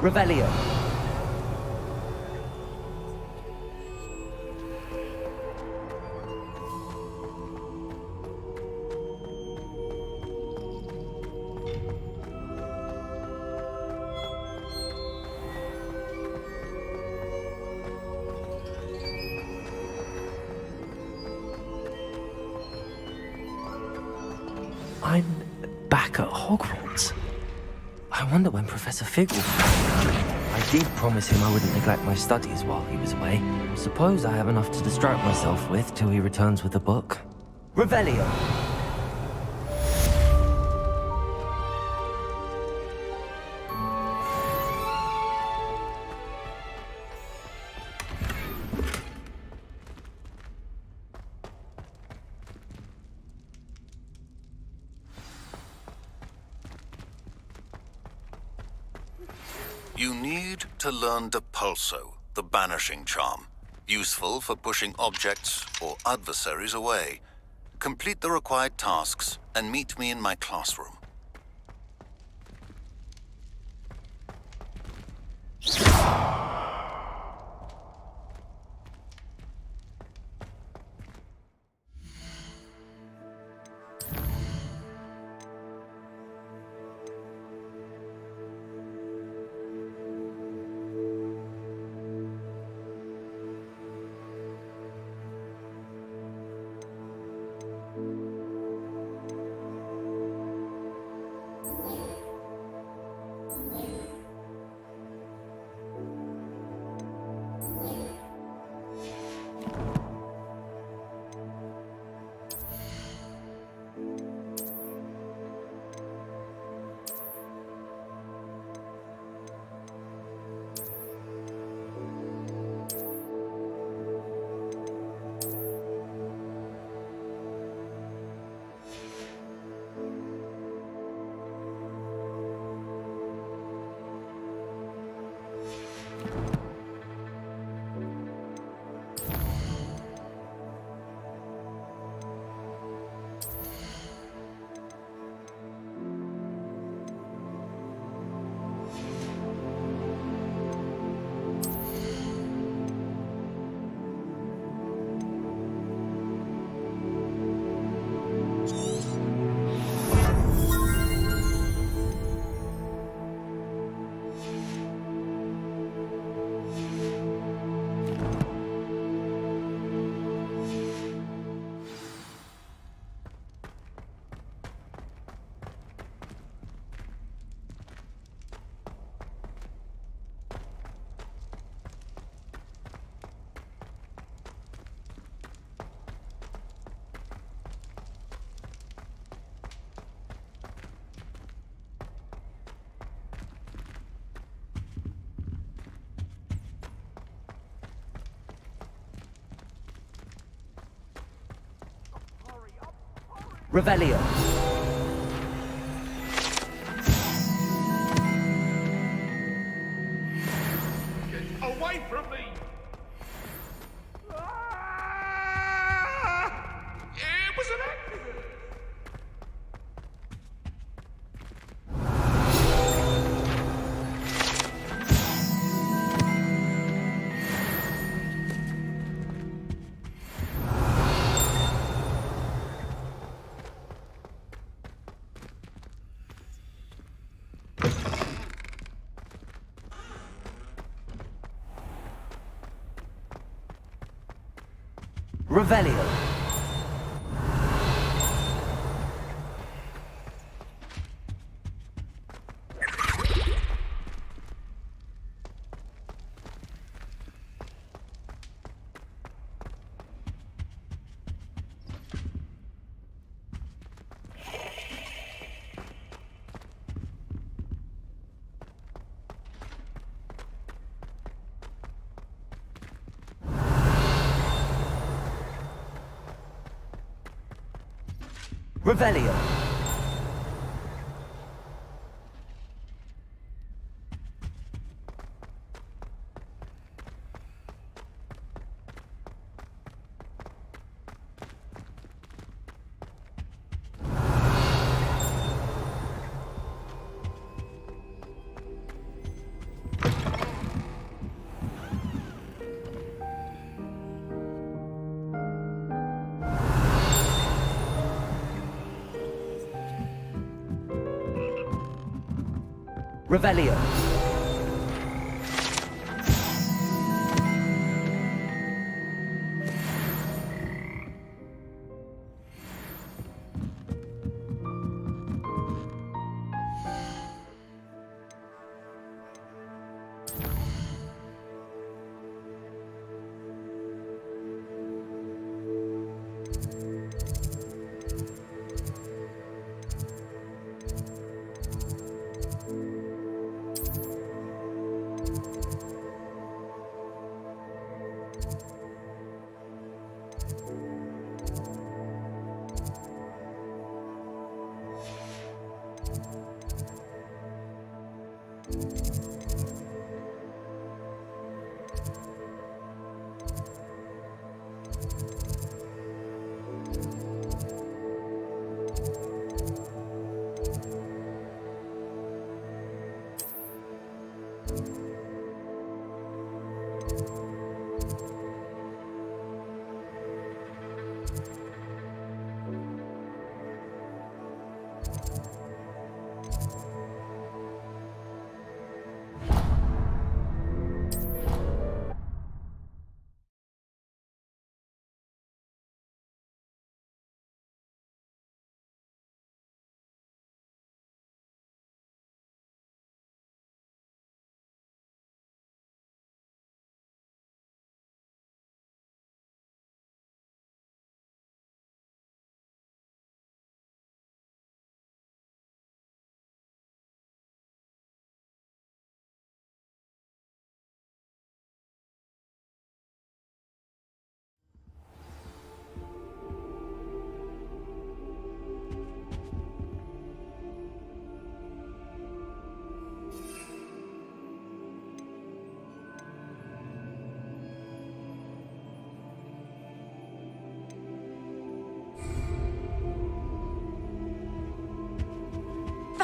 Revelio. I'm back at Hogwarts. I wonder when Professor Fig will I did promise him I wouldn't neglect my studies while he was away. Suppose I have enough to distract myself with till he returns with a book. Revelio! You need to learn Depulso, the banishing charm. Useful for pushing objects or adversaries away. Complete the required tasks and meet me in my classroom. Revelio. Away from me! It was an accident! Revelio. Revelio. Revelio.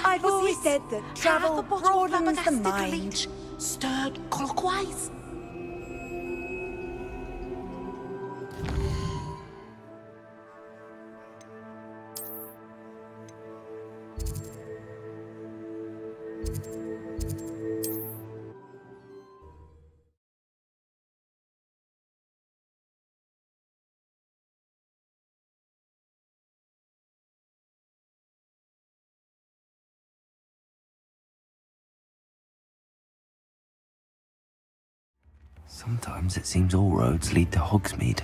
I've always said that travel broadens the mind. Stirred clockwise. Sometimes it seems all roads lead to Hogsmeade.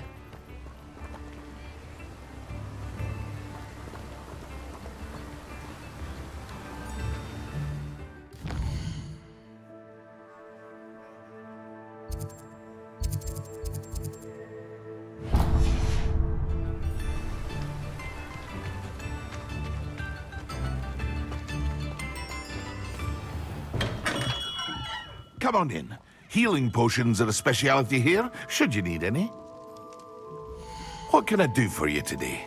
Come on in. Healing potions are a speciality here, should you need any. What can I do for you today?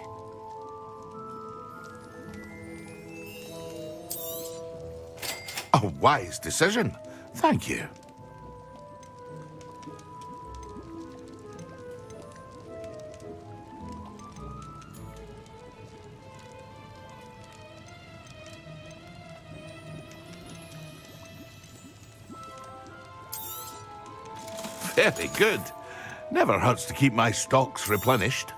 A wise decision. Thank you. Very good. Never hurts to keep my stocks replenished.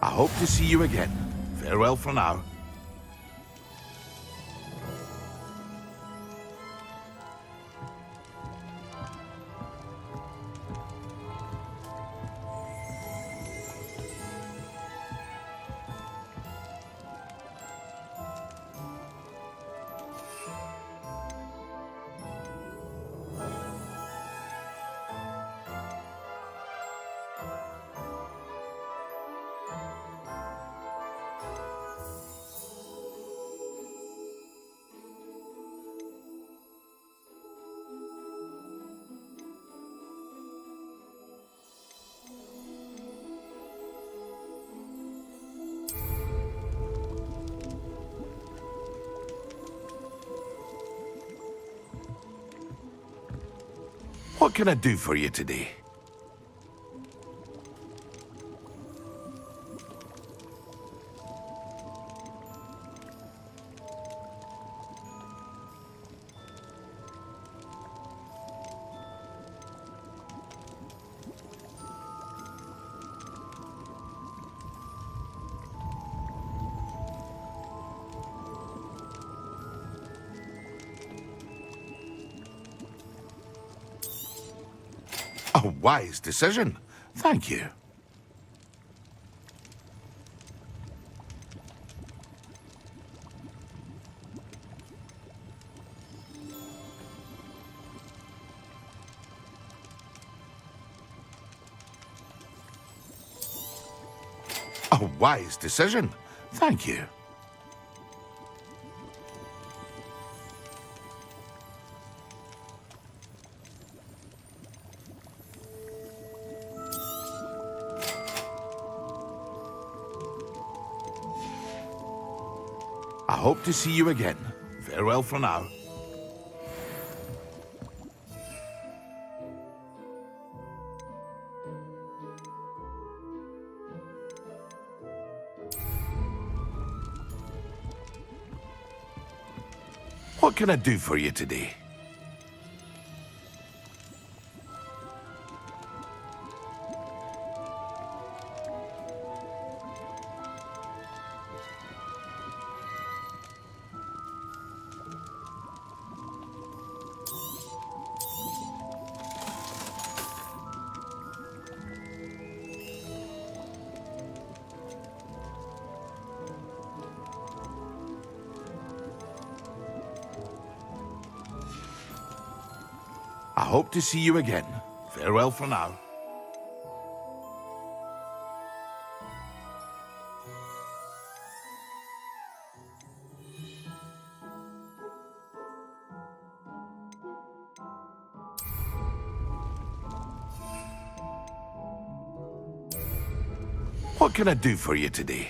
I hope to see you again. Farewell for now. What can I do for you today? A wise decision. Thank you. A wise decision. Thank you. I hope to see you again. Farewell for now. What can I do for you today? hope to see you again. Farewell for now. What can I do for you today?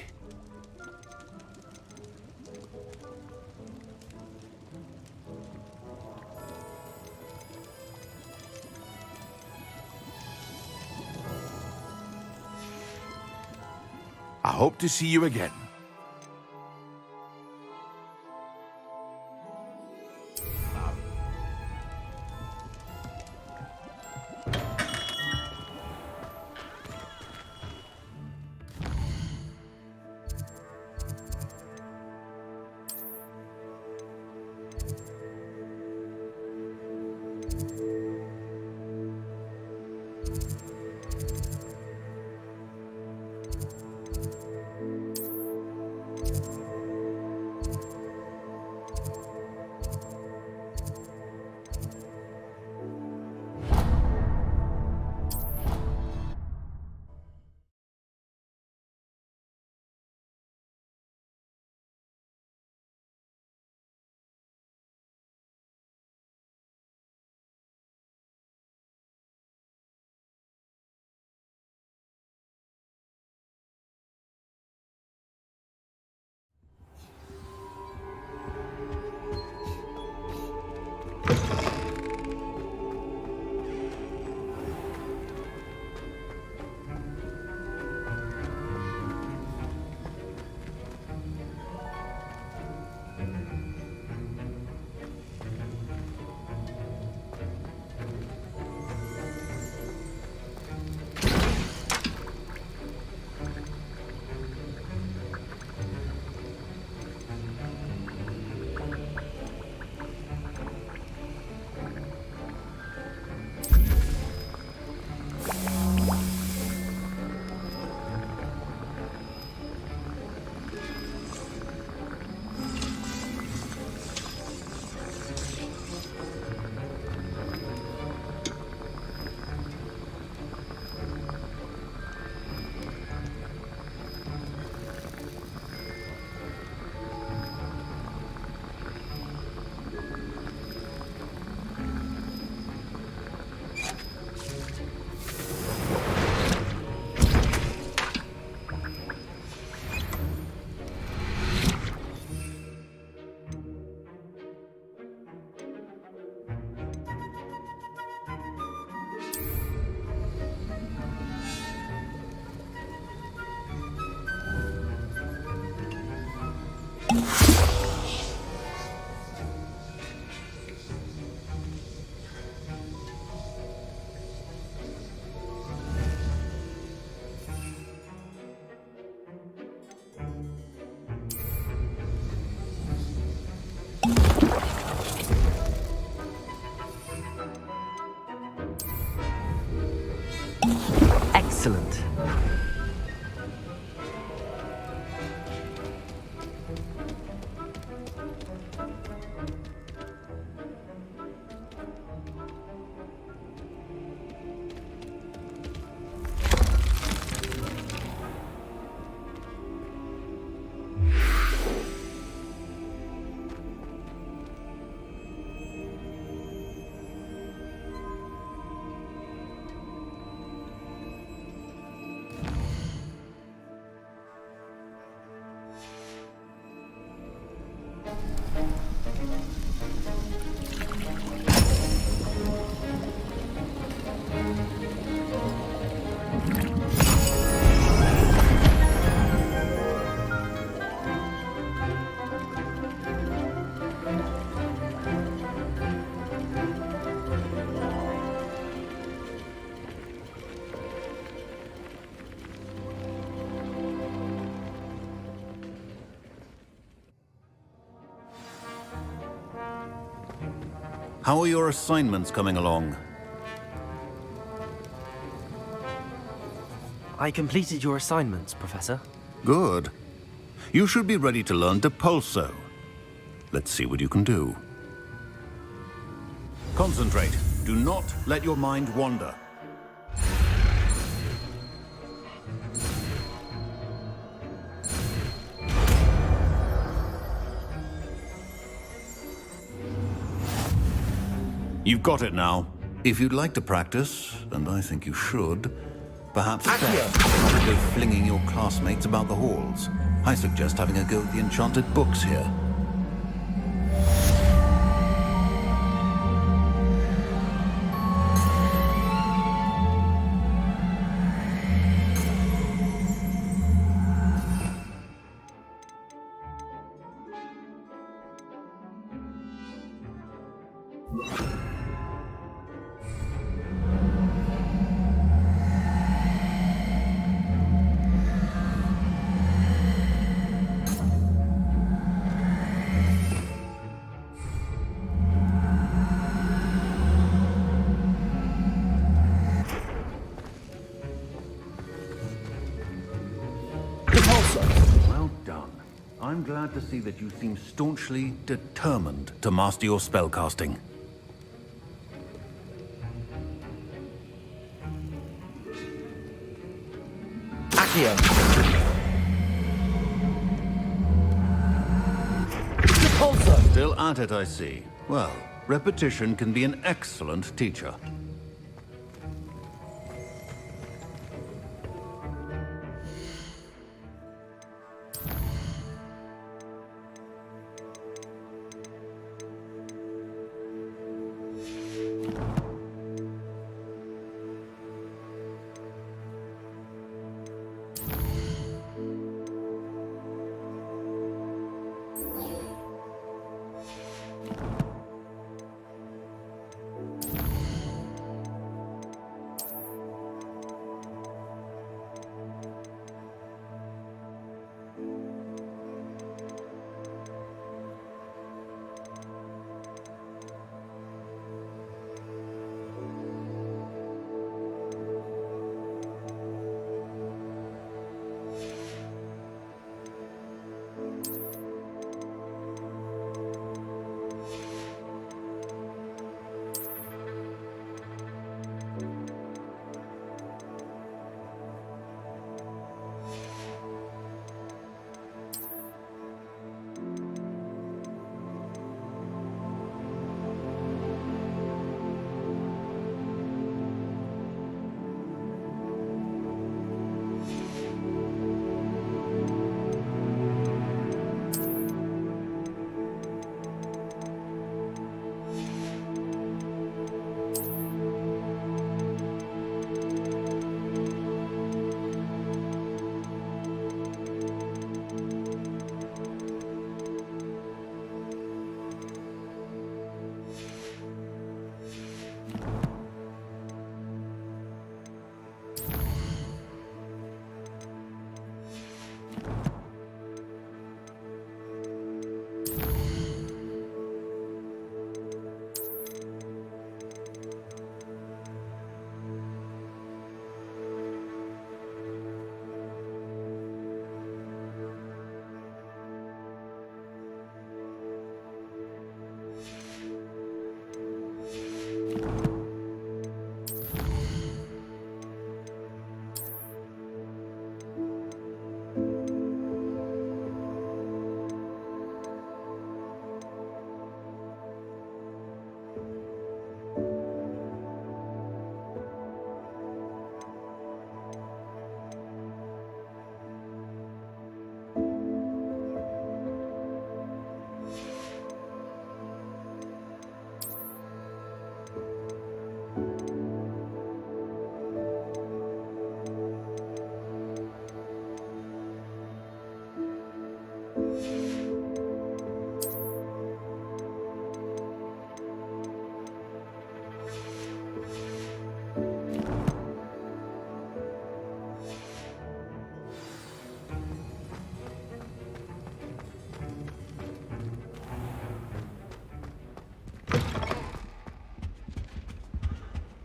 I hope to see you again. Excellent. How are your assignments coming along? I completed your assignments, Professor. Good. You should be ready to learn Depulso. Let's see what you can do. Concentrate. Do not let your mind wander. You've got it now. If you'd like to practice, and I think you should, perhaps it's best not to go flinging your classmates about the halls. I suggest having a go at the enchanted books here. Well done. I'm glad to see that you seem staunchly determined to master your spellcasting. Accio. Still at it, I see. Well, repetition can be an excellent teacher.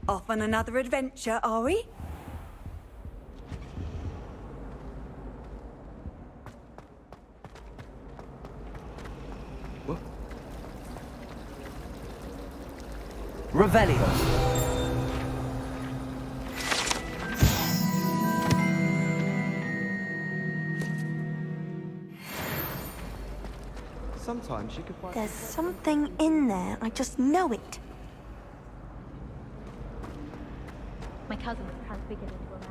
Off on another adventure, are we? Revelio. Sometimes you could find... There's something in there. I just know it. My cousin was transfigured into a mouse.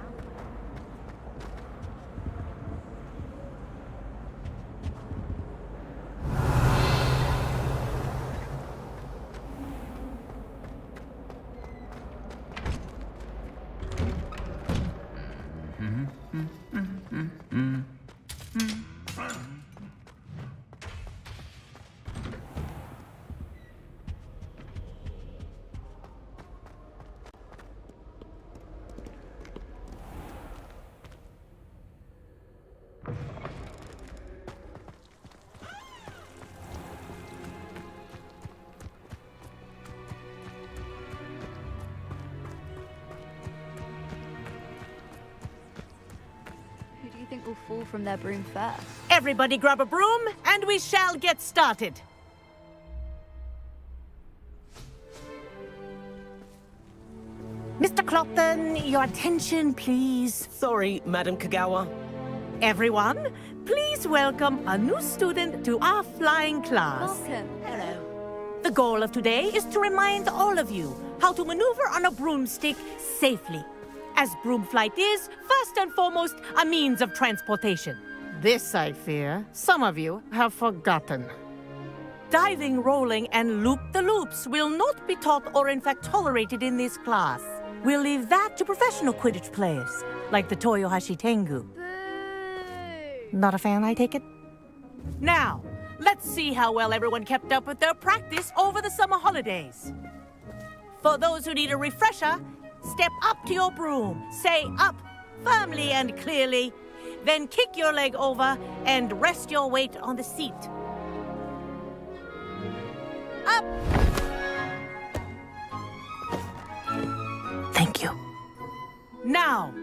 Who do you think will fall from their broom first? Everybody grab a broom, and we shall get started. Mr. Clopton, your attention, please. Sorry, Madam Kagawa. Everyone, please welcome a new student to our flying class. Welcome. Hello. The goal of today is to remind all of you how to maneuver on a broomstick safely, as broom flight is, first and foremost, a means of transportation. This, I fear, some of you have forgotten. Diving, rolling, and loop-the-loops will not be taught or in fact tolerated in this class. We'll leave that to professional Quidditch players, like the Toyohashi Tengu. Not a fan, I take it? Now, let's see how well everyone kept up with their practice over the summer holidays. For those who need a refresher, step up to your broom, say up firmly and clearly, then kick your leg over and rest your weight on the seat. Up! Thank you. Now,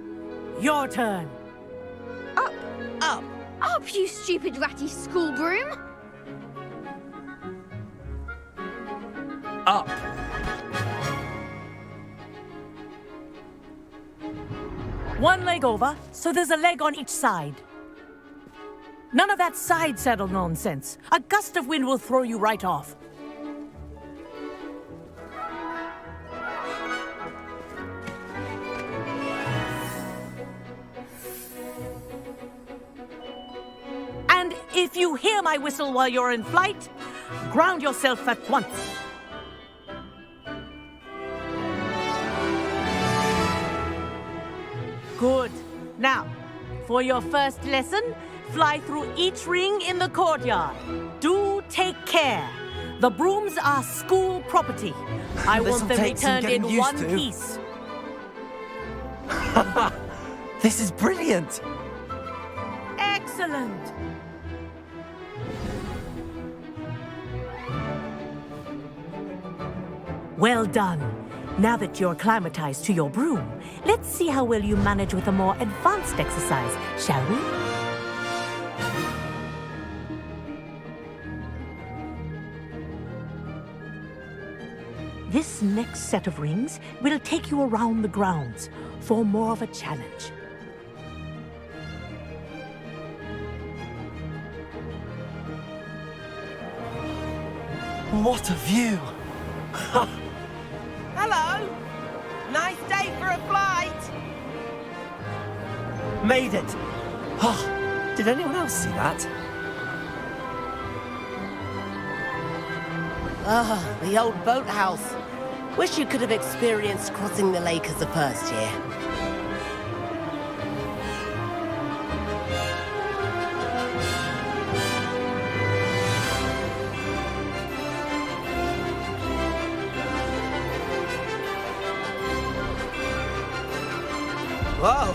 your turn. Up, up, up, you stupid ratty school broom! Up. One leg over, so there's a leg on each side. None of that side saddle nonsense. A gust of wind will throw you right off. And if you hear my whistle while you're in flight, ground yourself at once. Good. Now, for your first lesson, fly through each ring in the courtyard. Do take care. The brooms are school property. I want them returned in one piece. This is brilliant. Excellent. Well done. Now that you're acclimatized to your broom, let's see how well you manage with a more advanced exercise, shall we? This next set of rings will take you around the grounds for more of a challenge. What a view! Hello! Nice day for a flight! Made it! Oh, did anyone else see that? Ah, the old boathouse. Wish you could have experienced crossing the lake as a first year. Whoa,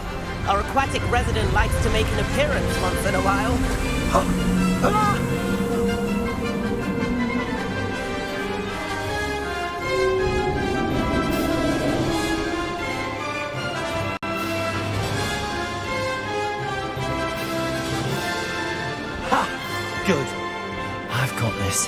our aquatic resident likes to make an appearance once in a while. Good. I've got this.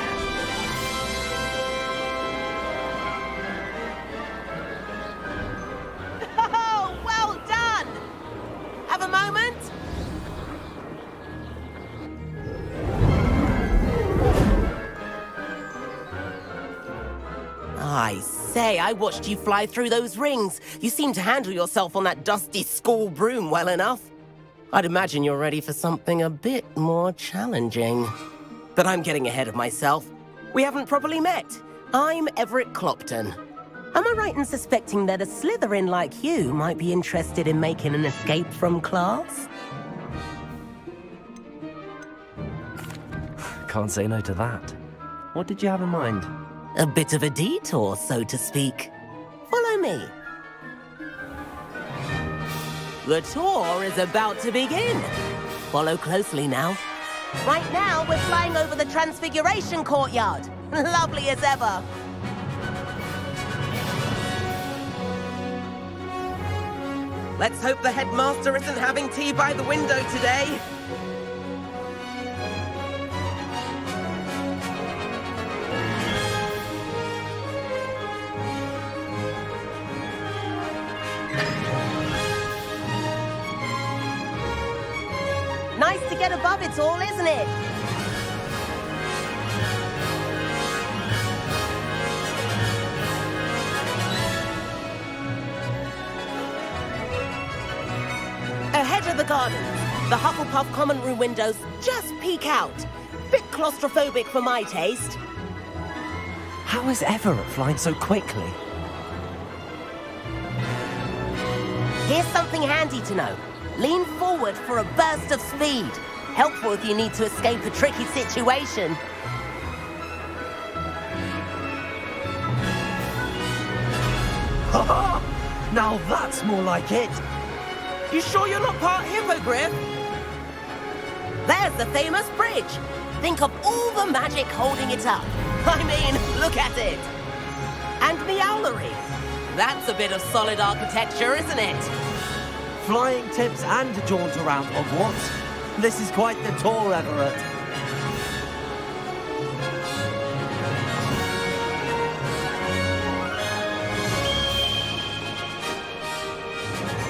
I say, I watched you fly through those rings. You seem to handle yourself on that dusty school broom well enough. I'd imagine you're ready for something a bit more challenging. But I'm getting ahead of myself. We haven't properly met. I'm Everett Clopton. Am I right in suspecting that a Slytherin like you might be interested in making an escape from class? Can't say no to that. What did you have in mind? A bit of a detour, so to speak. Follow me. The tour is about to begin. Follow closely now. Right now, we're flying over the Transfiguration Courtyard. Lovely as ever. Let's hope the headmaster isn't having tea by the window today. Nice to get above it all, isn't it? Ahead of the gardens, the Hufflepuff common room windows just peek out. Bit claustrophobic for my taste. How is Everett flying so quickly? Here's something handy to know. Lean forward for a burst of speed. Helpful if you need to escape a tricky situation. Now that's more like it. You sure you're not part hippogriff? There's the famous bridge. Think of all the magic holding it up. I mean, look at it. And Meowlery. That's a bit of solid architecture, isn't it? Flying tips and a jaunt around Hogwarts. This is quite the tour, Everett.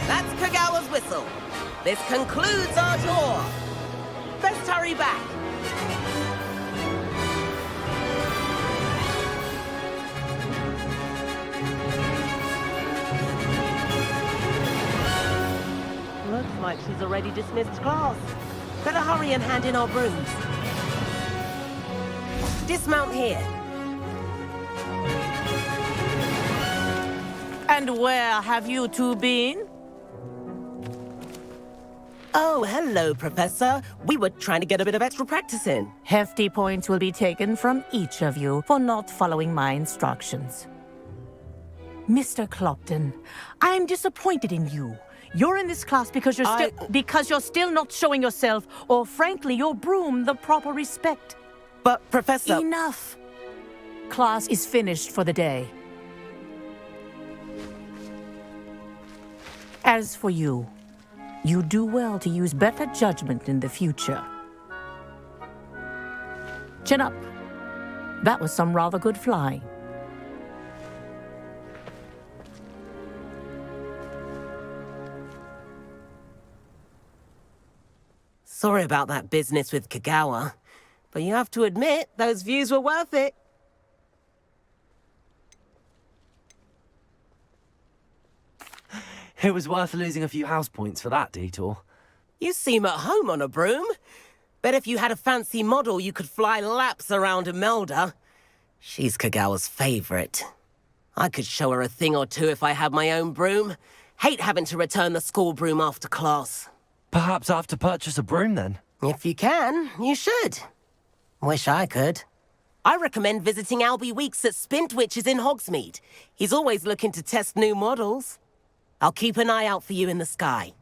That's Kagawa's whistle. This concludes our tour. Best hurry back. Looks like she's already dismissed class. Better hurry and hand in our brooms. Dismount here. And where have you two been? Oh, hello, Professor. We were trying to get a bit of extra practice in. Hefty points will be taken from each of you for not following my instructions. Mr. Clopton, I'm disappointed in you. You're in this class because you're still not showing yourself, or frankly, your broom the proper respect. But, Professor... Enough! Class is finished for the day. As for you, you do well to use better judgment in the future. Chin up. That was some rather good flying. Sorry about that business with Kagawa, but you have to admit, those views were worth it. It was worth losing a few house points for that detour. You seem at home on a broom. Bet if you had a fancy model, you could fly laps around Imelda. She's Kagawa's favorite. I could show her a thing or two if I had my own broom. Hate having to return the school broom after class. Perhaps I have to purchase a broom then? If you can, you should. Wish I could. I recommend visiting Albie Weeks at Spintwitches in Hogsmeade. He's always looking to test new models. I'll keep an eye out for you in the sky.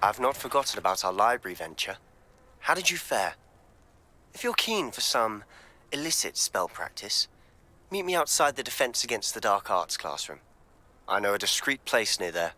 I've not forgotten about our library venture. How did you fare? If you're keen for some illicit spell practice, meet me outside the Defense Against the Dark Arts classroom. I know a discreet place near there.